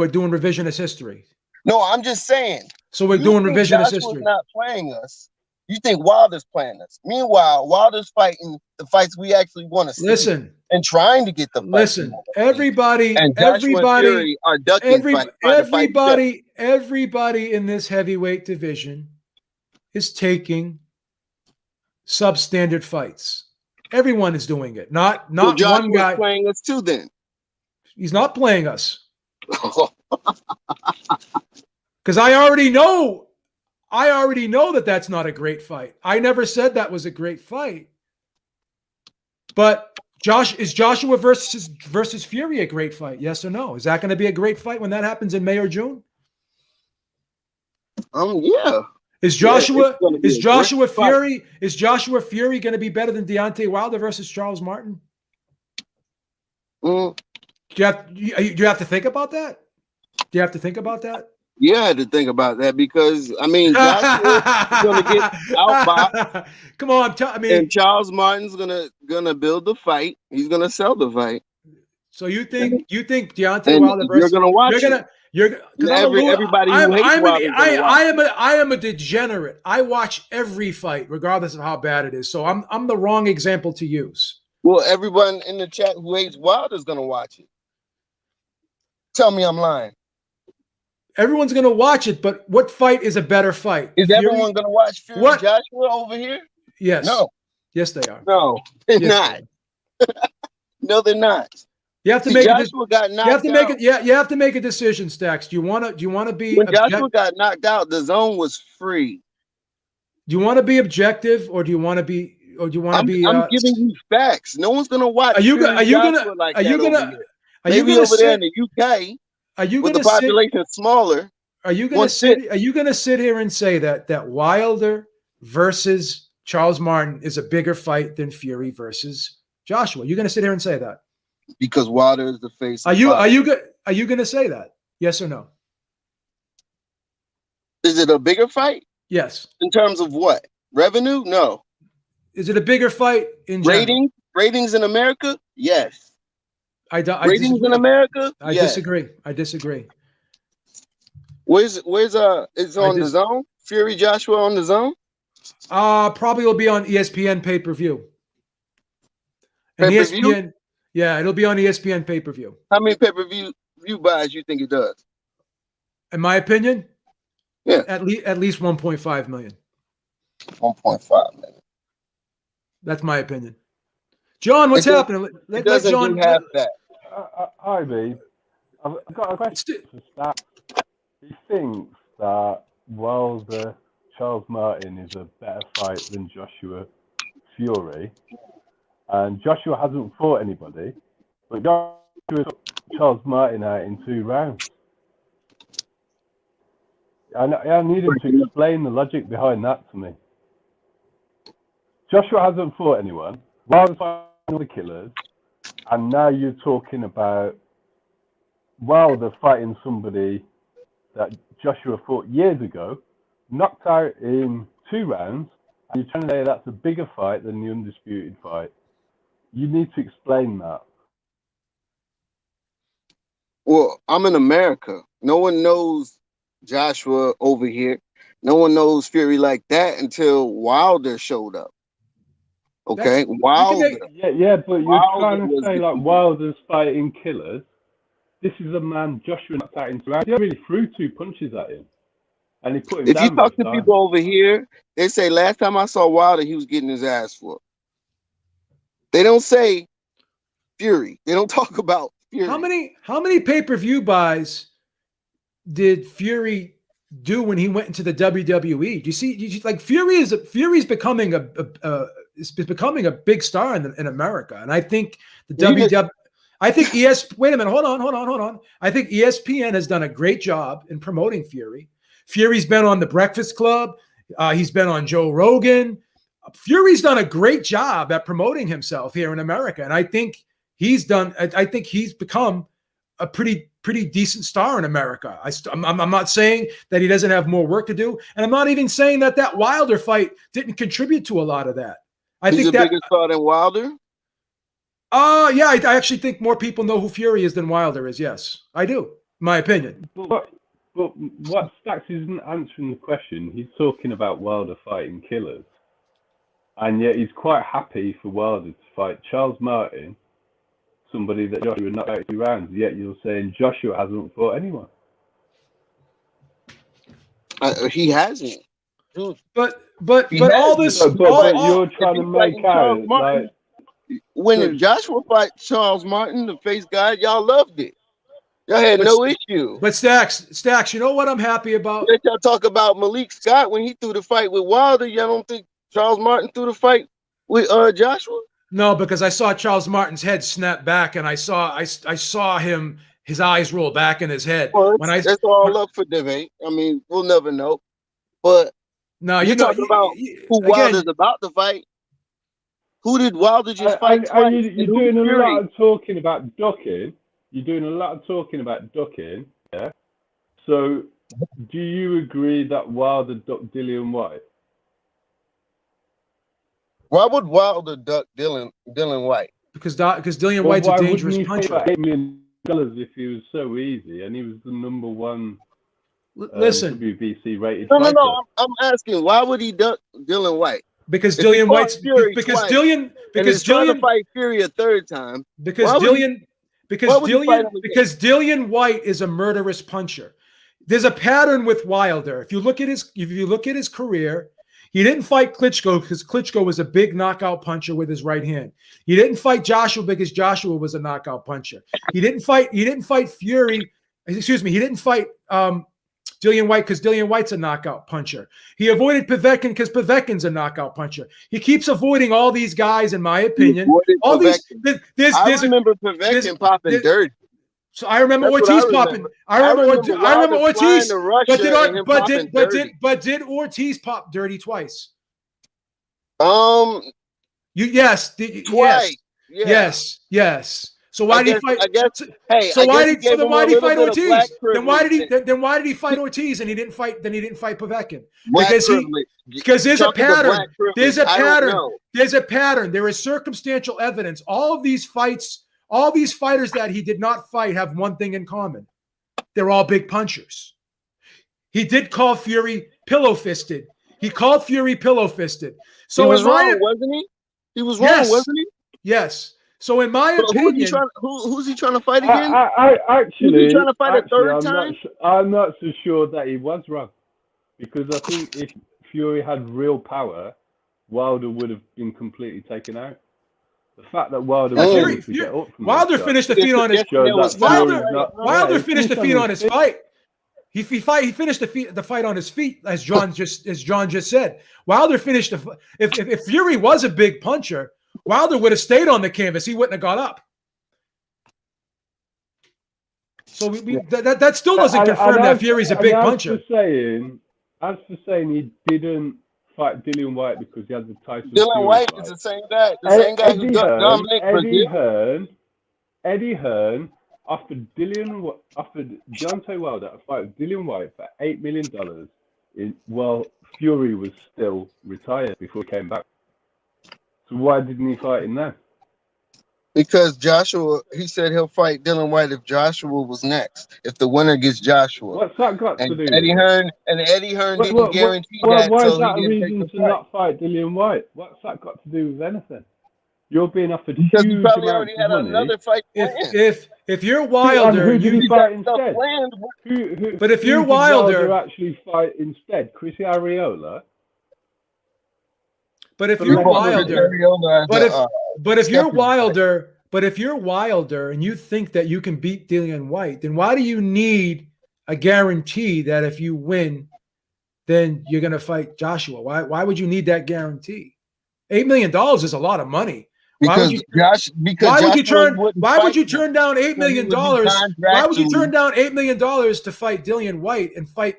doing revisionist history. No, I'm just saying. So we're doing revisionist history. Not playing us. You think Wilder's playing us. Meanwhile, Wilder's fighting the fights we actually want to see. Listen. And trying to get the fight. Listen. Everybody in this heavyweight division is taking substandard fights. Everyone is doing it. Not one guy playing us too. Then he's not playing us. Because I already know that that's not a great fight. I never said that was a great fight. But is Joshua versus Fury a great fight? Yes or no? Is that going to be a great fight when that happens in May or June? Yeah. Is Joshua Fury going to be better than Deontay Wilder versus Charles Martin? Do you have to think about that? Do you have to think about that? Yeah, I had to think about that because Joshua's gonna get outboxed. Come on, and Charles Martin's gonna build the fight. He's gonna sell the fight. So you think Deontay Wilder versus you're gonna watch everybody who hates Wilder. I am a degenerate. I watch every fight, regardless of how bad it is. So I'm the wrong example to use. Well, everyone in the chat who hates Wilder is gonna watch it. Tell me I'm lying. Everyone's going to watch it, but what fight is a better fight? Is everyone going to watch Fury Joshua over here? Yes. No. Yes, they are. No, they're not. No, they're not. You have to make Joshua got knocked out. You have to make a decision, Stacks. Do you want to be when Joshua got knocked out, the zone was free. Do you want to be objective or do you want to be I'm giving you facts. No one's going to watch. Maybe over there in the UK? Are you with the population smaller? Are you going to sit here and say that Wilder versus Charles Martin is a bigger fight than Fury versus Joshua? You're going to sit here and say that because Wilder is the face. Are you going to say that? Yes or no? Is it a bigger fight? Yes. In terms of what? Revenue? No. Is it a bigger fight in ratings? Ratings in America? Yes. Ratings in America? I disagree. I disagree. Where's it's on the zone? Fury Joshua on the zone? Probably will be on ESPN pay-per-view. And ESPN, yeah, it'll be on ESPN pay-per-view. How many pay-per-view buys you think it does? In my opinion, yeah, at least 1.5 million. 1.5 million. That's my opinion. John, what's happening? Let John have that. Hi, babe. I've got a question for Stat. He thinks that Wilder Charles Martin is a better fight than Joshua Fury, and Joshua hasn't fought anybody, but Joshua took Charles Martin out in 2 rounds. I need him to explain the logic behind that to me. Joshua hasn't fought anyone. Wilder's fighting the killers, and now you're talking about Wilder fighting somebody that Joshua fought years ago, knocked out in 2 rounds, and you're trying to say that's a bigger fight than the undisputed fight. You need to explain that. Well, I'm in America. No one knows Joshua over here. No one knows Fury like that until Wilder showed up. Okay, Wilder. Yeah, but you're Wilder trying to was say the- like Wilder's fighting killers. This is a man Joshua knocked out in 2 rounds. He really threw 2 punches at him, and he put him If down. you talk to both people times. over here, they say last time I saw Wilder, he was getting his ass whooped. They don't say Fury. They don't talk about Fury. How many pay-per-view buys did Fury do when he went into the WWE? Do you see, like Fury's becoming is becoming a big star in America, and I think the WWE. I think wait a minute, hold on. I think ESPN has done a great job in promoting Fury. Fury's been on the Breakfast Club. He's been on Joe Rogan. Fury's done a great job at promoting himself here in America, and I think he's become a pretty decent star in America. I'm not saying that he doesn't have more work to do, and I'm not even saying that Wilder fight didn't contribute to a lot of that. He's a bigger star than Wilder. Yeah, I actually think more people know who Fury is than Wilder is. Yes, I do. My opinion. But what Stacks isn't answering the question. He's talking about Wilder fighting killers, and yet he's quite happy for Wilder to fight Charles Martin, somebody that Joshua knocked out 2 rounds. Yet you're saying Joshua hasn't fought anyone. He hasn't. But all this. But you're trying to make out like. When Joshua fight Charles Martin, the face guy, y'all loved it. Y'all had no issue. But Stacks, you know what I'm happy about? Let y'all talk about Malik Scott when he threw the fight with Wilder. Y'all don't think Charles Martin threw the fight with Joshua? No, because I saw Charles Martin's head snap back, and I saw him, his eyes roll back in his head. Well, that's all up for debate. I mean, we'll never know. But no, you're talking about who Wilder's about to fight. Who did Wilder just fight twice? You're doing a lot of talking about ducking. You're doing a lot of talking about ducking. Yeah. So, do you agree that Wilder ducked Dillian White? Why would Wilder duck Dillian White? Because Dillian White's a dangerous puncher. $8 million if he was so easy, and he was the number 1. Listen, WBC rated. No. I'm asking, why would he duck Dillian White? Because Dillian White's trying to fight Fury a 3rd time. Because Dillian White is a murderous puncher. There's a pattern with Wilder. If you look at his career, he didn't fight Klitschko because Klitschko was a big knockout puncher with his right hand. He didn't fight Joshua because Joshua was a knockout puncher. He didn't fight Fury. Excuse me. He didn't fight Dillian White because Dillian White's a knockout puncher. He avoided Povetkin because Povetkin's a knockout puncher. He keeps avoiding all these guys, in my opinion. I remember Povetkin popping dirty. So I remember Ortiz popping. I remember Ortiz. But did Ortiz pop dirty twice? Yes. So why did he fight? Why did he fight Ortiz? Then why did he fight Ortiz and he didn't fight Povetkin? Because there's a pattern. There's a pattern. There is circumstantial evidence. All these fighters that he did not fight have one thing in common. They're all big punchers. He did call Fury pillow-fisted. He called Fury pillow-fisted. So he was wrong, wasn't he? He was wrong, wasn't he? Yes. So in my opinion, who's he trying to fight again? Actually, he's trying to fight a 3rd time. I'm not so sure that he was wrong, because I think if Fury had real power, Wilder would have been completely taken out. The fact that Wilder was able to get up from Wilder finished the feet on his Wilder finished the feet on his fight. He finished the fight on his feet, as John just said. Wilder finished if Fury was a big puncher, Wilder would have stayed on the canvas. He wouldn't have got up. So that still doesn't confirm that Fury's a big puncher. As for saying he didn't fight Dillian White because he had the Tyson Dylan Fury White fight. is the same guy. The same guy who Dominic Eddie Hearn offered Deontay Wilder a fight with Dillian White for $8 million while Fury was still retired before he came back. So why didn't he fight him then? Because Joshua, he said he'll fight Dylan White if Joshua was next. If the winner gets Joshua. What's that got to do? Eddie Hearn didn't guarantee that. Why so is that a he didn't reason take the to fight. not fight Dillian White? What's that got to do with anything? You're being offered Because he huge probably amounts already of had money. another fight planned. If you're Wilder, who did he fight instead? But if you're who did Wilder actually fight instead, Chris Arreola. But if you're Wilder, but if you're Wilder and you think that you can beat Dillian White, then why do you need a guarantee that if you win, then you're going to fight Joshua? Why would you need that guarantee? $8 million is a lot of money. Why would you turn down $8 million? Why would you turn down $8 million to fight Dillian White and fight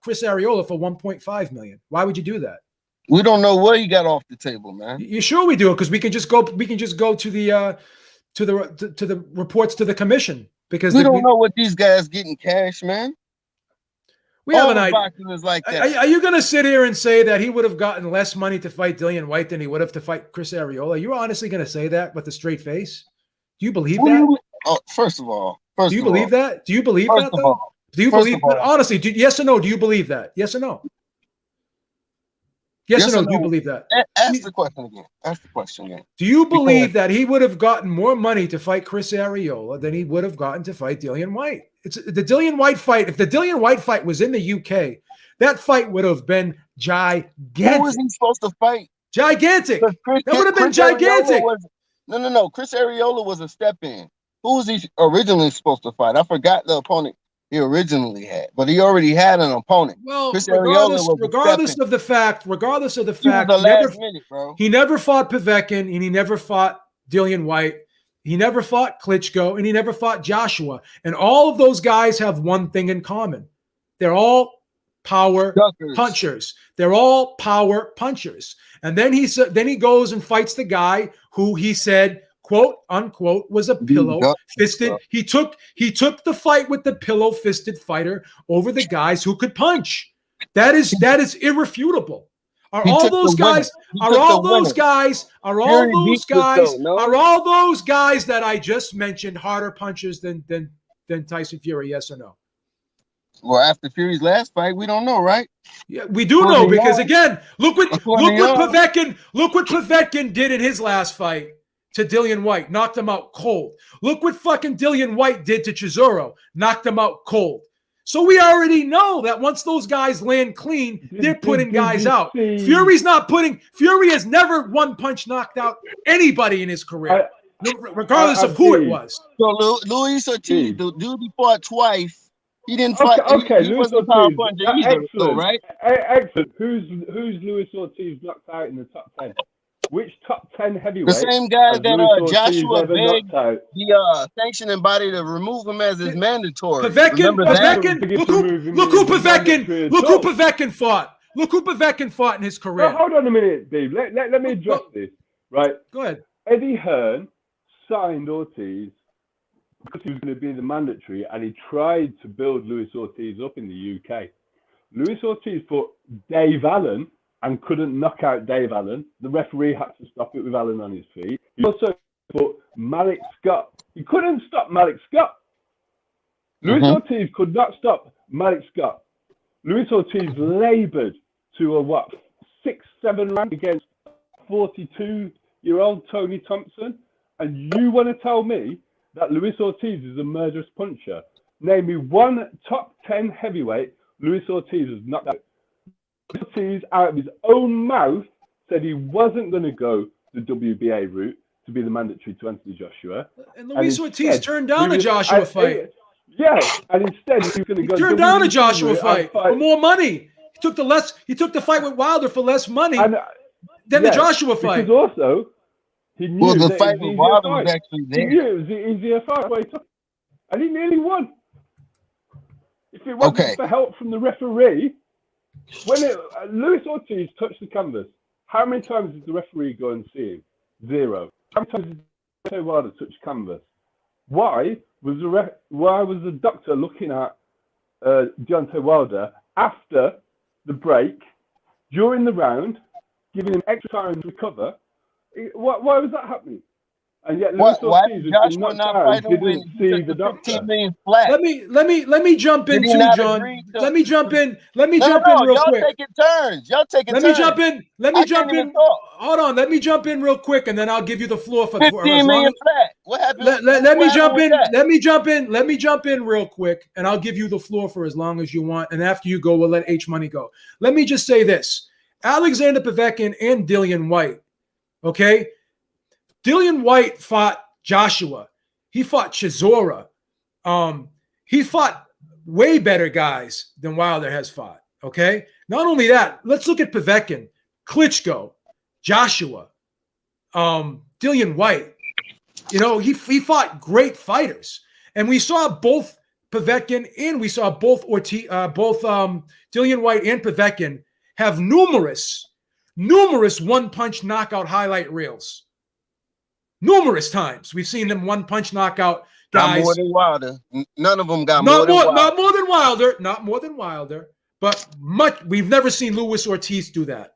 Chris Arreola for $1.5 million? Why would you do that? We don't know what he got off the table, man. You sure we do it? Because we can just go to the reports to the commission, because we don't know what these guys get in cash, man. We have an idea. Like that. Are you going to sit here and say that he would have gotten less money to fight Dillian White than he would have to fight Chris Arreola? Are you honestly going to say that with a straight face? Do you believe that? First of all, do you believe that? Do you believe that? Do you believe that? Honestly, yes or no? Do you believe that? Yes or no? Yes or no? Do you believe that? Ask the question again. Ask the question again. Do you believe that he would have gotten more money to fight Chris Arreola than he would have gotten to fight Dillian White? It's the Dillian White fight. If the Dillian White fight was in the UK, that fight would have been gigantic. Who was he supposed to fight? Gigantic. That would have been gigantic. No. Chris Arreola was a step in. Who was he originally supposed to fight? I forgot the opponent he originally had, but he already had an opponent. Well, regardless of the fact, he never fought Povetkin, and he never fought Dillian White. He never fought Klitschko, and he never fought Joshua. And all of those guys have one thing in common: they're all power punchers. They're all power punchers. And then he goes and fights the guy who he said, quote unquote, was a pillow-fisted. He took the fight with the pillow-fisted fighter over the guys who could punch. That is irrefutable. Are all those guys that I just mentioned harder punchers than Tyson Fury? Yes or no? Well, after Fury's last fight, we don't know, right? Yeah, we do know, because again, look what Povetkin did in his last fight to Dillian White, knocked him out cold. Look what fucking Dillian White did to Chisora, knocked him out cold. So we already know that once those guys land clean, they're putting guys out. Fury has never one punch knocked out anybody in his career, regardless of who it was. So Luis Ortiz, the dude he fought twice, he didn't fight. Okay, he wasn't a power puncher either, right? Excellent. Who's Luis Ortiz knocked out in the top 10? Which top 10 heavyweight? The same guy that Joshua begged the sanctioning body to remove him as his mandatory. Look who Povetkin fought. Look who Povetkin fought in his career. Well, hold on a minute, Dave. Let me address this. Right. Go ahead. Eddie Hearn signed Ortiz because he was going to be the mandatory, and he tried to build Luis Ortiz up in the UK. Luis Ortiz fought Dave Allen and couldn't knock out Dave Allen. The referee had to stop it with Allen on his feet. He also fought Malik Scott. He couldn't stop Malik Scott. Luis Ortiz could not stop Malik Scott. Luis Ortiz labored to a 6-7 round against 42-year-old Tony Thompson. And you want to tell me that Luis Ortiz is a murderous puncher? Name me one top 10 heavyweight Luis Ortiz has knocked out. Ortiz, out of his own mouth, said he wasn't going to go the WBA route to be the mandatory to Anthony Joshua. And Luis Ortiz turned down the Joshua fight. Yeah, and instead he was going to go. He turned down a Joshua fight for more money. He took the fight with Wilder for less money than the Joshua fight. Because also he knew the fight with Wilder was actually there. He knew it was the easier fight, and he nearly won. If it wasn't for help from the referee. When Luis Ortiz touched the canvas, how many times did the referee go and see him? 0. How many times did Deontay Wilder touch canvas? Why was the doctor looking at Deontay Wilder after the break, during the round, giving him extra time to recover? Why was that happening? And yet Luis Ortiz, who's been knocked out, didn't see the doctor. 15 million flat. Let me jump in Did he too, not John. agree to- Let me jump in. Let me No, jump no, in real y'all quick. taking turns. Y'all taking Let turns. me jump in. Let I me jump can't even in. talk. Hold on. Let me jump in real quick, and then I'll give you the floor for 15 as long million as, flat. What happened? let what me happened jump with in. that? Let me jump in. Let me jump in real quick, and I'll give you the floor for as long as you want. And after you go, we'll let H Money go. Let me just say this: Alexander Povetkin and Dillian White. Okay, Dillian White fought Joshua. He fought Chisora. He fought way better guys than Wilder has fought. Okay. Not only that, let's look at Povetkin, Klitschko, Joshua, Dillian White. You know, he fought great fighters, and we saw both Povetkin and we saw both Dillian White and Povetkin have numerous one-punch knockout highlight reels. Numerous times we've seen them one-punch knockout guys. Not more than Wilder. None of them got more than Wilder. Not more than Wilder. Not more than Wilder. But much. We've never seen Luis Ortiz do that.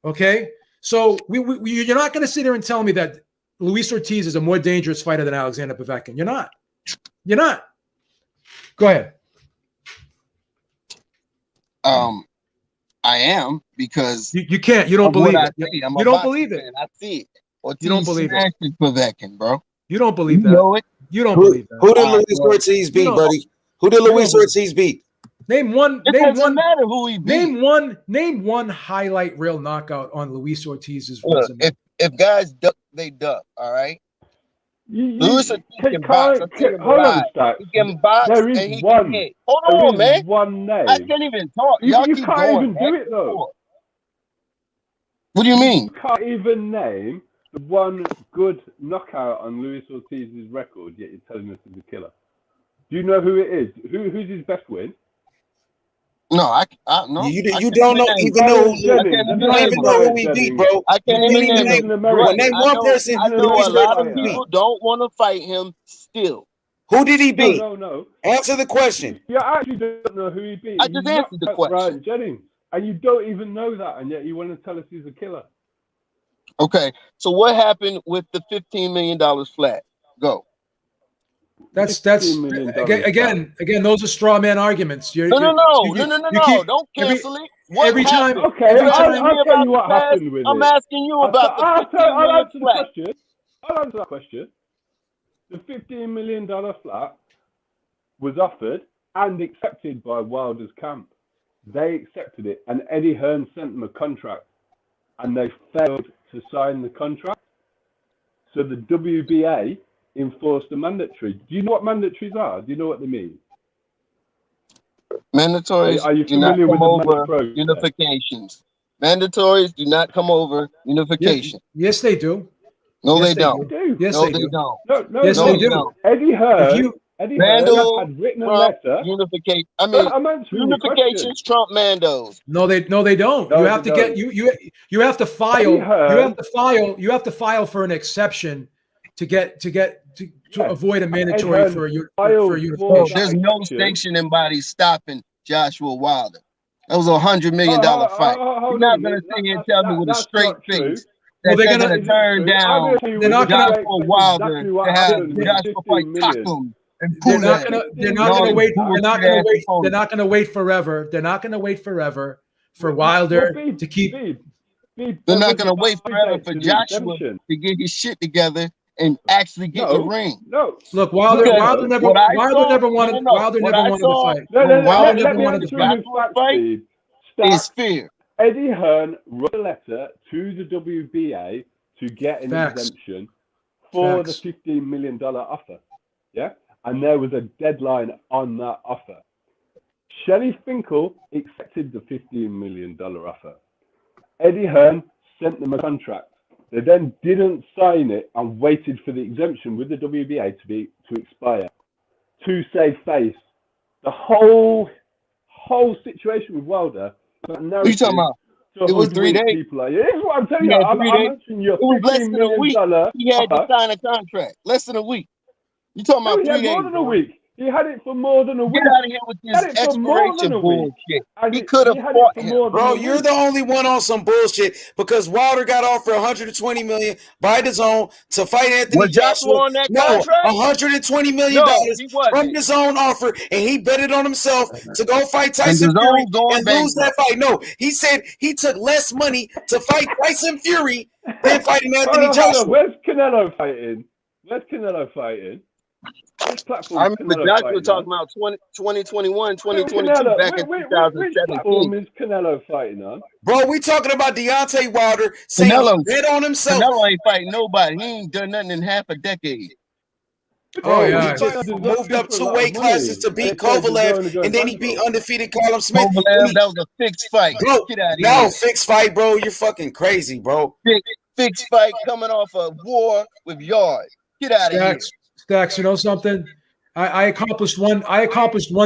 Okay, so you're not going to sit here and tell me that Luis Ortiz is a more dangerous fighter than Alexander Povetkin. You're not. You're not. Go ahead. I am, because you can't. You don't believe it. You don't believe it. I see it. Ortiz You don't believe it. Povetkin, bro. You don't believe You that. know it. You don't believe that. Who did Luis Ortiz beat, buddy? Who did Luis Ortiz beat? Name one. It doesn't matter who he beat. Name one highlight reel knockout on Luis Ortiz's resume. If guys duck, they duck. All right. Luis Ortiz can box. Hold on, he can box there is and he one. can hit. Hold on, man. One name. I can't even talk. You Y'all can't keep going. even do it though. What do you mean? You can't even name the one good knockout on Luis Ortiz's record, yet you're telling us he's a killer. Do you know who it is? Who's his best win? No, I no. You don't know even know who he beat, bro. I can't even name him. Name one person. I know a lot of people don't want to fight him still. Who did he beat? No. Answer the question. You actually don't know who he beat. I just answered the question. Ryan Jennings, and you don't even know that, and yet you want to tell us he's a killer. Okay, so what happened with the $15 million flat? Go. That's again. Those are straw man arguments. No. Don't cancel it. Every time. Okay, I'll tell you what happened with it. I'm asking you about the $15 million flat. I'll answer that question. The $15 million flat was offered and accepted by Wilder's camp. They accepted it, and Eddie Hearn sent them a contract, and they failed to sign the contract. So the WBA enforced a mandatory. Do you know what mandatories are? Do you know what they mean? Mandatories do not come over unifications. Mandatories do not come over unification. Yes, they do. No, they don't. Yes, they do. No, yes, they do. Eddie Hearn had written a letter. Unification. I mean, unifications trump Mandos. No, they don't. You have to get you have to file. You have to file for an exception to avoid a mandatory for unification. There's no sanctioning body stopping Joshua Wilder. That was $100 million fight. You're not gonna sit here and tell me with a straight face that they're gonna turn down Joshua Wilder to have Joshua fight Takum. They're not gonna wait. They're not gonna wait forever. They're not gonna wait forever for Wilder to keep. They're not gonna wait forever for Joshua to get his shit together and actually get the ring. No, look, Wilder never wanted to fight. Wilder never wanted to fight. It's fear. Eddie Hearn wrote a letter to the WBA to get an exemption for the $15 million offer. Yeah, and there was a deadline on that offer. Shelley Finkel accepted the $15 million offer. Eddie Hearn sent them a contract. They then didn't sign it and waited for the exemption with the WBA to expire to save face. The whole situation with Wilder That What you talking about? to It was 3 hoodwink days. people like, this is what I'm telling He you. had I'm 3 days. answering your It was less $15 than a million week. He had to offer. sign a contract. Less than a week. You talking No, about he 3 had days? more than a Bro. week. He had it for more than a week. Get out of here with He had this it for more than expiration a week. bullshit. And He could have had fought it for him. more than Bro, a you're week. the only one on some bullshit because Wilder got offered 120 million by the zone to fight Anthony Was Joshua Joshua. on that No, contract? 120 million No, dollars he from wasn't. the zone offer, and he bet it on himself to go fight And Tyson the Fury zone's going and lose that bankrupt. fight. No, he said he took less money to fight Tyson Fury than fighting Anthony Hold Joshua. on. Where's Canelo fighting? Where's Canelo fighting? This platform I remember Canelo Joshua fighting talking on. about 2021, 2022 Canelo, back in which 2017. platform is Canelo fighting on? Bro, we talking about Deontay Wilder saying Canelo, he bet on himself. Canelo ain't fighting nobody. He ain't done nothing in half a decade. Oh, He yeah. just moved up 2 weight classes to beat They said Kovalev, and then he beat undefeated Callum Smith. Kovalev, that was a fixed fight. Bro, Get out of no here. fixed fight, bro. You're fucking crazy, bro. Fixed fight coming off a war with yards. Get out of here. Stacks, you know something? I accomplished one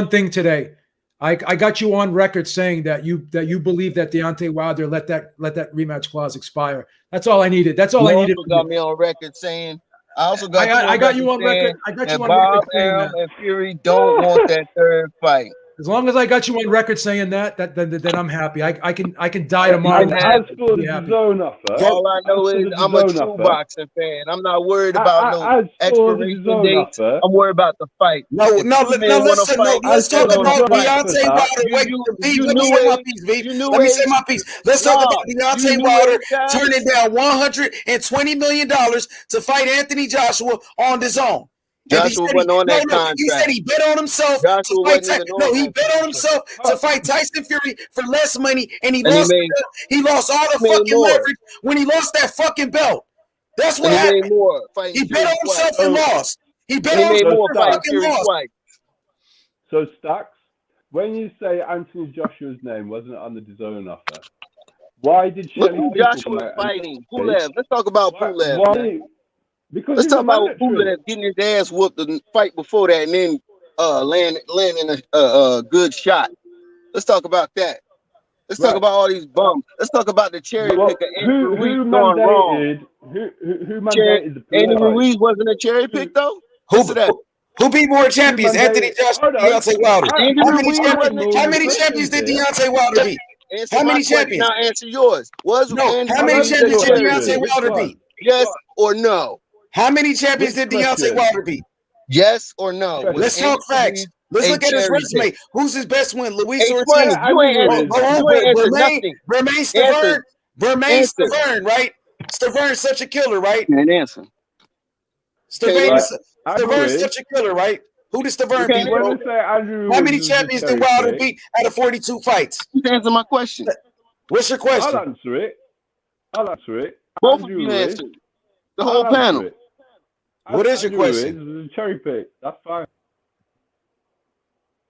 thing today. I got you on record saying that you believe that Deontay Wilder let that rematch clause expire. That's all I needed. That's all I needed. Also got me on record saying. I also got I got you on record. I got you on Bob, record saying Al, that. and Fury don't want that third fight. As long as I got you on record saying that, then I'm happy. I can die tomorrow. And as for the zone offer, All I know is I'm a true boxing fan. I'm not worried about no expiration dates. I'm worried about the fight. Let's talk about Deontay Wilder. Wait, let me say my piece, B. Let me say my piece. Let's talk about Deontay Wilder turning down $120 million to fight Anthony Joshua on the zone. Joshua wasn't on that contract. He said he bet on himself to fight he bet on himself to fight Tyson Fury for less money, and he lost all the fucking leverage when he lost that fucking belt. That's what happened. He bet on himself and lost. He bet on himself and fucking lost. So Stacks, when you say Anthony Joshua's name wasn't on the DAZN offer, why did Look who Joshua fighting? Pulev. Let's talk about Pulev. Why? Because let's talk about Pulev getting his ass whooped the fight before that, and then landing a good shot. Let's talk about that. Let's talk about all these bums. Let's talk about the cherry picker. Who mandated the Andy Ruiz wasn't a cherry pick though. Who beat more champions? Anthony Joshua, Deontay Wilder. How many champions did Deontay Wilder beat? How many champions? Now answer yours. How many champions did Deontay Wilder beat? Yes or no? How many champions did Deontay Wilder beat? Yes or no? Let's talk facts. Let's look at his resume. Who's his best win? Luis Ortiz. You ain't answered nothing. Bermain Stavern. Bermain Stavern, right? Stavern's such a killer, right? You ain't answer. Stavern's such a killer, right? Who did Stavern beat? How many champions did Wilder beat out of 42 fights? You answer my question. What's your question? I'll answer it. Both of you answered. The whole panel. What is your question? Cherry pick. That's fine.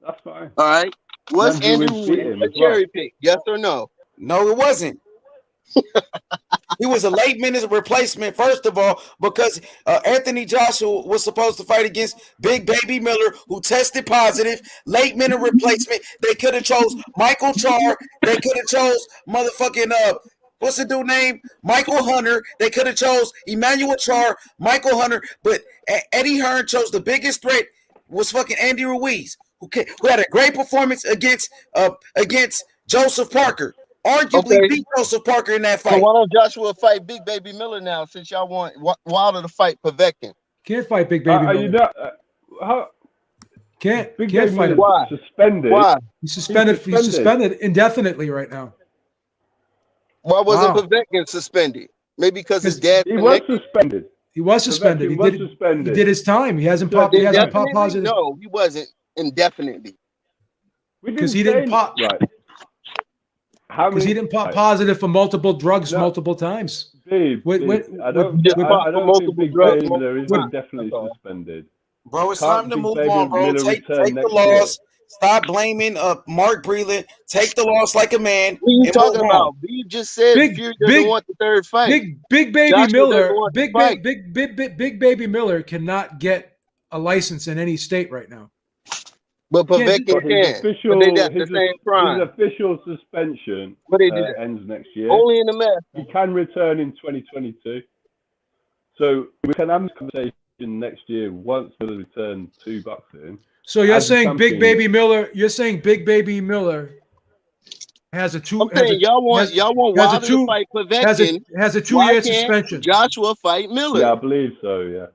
All right. Was Andy Ruiz a cherry pick? Yes or no? No, it wasn't. He was a late minute replacement, first of all, because Anthony Joshua was supposed to fight against Big Baby Miller, who tested positive. Late minute replacement. They could have chose Michael Charr. They could have chose motherfucking what's the dude name? Michael Hunter. They could have chose Emmanuel Charr, Michael Hunter, but Eddie Hearn chose the biggest threat was fucking Andy Ruiz, who had a great performance against Joseph Parker. Arguably beat Joseph Parker in that fight. So why don't Joshua fight Big Baby Miller now, since y'all want Wilder to fight Povetkin? Can't fight Big Baby Miller. You not, can't fight him. Why? Suspended. Why? He's suspended indefinitely right now. Why wasn't Povetkin suspended? Maybe because his dad. He was suspended. He was suspended. He did his time. He hasn't popped. He hasn't popped positive. No, he wasn't indefinitely. Because he didn't pop. Right. Because he didn't pop positive for multiple drugs multiple times. I don't think Big Baby Miller is definitely suspended. Bro, it's time to move on, bro. Take the loss. Stop blaming Mark Breland. Take the loss like a man. What are you talking about? You just said Fury doesn't want the third fight. Big Baby Miller. Big Baby Miller cannot get a license in any state right now. But Povetkin But his can. official, But they got the his, same crime. his official suspension What they do that? ends next year. Only in the mess. He can return in 2022. So we can have this conversation next year once Miller returns to boxing. So you're As a saying Big champion- Baby Miller? You're saying Big Baby Miller has a two? I'm saying y'all want Wilder to fight Povetkin. has a Why 2-year can't suspension. Joshua fight Miller? Yeah, I believe so. Yeah.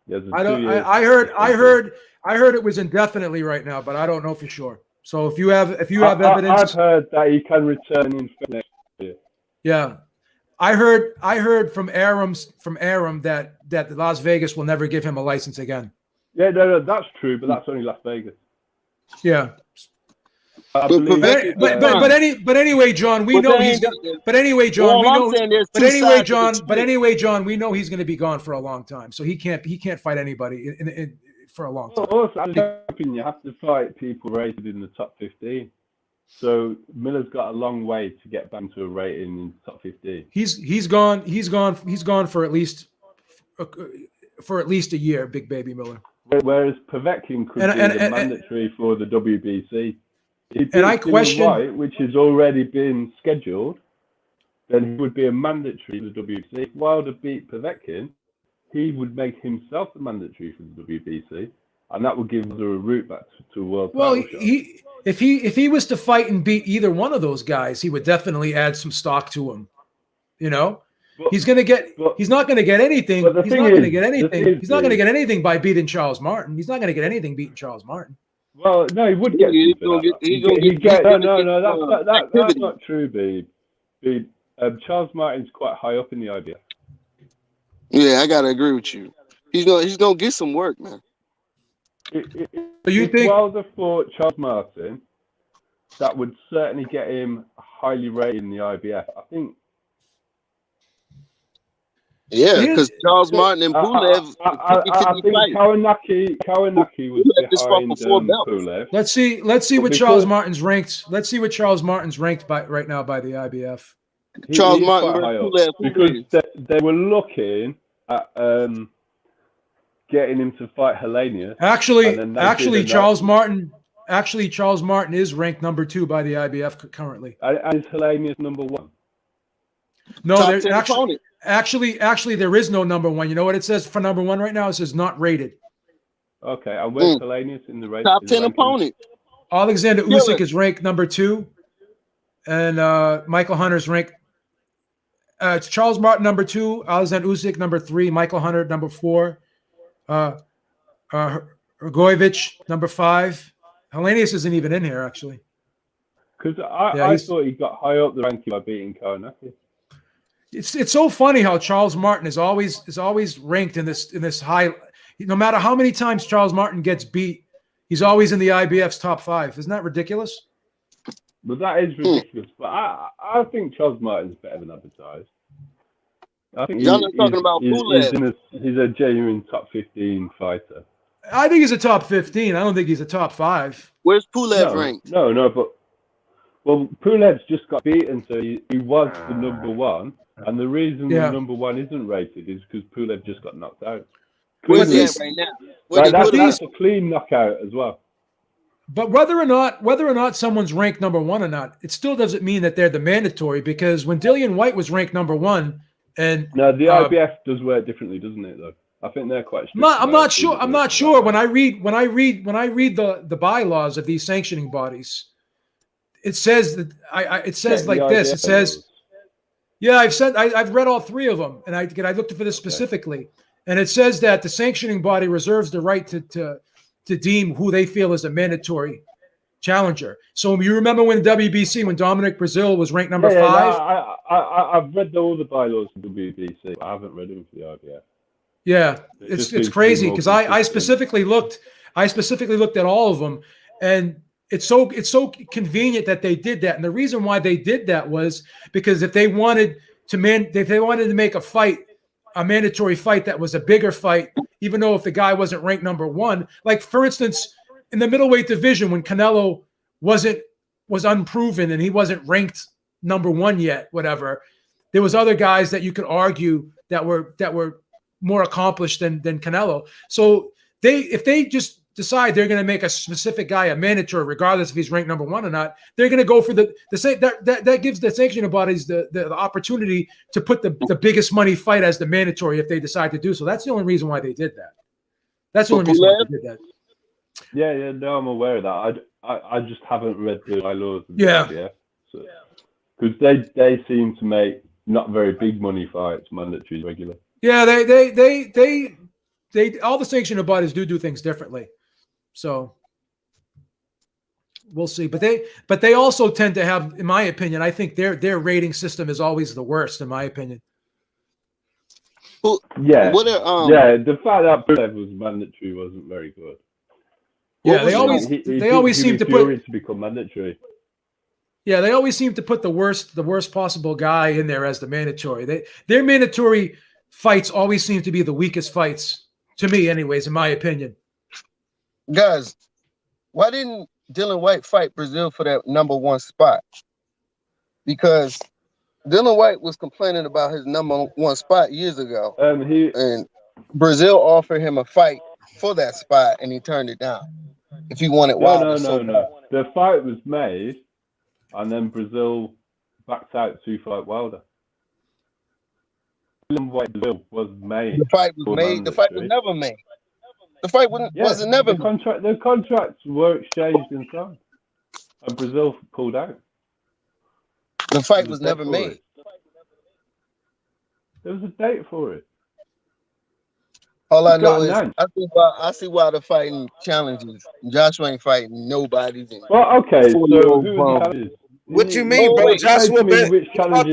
He has a I don't. 2 years I heard suspension. it was indefinitely right now, but I don't know for sure. So if you have I've evidence, heard that he can return in next year. yeah, I heard from Aram that Las Vegas will never give him a license again. Yeah, no, that's true, but that's only Las Vegas. Yeah. I believe, But anyway, John, we know he's gonna. But anyway, John, we know. But anyway, John, we know he's going to be gone for a long time, so he can't fight anybody for a long time. Also, as a champion, you have to fight people rated in the top 15. So Miller's got a long way to get back to a rating in the top 15. He's gone for at least a year. Big Baby Miller. Whereas Povetkin could be mandatory for the WBC. And I question, White, which has already been scheduled, then he would be a mandatory for the WBC. If Wilder beat Povetkin, he would make himself a mandatory for the WBC, and that would give Wilder a route back to a world title shot. If he was to fight and beat either one of those guys, he would definitely add some stock to him. You know, he's not going to get anything. He's not going to get anything. He's not going to get anything by beating Charles Martin. He's not going to get anything beating Charles Martin. Well, no, he would get. That's not true, babe. Charles Martin's quite high up in the IBF. Yeah, I gotta agree with you. He's gonna get some work, man. If Wilder fought Charles Martin, that would certainly get him highly rated in the IBF. I think. Yeah, because Charles Martin and Pulev. I think Kawanaki was behind Pulev. Let's see what Charles Martin's ranked. Let's see what Charles Martin's ranked right now by the IBF. Charles Martin versus Pulev, because they were looking at getting him to fight Helenius. Actually, Charles Martin is ranked number 2 by the IBF currently. And is Helenius number 1? No, there's actually there is no number 1. You know what it says for number 1 right now? It says not rated. Okay, and where's Helenius in the race? Top 10 opponent. Alexander Usyk is ranked number 2, and Michael Hunter's ranked. It's Charles Martin number 2, Alexander Usyk number 3, Michael Hunter number 4, Hrgovic number 5. Helenius isn't even in here actually. Because I thought he got high up the ranking by beating Kawanaki. It's so funny how Charles Martin is always ranked in this high. No matter how many times Charles Martin gets beat, he's always in the IBF's top 5. Isn't that ridiculous? But that is ridiculous. But I think Charles Martin's better than advertised. I think y'all are talking about Pulev. He's a genuine top 15 fighter. I think he's a top 15. I don't think he's a top 5. Where's Pulev ranked? No, but Pulev's just got beaten, so he was the number 1. And the reason the number 1 isn't rated is because Pulev just got knocked out. Where's he at right now? That's a clean knockout as well. But whether or not someone's ranked number 1 or not, it still doesn't mean that they're the mandatory, because when Dillian White was ranked number 1, and no, the IBF does work differently, doesn't it? Though I think they're quite strict. I'm not sure. When I read the bylaws of these sanctioning bodies, it says that it says like this. It says, I've read all 3 of them, and I looked for this specifically, and it says that the sanctioning body reserves the right to deem who they feel is a mandatory challenger. So you remember when WBC, when Dominic Brazil was ranked number 5? I've read all the bylaws for WBC. I haven't read them for the IBF. Yeah, it's crazy because I specifically looked at all of them, and it's so convenient that they did that. And the reason why they did that was because if they wanted to make a mandatory fight that was a bigger fight, even though if the guy wasn't ranked number 1, like for instance, in the middleweight division when Canelo was unproven and he wasn't ranked number 1 yet, whatever, there was other guys that you could argue that were more accomplished than Canelo. So if they just decide they're going to make a specific guy a mandatory, regardless if he's ranked number 1 or not, they're going to go for the same. That gives the sanctioning bodies the opportunity to put the biggest money fight as the mandatory if they decide to do so. That's the only reason why they did that. That's the only reason why they did that. Yeah, no, I'm aware of that. I just haven't read the bylaws. Yeah. Because they seem to make not very big money fights mandatory regular. Yeah, they all the sanctioning bodies do things differently. So we'll see. But they also tend to have, in my opinion, I think their rating system is always the worst, in my opinion. Yeah. The fact that Breland was mandatory wasn't very good. Yeah, they always seem to Fury to become mandatory. Yeah, they always seem to put the worst possible guy in there as the mandatory. Their mandatory fights always seem to be the weakest fights, to me, anyways, in my opinion. Guys, why didn't Dylan White fight Brazil for that number 1 spot? Because Dylan White was complaining about his number 1 spot years ago. And Brazil offered him a fight for that spot, and he turned it down. If he wanted Wilder. No. The fight was made, and then Brazil backed out to fight Wilder. Dylan White was made. The fight was made. The fight was never made. The fight wasn't never made. The contracts were exchanged inside, and Brazil pulled out. The fight was never made. There was a date for it. All I know is I see why the fighting challenges. Joshua ain't fighting nobody. Well, okay. So what you mean, bro? Joshua fought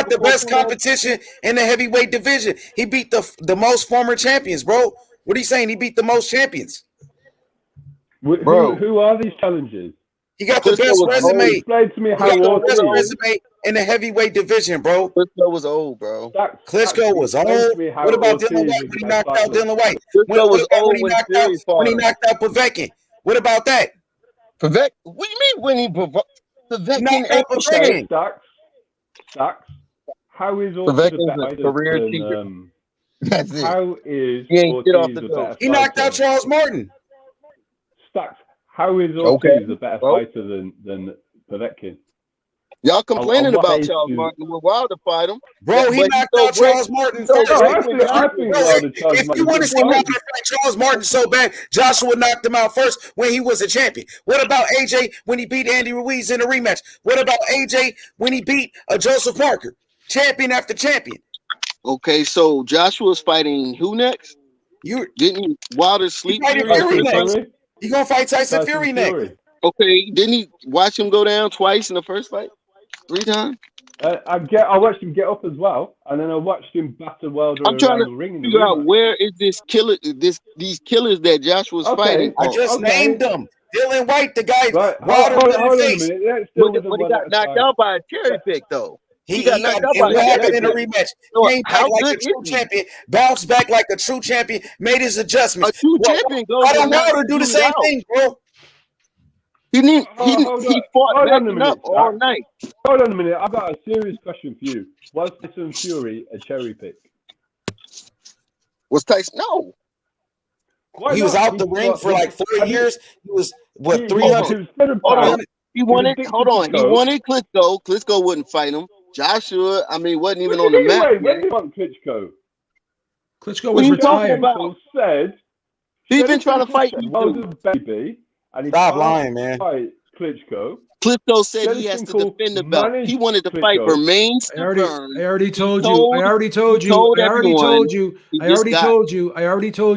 the best competition in the heavyweight division. He beat the most former champions, bro. What are you saying? He beat the most champions. Who are these challenges? He got the best resume. Explain to me how he got the best resume in the heavyweight division, bro. Klitschko was old, bro. Klitschko was old. What about Dylan White when he knocked out Dylan White? Klitschko was old when he knocked out Povetkin. What about that? Povetkin? What do you mean when he knocked out Povetkin? Stacks. How is Povetkin's a career cheater? That's it. How is he ain't get off the door? He knocked out Charles Martin. Stacks. How is Ortiz a better fighter than Povetkin? Y'all complaining about Charles Martin when Wilder fight him. Bro, he knocked out Charles Martin first. If you want to see Wilder fight Charles Martin so bad, Joshua knocked him out first when he was a champion. What about AJ when he beat Andy Ruiz in a rematch? What about AJ when he beat Joseph Parker? Champion after champion. Okay, so Joshua's fighting who next? Didn't Wilder sleep? He gonna fight Tyson Fury next. Okay, didn't he watch him go down twice in the first fight? 3 times? I watched him get up as well, and then I watched him batter Wilder. I'm trying to figure out where is this killer, these killers that Joshua's fighting. I just named them. Dylan White, the guy. Right, hold on a minute. But he got knocked out by a cherry pick, though. He got knocked out by a cherry pick in a rematch. Came back like a true champion, bounced back like a true champion, made his adjustments. A true champion goes. I don't want to do the same thing, bro. He fought backing up all night. Hold on a minute. I've got a serious question for you. Was Tyson Fury a cherry pick? Was Tyson? No. He was out the ring for like 4 years. He was, 300? He wanted, hold on. He wanted Klitschko. Klitschko wouldn't fight him. Joshua, wasn't even on the map. When did he want Klitschko? Klitschko was retired. He's been trying to fight you. Baby. And stop lying, man. Fight Klitschko. Klitschko said he has to defend the belt. He wanted to fight remains. I already told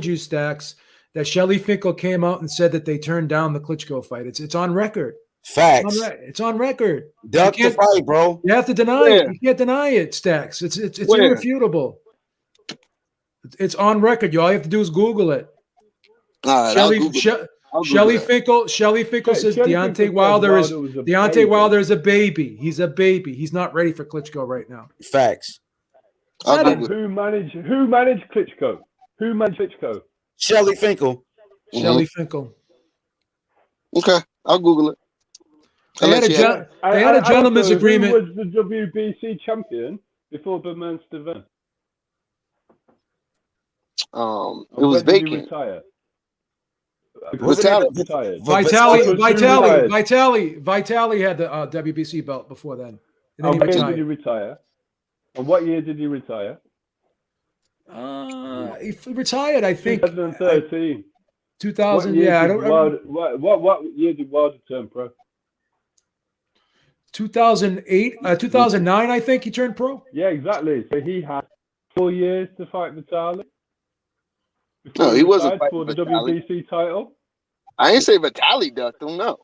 you, Stacks, that Shelly Finkel came out and said that they turned down the Klitschko fight. It's on record. Facts. It's on record. Duck the fight, bro. You have to deny it. You can't deny it, Stacks. It's irrefutable. It's on record. All you have to do is Google it. All right, Shelly Finkel says Deontay Wilder is a baby. He's a baby. He's not ready for Klitschko right now. Facts. Who managed Klitschko? Who managed Klitschko? Shelly Finkel. Shelly Finkel. Okay, I'll Google it. They had a gentleman's agreement. Who was the WBC champion before Berman Steven? It was vacant. Retired. Vitali had the WBC belt before then. And then what year did he retire? And what year did he retire? He retired, I think. 2013. 2000, yeah. I don't remember. What year did Wilder turn pro? 2008, 2009, I think he turned pro. Yeah, exactly. So he had 4 years to fight Vitali. No, he wasn't for the WBC title. I ain't say Vitali ducked him. No,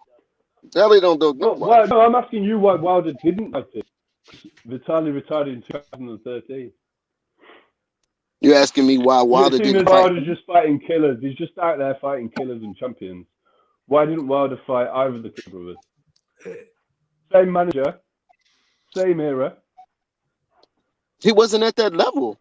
Vitali don't duck no. Well, no, I'm asking you why Wilder didn't fight it. Vitali retired in 2013. You're asking me why Wilder didn't fight? Wilder's just fighting killers. He's just out there fighting killers and champions. Why didn't Wilder fight either of the brothers? Same manager, same era. He wasn't at that level.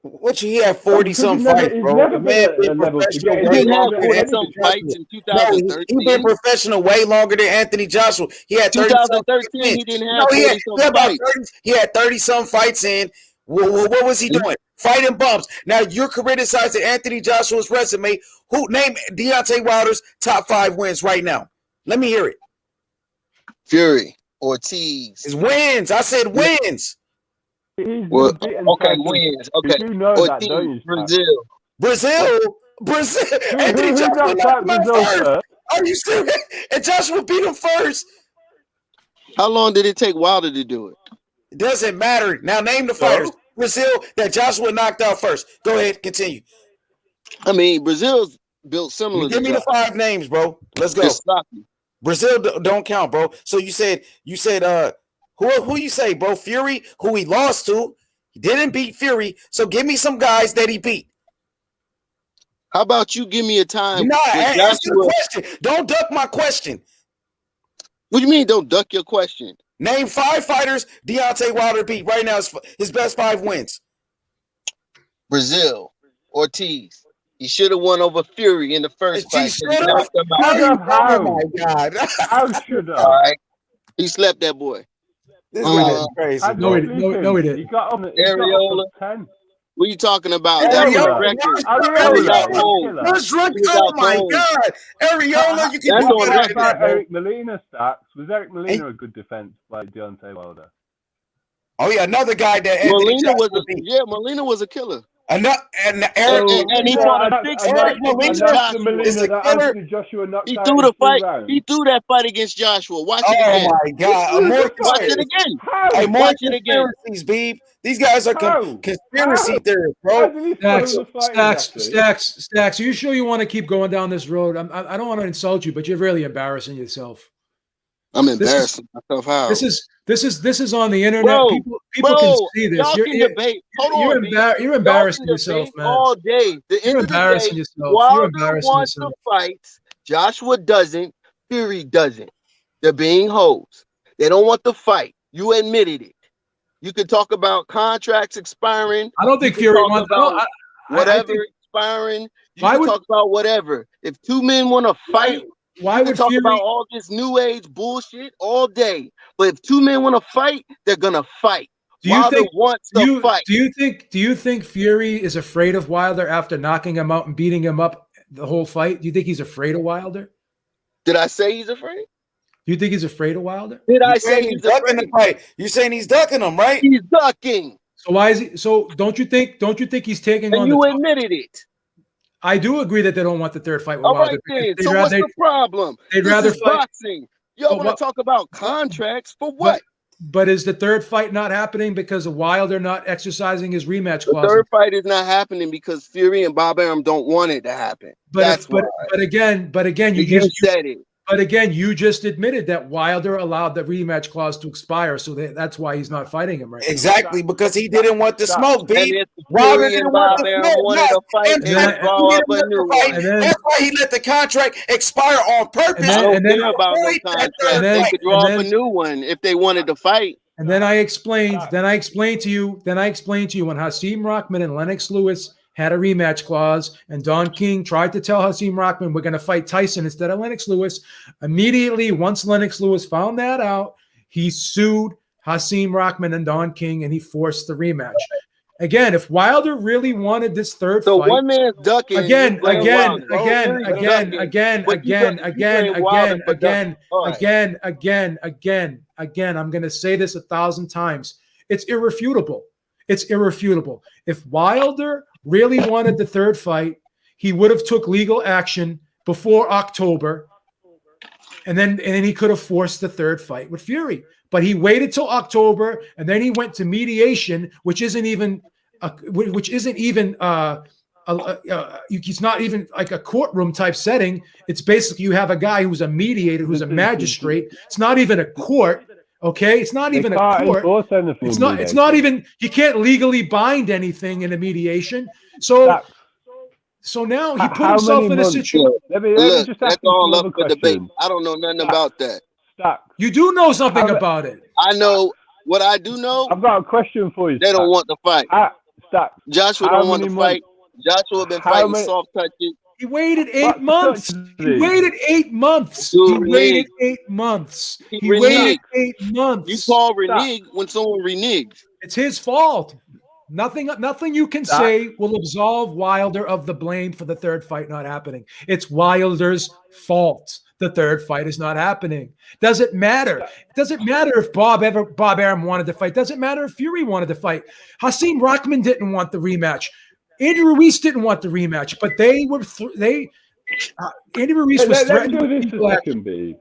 What he had 40-some fights, bro. Never Man, been professional. He didn't have 40-some fights in 2013. He been professional way longer than Anthony Joshua. He had 2013. He didn't have 40-some fights. He had 30-some fights in. What was he doing? Fighting bumps. Now you're criticizing Anthony Joshua's resume. Who name Deontay Wilder's top 5 wins right now? Let me hear it. Fury, Ortiz. His wins. I said wins. Well, okay, wins. Okay, you know Ortiz, that, don't you? Brazil. Anthony Joshua knocked him first. Are you serious? And Joshua beat him first. How long did it take Wilder to do it? It doesn't matter. Now name the fighters. Brazil that Joshua knocked out first. Go ahead, continue. I mean, Brazil's built similar. Give me the 5 names, bro. Let's go. Brazil don't count, bro. So you said who you say, bro? Fury, who he lost to. He didn't beat Fury. So give me some guys that he beat. How about you give me a time? No, answer the question. Don't duck my question. What do you mean don't duck your question? Name 5 fighters Deontay Wilder beat right now. His best 5 wins. Brazil, Ortiz. He should have won over Fury in the first fight. Oh my God! How should have? All right. He slept that boy. This is crazy. No, he didn't. He got on Areola. 10. What are you talking about? That was a record. Oh my God! Areola, you can do that. Eric Molina stats. Was Eric Molina a good defense by Deontay Wilder? Oh yeah, another guy that Molina was a killer. And he fought a 6 fight against Joshua. He threw the fight. He threw that fight against Joshua. Watch it again. Oh my God! Watch it again. Hey, watch it again. Beeb. These guys are conspiracy theorists, bro. Stacks. Are you sure you want to keep going down this road? I don't want to insult you, but you're really embarrassing yourself. I'm embarrassing myself. How? This is on the internet. Bro, people can see this. Y'all can debate. Hold on, you're embarrassing yourself, man. All day. You're embarrassing yourself. Wilder wants to fight. Joshua doesn't. Fury doesn't. They're being hoes. They don't want the fight. You admitted it. You could talk about contracts expiring. I don't think Fury wants whatever expiring. You can talk about whatever. If 2 men want to fight. Why would talk Fury about all this new age bullshit all day? But if 2 men want to fight, they're gonna fight. Wilder wants to fight. Do you think Fury is afraid of Wilder after knocking him out and beating him up the whole fight? Do you think he's afraid of Wilder? Did I say he's afraid? Do you think he's afraid of Wilder? Did I say he's ducking the fight? You're saying he's ducking him, right? He's ducking. So why is he? So don't you think he's taking on? And you admitted it. I do agree that they don't want the 3rd fight with Wilder. All right, then. So what's the problem? They'd rather fight boxing. Y'all want to talk about contracts for what? But is the 3rd fight not happening because of Wilder not exercising his rematch clause? The 3rd fight is not happening because Fury and Bob Arum don't want it to happen. But again, you just said it. But again, you just admitted that Wilder allowed the rematch clause to expire, so that's why he's not fighting him right now. Exactly, because he didn't want the smoke, B. Wilder didn't want the smoke. That's why he let the contract expire on purpose. I don't care about no contract. They could draw up a new one if they wanted to fight. And then I explained to you when Hasim Rahman and Lennox Lewis had a rematch clause, and Don King tried to tell Hasim Rahman, we're going to fight Tyson instead of Lennox Lewis. Immediately, once Lennox Lewis found that out, he sued Hasim Rahman and Don King, and he forced the rematch. Again, if Wilder really wanted this third So fight, one man's ducking. and again, you blame again, Wilder. Bro, again, Fury's again, ducking, again, but you again, blame again, Wilder again, for ducking. again, All right. again. I'm going to say this 1,000 times. It's irrefutable. It's irrefutable. If Wilder really wanted the third fight, he would have took legal action before October, and then he could have forced the third fight with Fury. But he waited till October, and then he went to mediation, which isn't even it's not even like a courtroom type setting. It's basically you have a guy who's a mediator, who's a magistrate. It's not even a court. Okay, it's not even a court. It's not even. You can't legally bind anything in a mediation. So now he put himself in a situation. Look, that's all up for debate. I don't know nothing about that. You do know something about it. I know what I do know. I've got a question for you. They don't want to fight. Joshua don't want to fight. Joshua been fighting soft touches. He waited 8 months. He waited 8 months. Dude, he waited 8 months. He waited 8 months. You call renege when someone reneges. It's his fault. Nothing you can say will absolve Wilder of the blame for the third fight not happening. It's Wilder's fault. The third fight is not happening. Doesn't matter. It doesn't matter if Bob Arum wanted to fight. Doesn't matter if Fury wanted to fight. Hasim Rahman didn't want the rematch. Andy Ruiz didn't want the rematch, but Andy Ruiz was threatened. Let's do this a second, B.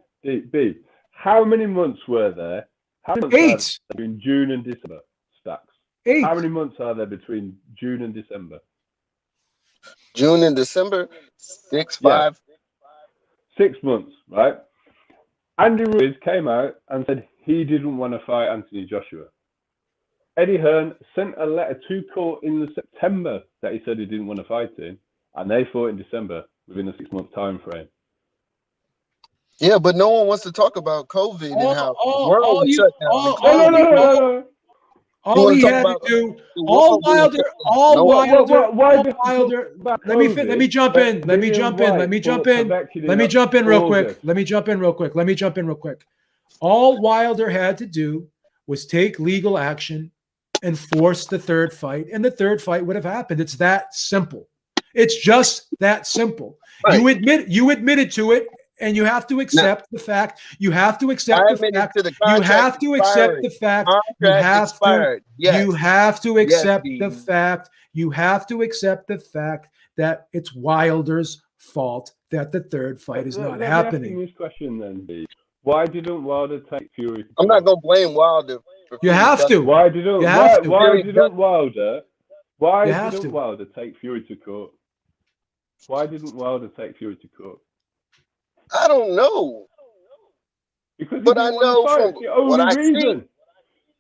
How many months were there? How many months 8 between June and December? Stacks. 8. How many months are there between June and December? June and December, 6, 5. 6 months, right? Andy Ruiz came out and said he didn't want to fight Anthony Joshua. Eddie Hearn sent a letter to court in the September that he said he didn't want to fight him, and they fought in December within a 6-month time frame. Yeah, but no one wants to talk about COVID and how the world was shut down. All he had to do, Wilder. Let me jump in real quick. All Wilder had to do was take legal action and force the third fight, and the third fight would have happened. It's that simple. It's just that simple. Right. You admitted to it. And you have to accept the fact. You have to accept the fact. You have to accept the fact. You have to accept the fact. You have to accept the fact that it's Wilder's fault that the third fight is not happening. This question then, B. Why didn't Wilder take Fury? I'm not gonna blame Wilder. You have to. Why didn't Wilder take Fury to court? Why didn't Wilder take Fury to court? I don't know. But I know from what I see,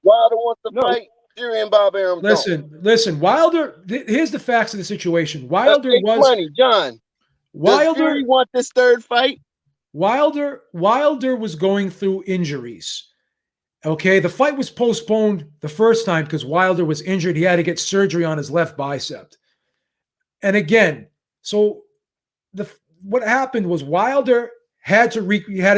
Wilder wants to fight Fury and Bob Arum. Listen, Wilder, here's the facts of the situation. Wilder was money, John. Does Fury want this third fight? Wilder was going through injuries. Okay, the fight was postponed the first time because Wilder was injured. He had to get surgery on his left bicep. And again, so what happened was Wilder had to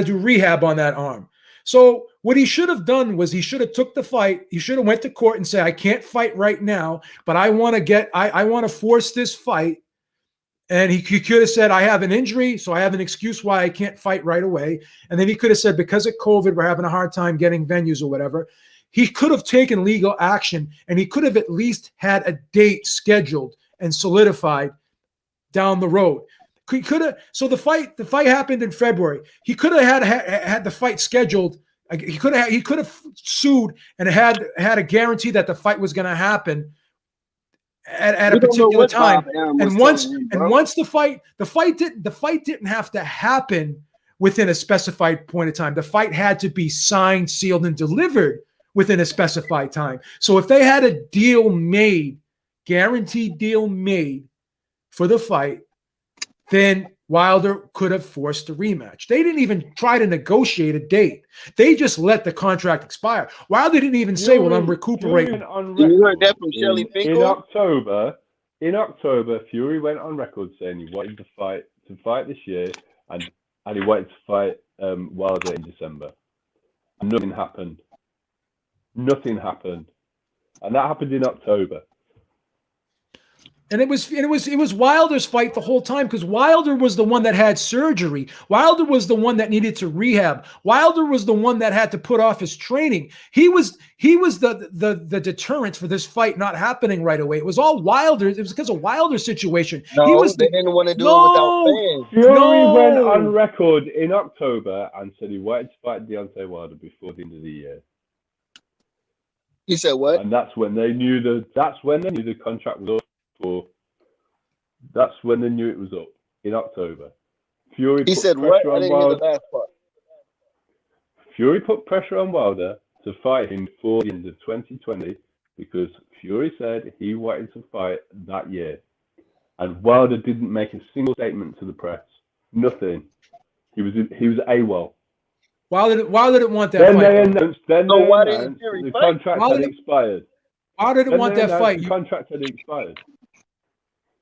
do rehab on that arm. So what he should have done was he should have took the fight. He should have went to court and said, I can't fight right now, but I want to force this fight. And he could have said, I have an injury, so I have an excuse why I can't fight right away. And then he could have said, because of COVID, we're having a hard time getting venues or whatever. He could have taken legal action, and he could have at least had a date scheduled and solidified down the road. He could have. So the fight happened in February. He could have had the fight scheduled. He could have sued and had a guarantee that the fight was going to happen at a particular time. And once the fight didn't have to happen within a specified point of time. The fight had to be signed, sealed, and delivered within a specified time. So if they had a deal made, guaranteed deal made for the fight, then Wilder could have forced a rematch. They didn't even try to negotiate a date. They just let the contract expire. Wilder didn't even say, well, I'm recuperating. You heard that from Shelley Finkel? In October, Fury went on record saying he wanted to fight this year, and he wanted to fight Wilder in December. And nothing happened. And that happened in October. And it was Wilder's fight the whole time, because Wilder was the one that had surgery. Wilder was the one that needed to rehab. Wilder was the one that had to put off his training. He was the deterrent for this fight not happening right away. It was all Wilder. It was because of Wilder's situation. No, they didn't want to do it without fans. Fury went on record in October and said he wanted to fight Deontay Wilder before the end of the year. He said what? And that's when they knew the contract was up. That's when they knew it was up, in October. Fury He said what? I didn't hear the last part. Fury put pressure on Wilder to fight him before the end of 2020 because Fury said he wanted to fight that year. And Wilder didn't make a single statement to the press. Nothing. He was AWOL. Wilder didn't want that then fight. They announced Fury the fight? contract had expired. Wilder didn't want that fight. The contract had expired.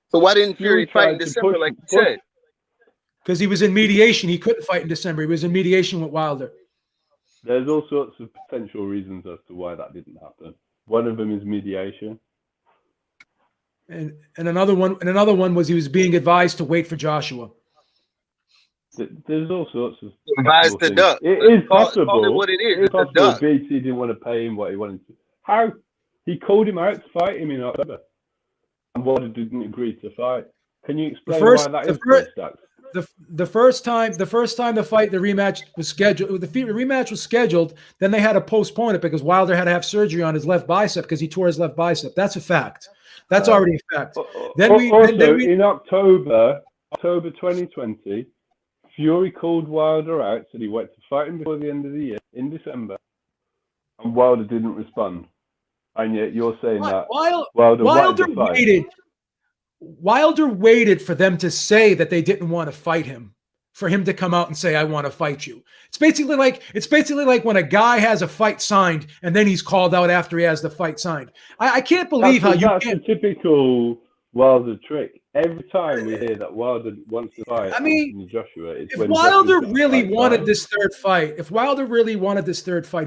So why didn't Fury fight in December like you said? Because he was in mediation. He couldn't fight in December. He was in mediation with Wilder. There's all sorts of potential reasons as to why that didn't happen. One of them is mediation. And another one was he was being advised to wait for Joshua. There's all sorts of advised to duck. It is possible. Call it what it is. It's possible BT didn't want to pay him what he wanted to. How? He called him out to fight him in October. And Wilder didn't agree to fight. Can you explain why that is? The first time the rematch was scheduled, then they had to postpone it because Wilder had to have surgery on his left bicep because he tore his left bicep. That's a fact. That's already a fact. In October 2020, Fury called Wilder out, said he wanted to fight him before the end of the year in December, and Wilder didn't respond. And yet you're saying that Wilder waited for them to say that they didn't want to fight him, for him to come out and say, "I want to fight you." It's basically like when a guy has a fight signed and then he's called out after he has the fight signed. I can't believe that's a typical Wilder trick. Every time we hear that Wilder wants to fight Joshua, if Wilder really wanted this third fight,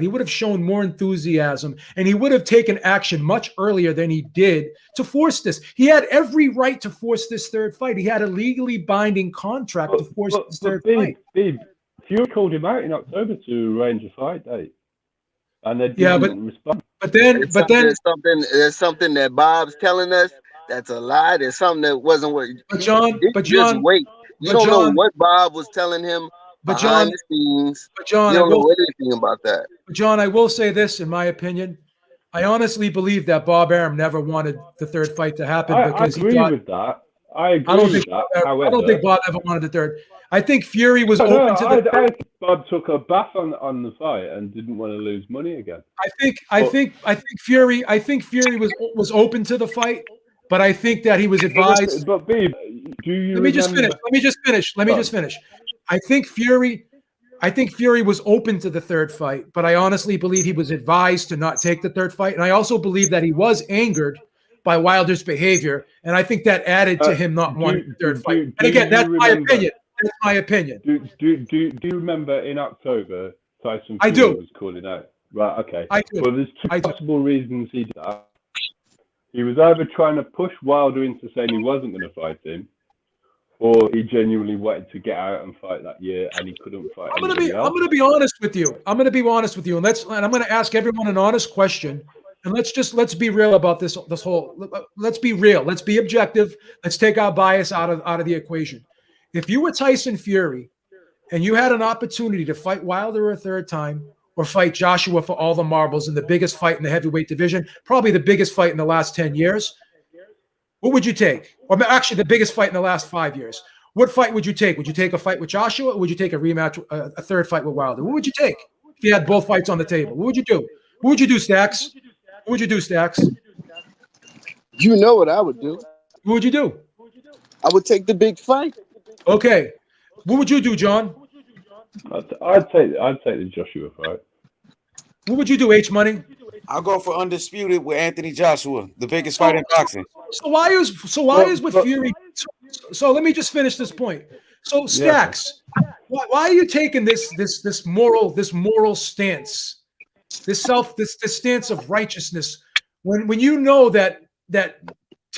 he would have shown more enthusiasm and he would have taken action much earlier than he did to force this. He had every right to force this third fight. He had a legally binding contract to force this third fight. Fury called him out in October to arrange a fight date, and they didn't respond. But then there's something that Bob's telling us. That's a lie. There's something that wasn't what. Just wait. You don't know what Bob was telling him behind the scenes. You don't know anything about that. But John, I will say this, in my opinion, I honestly believe that Bob Arum never wanted the third fight to happen because I agree with that. I don't think Bob ever wanted the third. I think Fury was open to the third. I think Bob took a bath on the fight and didn't want to lose money again. I think Fury was open to the fight. But I think that he was advised. But babe, Let me just finish. I think Fury was open to the third fight, but I honestly believe he was advised to not take the third fight. And I also believe that he was angered by Wilder's behavior. And I think that added to him not wanting the third fight. And again, that's my opinion. That's my opinion. Do you remember in October, Tyson Fury was calling out? Right, okay. I do. Well, there's two possible reasons he did that. He was either trying to push Wilder into saying he wasn't going to fight him, or he genuinely wanted to get out and fight that year, and he couldn't fight. I'm going to be honest with you. And I'm going to ask everyone an honest question. And let's be real about this whole. Let's be real. Let's be objective. Let's take our bias out of the equation. If you were Tyson Fury, and you had an opportunity to fight Wilder a third time, or fight Joshua for all the marbles in the biggest fight in the heavyweight division, probably the biggest fight in the last 10 years, what would you take? Or actually the biggest fight in the last 5 years. What fight would you take? Would you take a fight with Joshua, or would you take a rematch, a third fight with Wilder? What would you take if you had both fights on the table? What would you do? What would you do, Stacks? What would you do, Stacks? You know what I would do. What would you do? I would take the big fight. Okay. What would you do, John? I'd take the Joshua fight. What would you do, H Money? I'll go for undisputed with Anthony Joshua, the biggest fight in boxing. So why is with Fury? So let me just finish this point. So Stacks, why are you taking this moral stance, this stance of righteousness when you know that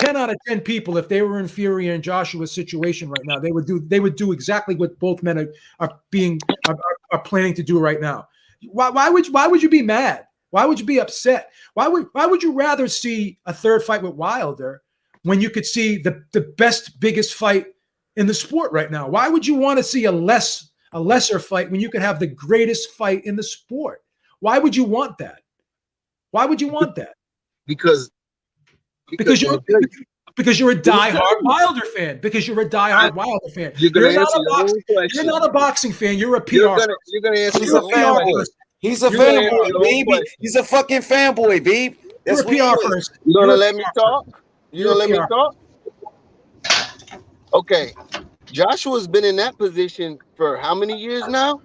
10 out of 10 people, if they were in Fury and Joshua's situation right now, they would do exactly what both men are planning to do right now. Why would you be mad? Why would you be upset? Why would you rather see a third fight with Wilder when you could see the best, biggest fight in the sport right now? Why would you want to see a lesser fight when you could have the greatest fight in the sport? Why would you want that? Why would you want that? Because you're a diehard Wilder fan. Because you're a diehard Wilder fan. You're not a boxing fan. You're a PR. You're gonna answer your own question. He's a fanboy, baby. He's a fucking fanboy, babe. That's you're a PR person. You gonna let me talk? You gonna let me talk? Okay. Joshua's been in that position for how many years now?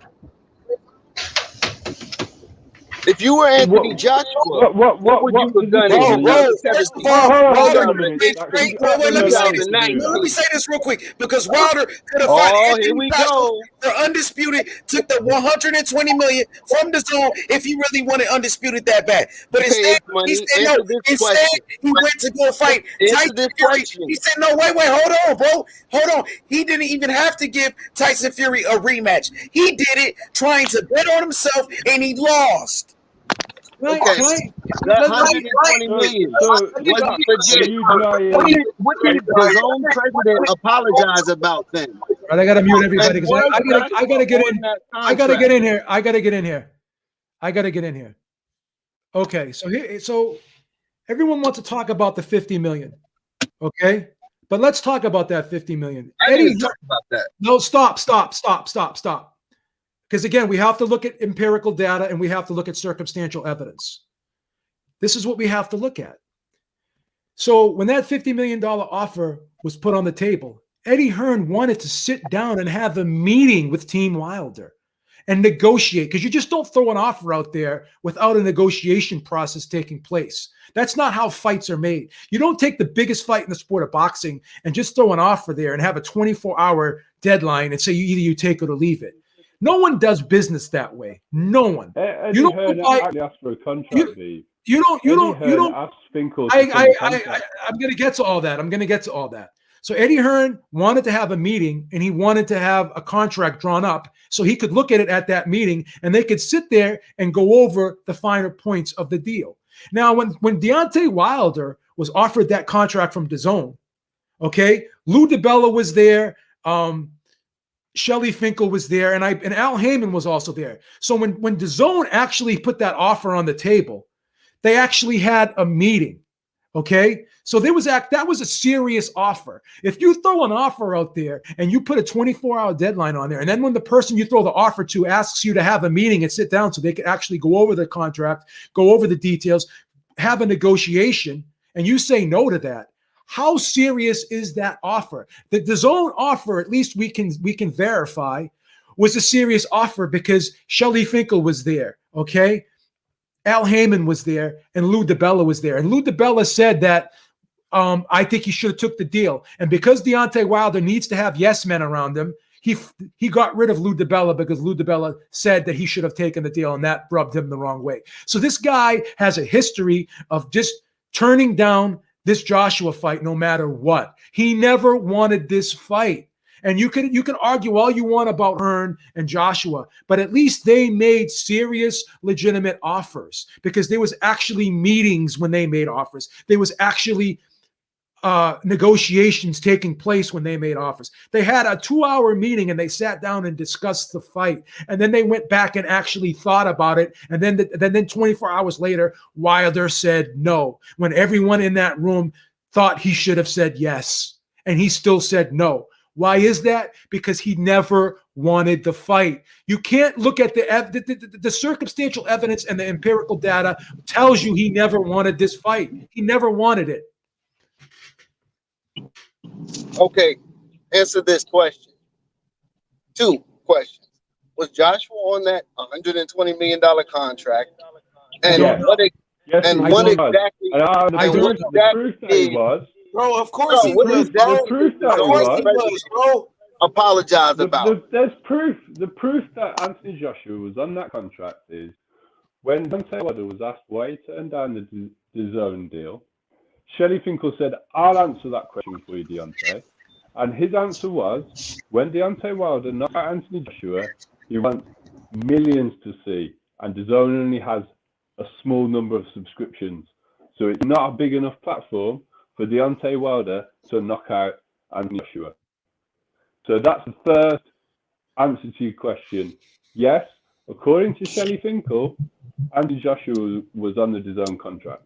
If you were Anthony Joshua, what would you have done? Let me say this real quick, because Wilder could have fought Anthony Joshua for undisputed, took the 120 million from the zone if he really wanted undisputed that bad. But instead, he said no. Instead, he went to go fight Tyson Fury. He said, no, wait, hold on, bro. Hold on. He didn't even have to give Tyson Fury a rematch. He did it trying to bet on himself, and he lost. Right, okay. Right. 120 million. What did his own president apologize about then? Right, I gotta mute everybody because I gotta get in. I gotta get in here. Okay, so everyone wants to talk about the 50 million. Okay, but let's talk about that 50 million. I didn't talk about that. No, stop. Because again, we have to look at empirical data and we have to look at circumstantial evidence. This is what we have to look at. So when that $50 million offer was put on the table, Eddie Hearn wanted to sit down and have a meeting with Team Wilder and negotiate, because you just don't throw an offer out there without a negotiation process taking place. That's not how fights are made. You don't take the biggest fight in the sport of boxing and just throw an offer there and have a 24-hour deadline and say either you take it or leave it. No one does business that way. No one. You don't ask for a contract, Dave. You don't ask Finkel. I'm going to get to all that. So Eddie Hearn wanted to have a meeting and he wanted to have a contract drawn up so he could look at it at that meeting and they could sit there and go over the finer points of the deal. Now, when Deontay Wilder was offered that contract from DAZN, okay, Lou DiBella was there, Shelly Finkel was there, and Al Heyman was also there. So when DAZN actually put that offer on the table, they actually had a meeting. Okay, so that was a serious offer. If you throw an offer out there and you put a 24-hour deadline on there, and then when the person you throw the offer to asks you to have a meeting and sit down so they could actually go over the contract, go over the details, have a negotiation, and you say no to that, how serious is that offer? The DAZN offer, at least we can verify, was a serious offer because Shelly Finkel was there. Okay. Al Heyman was there and Lou DiBella was there. And Lou DiBella said that I think he should have took the deal. And because Deontay Wilder needs to have yes men around him, he got rid of Lou DiBella because Lou DiBella said that he should have taken the deal, and that rubbed him the wrong way. So this guy has a history of just turning down this Joshua fight no matter what. He never wanted this fight. And you can argue all you want about Hearn and Joshua, but at least they made serious, legitimate offers because there was actually meetings when they made offers. There was actually negotiations taking place when they made offers. They had a 2-hour meeting and they sat down and discussed the fight. And then they went back and actually thought about it. And then 24 hours later, Wilder said no, when everyone in that room thought he should have said yes. And he still said no. Why is that? Because he never wanted the fight. You can't look at the circumstantial evidence and the empirical data tells you he never wanted this fight. He never wanted it. Okay, answer this question. 2 questions. Was Joshua on that $120 million contract? And what exactly? Bro, of course he was. Bro. Apologize about. There's proof. The proof that Anthony Joshua was on that contract is when Deontay Wilder was asked why he turned down the DAZN deal. Shelley Finkel said, I'll answer that question for you, Deontay. And his answer was, when Deontay Wilder knocked out Anthony Joshua, he wants millions to see. And DAZN only has a small number of subscriptions. So it's not a big enough platform for Deontay Wilder to knock out Anthony Joshua. So that's the first answer to your question. Yes, according to Shelley Finkel, Anthony Joshua was on the DAZN contract.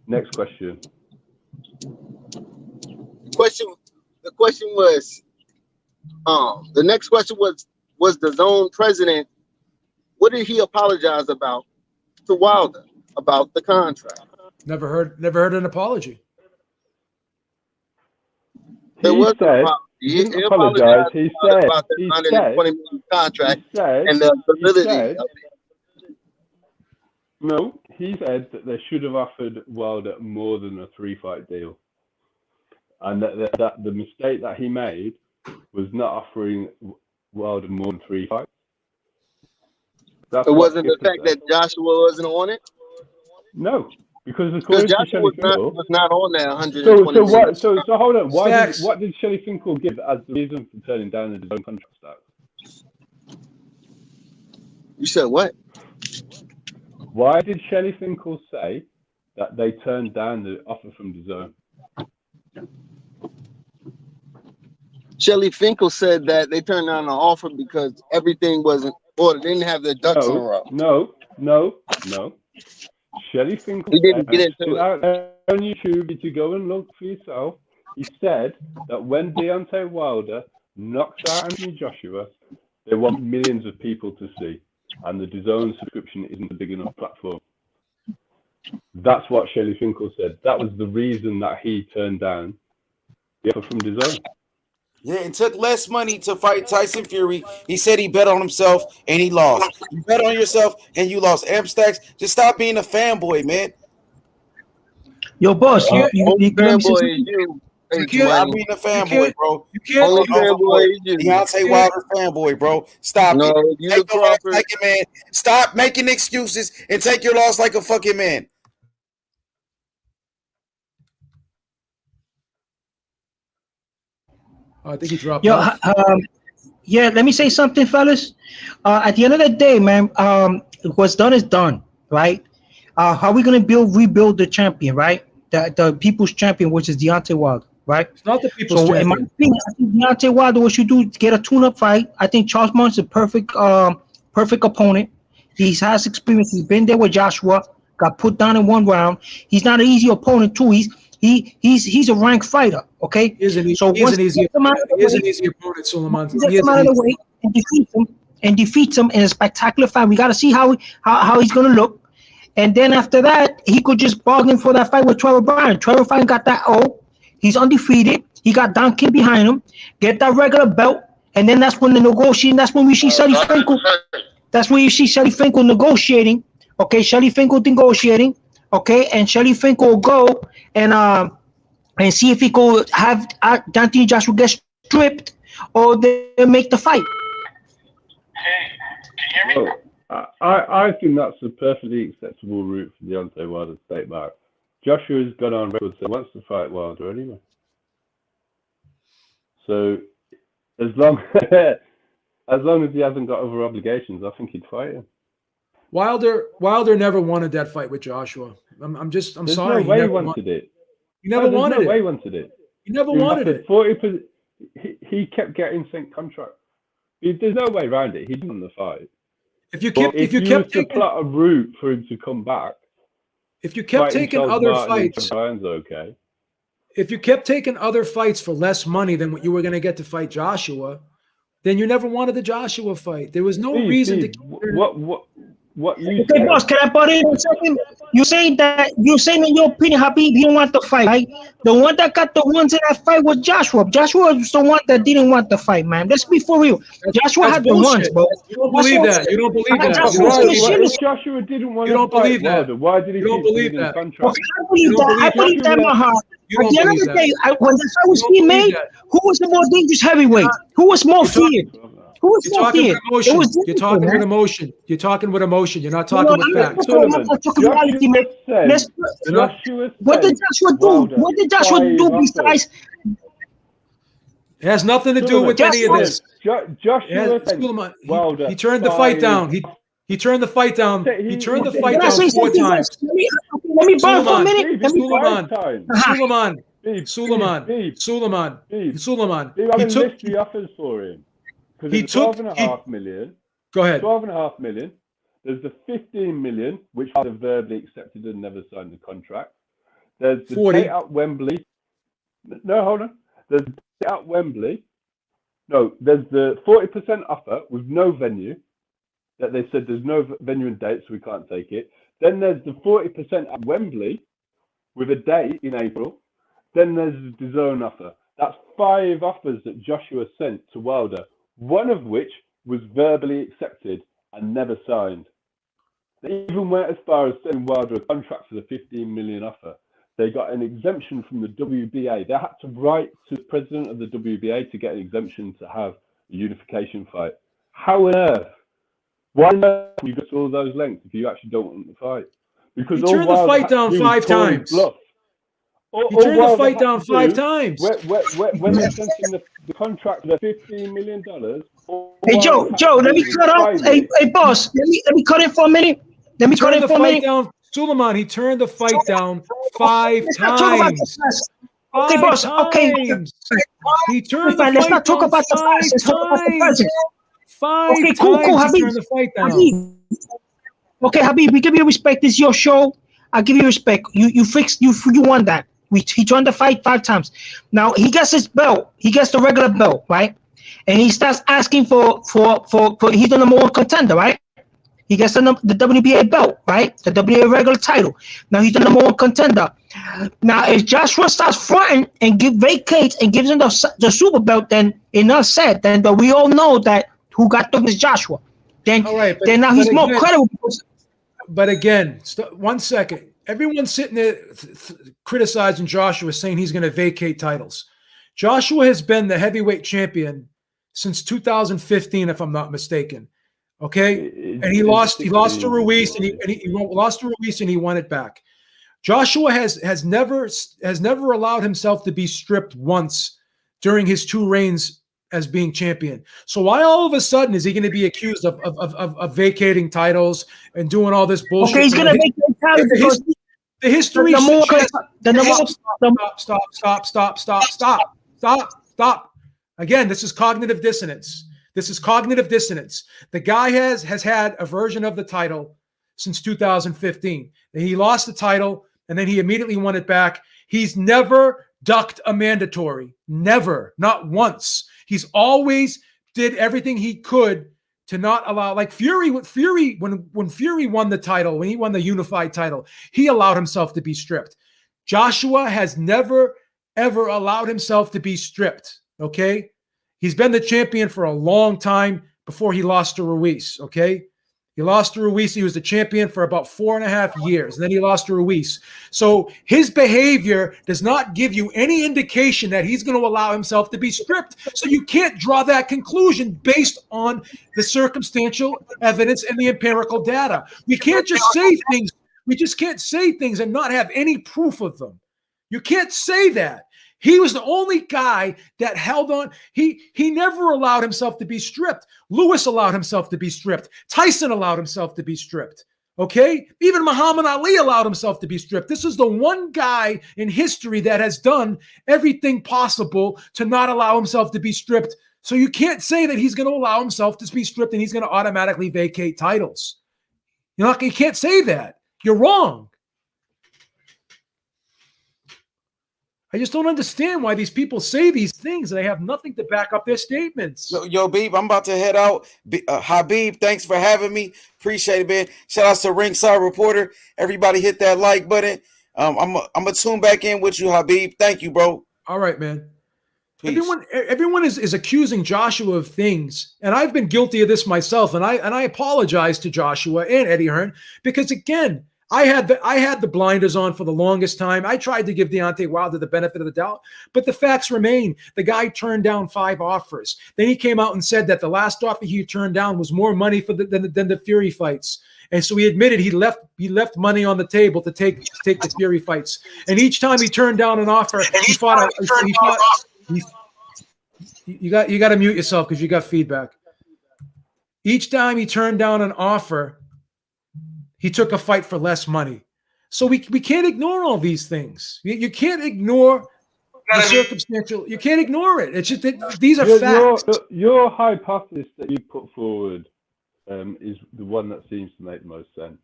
Next question. The question was, the next question was the DAZN president, what did he apologize about to Wilder about the contract? Never heard an apology. There was said, he apologized. He said about the $120 million contract and the validity of it. No, he said that they should have offered Wilder more than a 3-fight deal, and that the mistake that he made was not offering Wilder more than 3 fights. It wasn't the fact that Joshua wasn't on it. No, because according to Shelley Finkel, was not on that 120. So hold on. What did Shelley Finkel give as the reason for turning down the DAZN contract? You said what? Why did Shelley Finkel say that they turned down the offer from DAZN? Shelley Finkel said that they turned down the offer because everything wasn't, or they didn't have their ducks in a row. No. Shelley Finkel. He didn't get into it. On YouTube, to go and look for yourself. He said that when Deontay Wilder knocks out Anthony Joshua, they want millions of people to see, and the DAZN subscription isn't a big enough platform. That's what Shelley Finkel said. That was the reason that he turned down the offer from DAZN. Yeah, and took less money to fight Tyson Fury. He said he bet on himself and he lost. You bet on yourself and you lost. Stacks, just stop being a fanboy, man. Yo, boss, Fanboy is you. Stop being a fanboy, bro. You can't. Only fanboy is you. Deontay Wilder fanboy, bro. Stop No, it. you Take your loss Crawford. like a man. Stop making excuses and take your loss like a fucking man. I think he dropped Yo, off. yeah, let me say something, fellas. At the end of the day, man, what's done is done, right? How are we gonna rebuild the champion, right? The people's champion, which is Deontay Wilder, right? It's not the people's So in my champion. opinion, I think Deontay Wilder, what you do is get a tune-up fight. I think Charles Munt's a perfect opponent. He has experience. He's been there with Joshua. Got put down in 1 round. He's not an easy opponent too. He's a ranked fighter. Okay. He is an easy opponent, Suleiman. He him out of the way and defeats him in a spectacular fight. We got to see how he's gonna look. And then after that, he could just bargain for that fight with Trevor Bryan. Trevor Bryan got that O. He's undefeated. He got Don King behind him. Get that regular belt. And then that's when the negotiating, that's when we see Shelley Finkel. That's when you see Shelley Finkel negotiating. Okay, Shelley Finkel negotiating. Okay, and Shelley Finkel will go and see if he could have Anthony Joshua get stripped or they make the fight. Can you hear me? I think that's a perfectly acceptable route for Deontay Wilder to take back. Joshua's gone on record saying he wants to fight Wilder anyway. So as long as he hasn't got other obligations, I think he'd fight him. Wilder never wanted that fight with Joshua. I'm There's sorry. No way he wanted it. He never wanted it. No way he wanted it. He never wanted it. 40%. He kept getting sync contract. There's no way around it. He didn't want the fight. If you kept to plot a route for him to come back, if you kept taking other fights, okay. If you kept taking other fights for less money than what you were going to get to fight Joshua, then you never wanted the Joshua fight. There was no reason to. What you okay, boss, can I put in a second? You're saying in your opinion, Habib, he don't want the fight, right? The one that got the ones in that fight was Joshua. Joshua was the one that didn't want the fight, man. Let's be for real. Joshua had bullshit. The ones, bro. You don't believe that. You don't believe that. Joshua didn't want to fight believe Wilder. Why did he don't believe that? Okay, I believe that in my heart. At the end of the day, when the fight was being made, who was the more dangerous heavyweight? Who was more feared? Who was You're talking here? with emotion. It was You're talking man. with emotion. You're talking with emotion. You're not No, talking no, with I'm facts. not talking reality, man. What did Joshua do? What did Joshua do besides? It has nothing to do with any of this. Joshua Suleiman, Wilder. he turned the fight down. He turned the fight down. He turned the fight down 4 times. Let me burn for a minute. Suleiman. He took the offers for him. Because it's 12.5 million. Go ahead. 12.5 million. There's the 15 million, which are verbally accepted and never signed the contract. There's the 40 at Wembley. No, hold on. There's the at Wembley. No, there's the 40% offer with no venue that they said there's no venue and date, so we can't take it. Then there's the 40% at Wembley with a date in April. Then there's the DAZN offer. That's 5 offers that Joshua sent to Wilder, one of which was verbally accepted and never signed. They even went as far as sending Wilder a contract for the 15 million offer. They got an exemption from the WBA. They had to write to the president of the WBA to get an exemption to have a unification fight. How on earth? Why on earth you go to all those lengths if you actually don't want the fight? Because he turned the fight down 5 times. He turned the fight down 5 times. When they sent him the contract for $15 million. Hey Joe, let me cut off. Hey boss, let me cut in for a minute. Let me cut in for a minute. Suleiman, he turned the fight down 5 times. Okay, boss. Okay. He turned the fight down 5 times. Let's not talk about the facts. Let's talk about the present. 5 okay, cool, times he Habib. turned the fight down. Habib. Okay, Habib, we give you respect. This is your show. I'll give you respect. You won that. He turned the fight 5 times. Now he gets his belt. He gets the regular belt, right? And he starts asking for he's the #1 contender, right? He gets the WBA belt, right? The WBA regular title. Now he's the #1 contender. Now if Joshua starts fronting and vacates and gives him the super belt, then enough said. Then we all know that who got them is Joshua. Then now he's more credible. But again, 1 second. Everyone's sitting there criticizing Joshua, saying he's going to vacate titles. Joshua has been the heavyweight champion since 2015, if I'm not mistaken. Okay, and he lost to Ruiz, and he lost to Ruiz, and he won it back. Joshua has never allowed himself to be stripped once during his 2 reigns as being champion. So why all of a sudden is he going to be accused of vacating titles and doing all this bullshit? Okay, he's going to vacate titles because the history Stop. Again, this is cognitive dissonance. The guy has had a version of the title since 2015. He lost the title and then he immediately won it back. He's never ducked a mandatory. Never. Not once. He's always did everything he could to not allow, like Fury, when Fury won the title, when he won the unified title, he allowed himself to be stripped. Joshua has never, ever allowed himself to be stripped, okay? He's been the champion for a long time before he lost to Ruiz, okay? He lost to Ruiz. He was the champion for about 4.5 years, and then he lost to Ruiz. So his behavior does not give you any indication that he's going to allow himself to be stripped. So you can't draw that conclusion based on the circumstantial evidence and the empirical data. We can't just say things. We just can't say things and not have any proof of them. You can't say that. He was the only guy that held on. He never allowed himself to be stripped. Lewis allowed himself to be stripped. Tyson allowed himself to be stripped. Okay? Even Muhammad Ali allowed himself to be stripped. This is the one guy in history that has done everything possible to not allow himself to be stripped. So you can't say that he's going to allow himself to be stripped and he's going to automatically vacate titles. You can't say that. You're wrong. I just don't understand why these people say these things and they have nothing to back up their statements. Yo, Beeb, I'm about to head out. Habib, thanks for having me. Appreciate it, man. Shout out to Ringside Reporter. Everybody hit that like button. I'm gonna tune back in with you, Habib. Thank you, bro. All right, man. Peace. Everyone is accusing Joshua of things, and I've been guilty of this myself, and I apologize to Joshua and Eddie Hearn because, again, I had the blinders on for the longest time. I tried to give Deontay Wilder the benefit of the doubt, but the facts remain. The guy turned down 5 offers. Then he came out and said that the last offer he turned down was more money than the Fury fights. And so he admitted he left money on the table to take the Fury fights. And each time he turned down an offer, you got to mute yourself because you got feedback. Each time he turned down an offer, he took a fight for less money. So we can't ignore all these things. You can't ignore the circumstantial. You can't ignore it. It's just that these are facts. Your hypothesis that you put forward is the one that seems to make the most sense.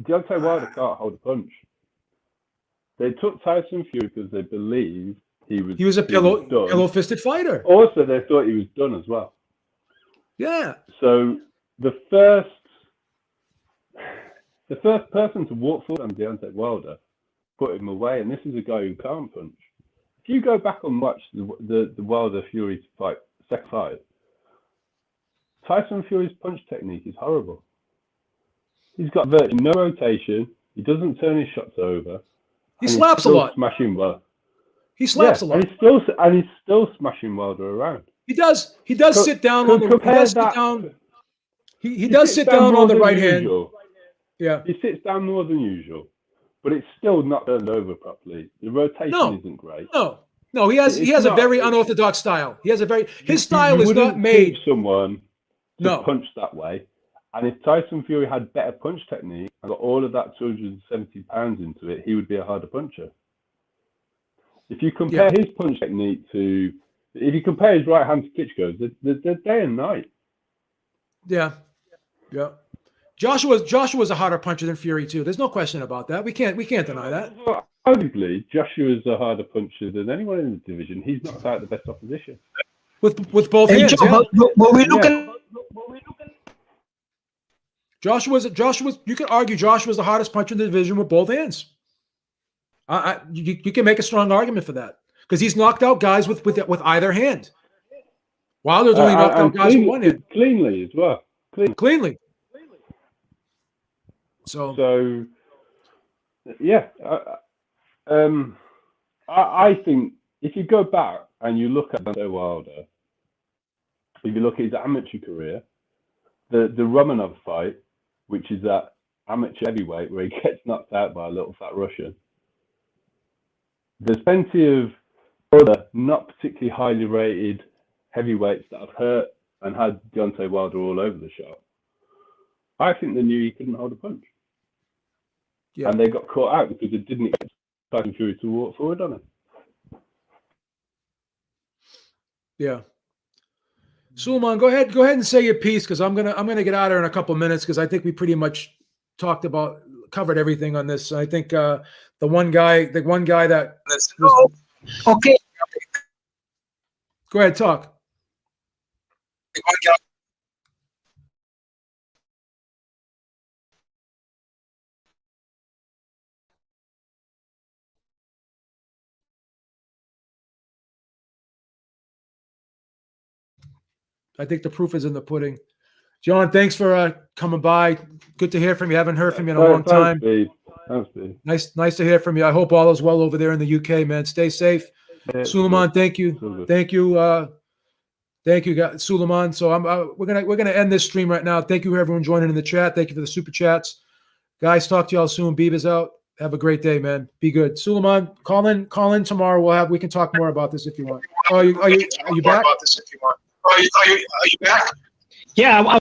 Deontay Wilder can't hold a punch. They took Tyson Fury because they believed he was a pillow-fisted fighter. Also, they thought he was done as well. Yeah. So the first person to walk forward on Deontay Wilder put him away, and this is a guy who can't punch. If you go back and watch the Wilder Fury fight, second fight, Tyson Fury's punch technique is horrible. He's got virtually no rotation. He doesn't turn his shots over. He slaps a lot. Smashing well. He slaps a lot. And he's still smashing Wilder around. He does sit down on the. He does sit down. He does sit down on the right hand. Yeah. He sits down more than usual, but it's still not turned over properly. The rotation isn't great. No. He has a very unorthodox style. His style is not made. Someone to punch that way. And if Tyson Fury had better punch technique and got all of that 270 pounds into it, he would be a harder puncher. If you compare his punch technique if you compare his right hand to Klitschko's, they're day and night. Yeah. Joshua's a harder puncher than Fury too. There's no question about that. We can't deny that. Arguably, Joshua's a harder puncher than anyone in the division. He's knocked out the best opposition. With both hands. Joe, what we looking? Joshua's. You could argue Joshua's the hardest puncher in the division with both hands. You can make a strong argument for that because he's knocked out guys with either hand. Wilder's only knocked out guys with one hand. Cleanly as well. Cleanly. So yeah. I think if you go back and you look at Deontay Wilder, if you look at his amateur career, the Romanov fight, which is that amateur heavyweight where he gets knocked out by a little fat Russian, there's plenty of other not particularly highly rated heavyweights that have hurt and had Deontay Wilder all over the shop. I think they knew he couldn't hold a punch. Yeah. And they got caught out because they didn't expect Tyson Fury to walk forward on it. Yeah. Suleiman, go ahead and say your piece because I'm gonna get out of here in a couple minutes because I think we pretty much covered everything on this. I think the one guy that okay. Go ahead, talk. I think the proof is in the pudding. John, thanks for coming by. Good to hear from you. Haven't heard from you in a long time. Thanks, Steve. Nice to hear from you. I hope all is well over there in the UK, man. Stay safe. Yeah, Suleiman, thank you. Thank you, Suleiman. So we're gonna end this stream right now. Thank you for everyone joining in the chat. Thank you for the super chats. Guys, talk to y'all soon. Beaver's out. Have a great day, man. Be good. Suleiman, call in tomorrow. We can talk more about this if you want. Are you back? Are you back? Yeah.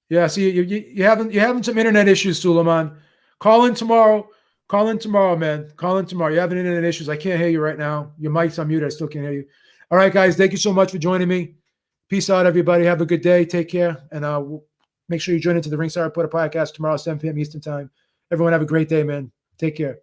Yeah. See, you having some internet issues, Suleiman. Call in tomorrow, man. Call in tomorrow. You're having internet issues. I can't hear you right now. Your mic's on mute. I still can't hear you. All right, guys. Thank you so much for joining me. Peace out, everybody. Have a good day. Take care. And make sure you join into the Ringside Reporter podcast tomorrow, 7 p.m. Eastern time. Everyone have a great day, man. Take care.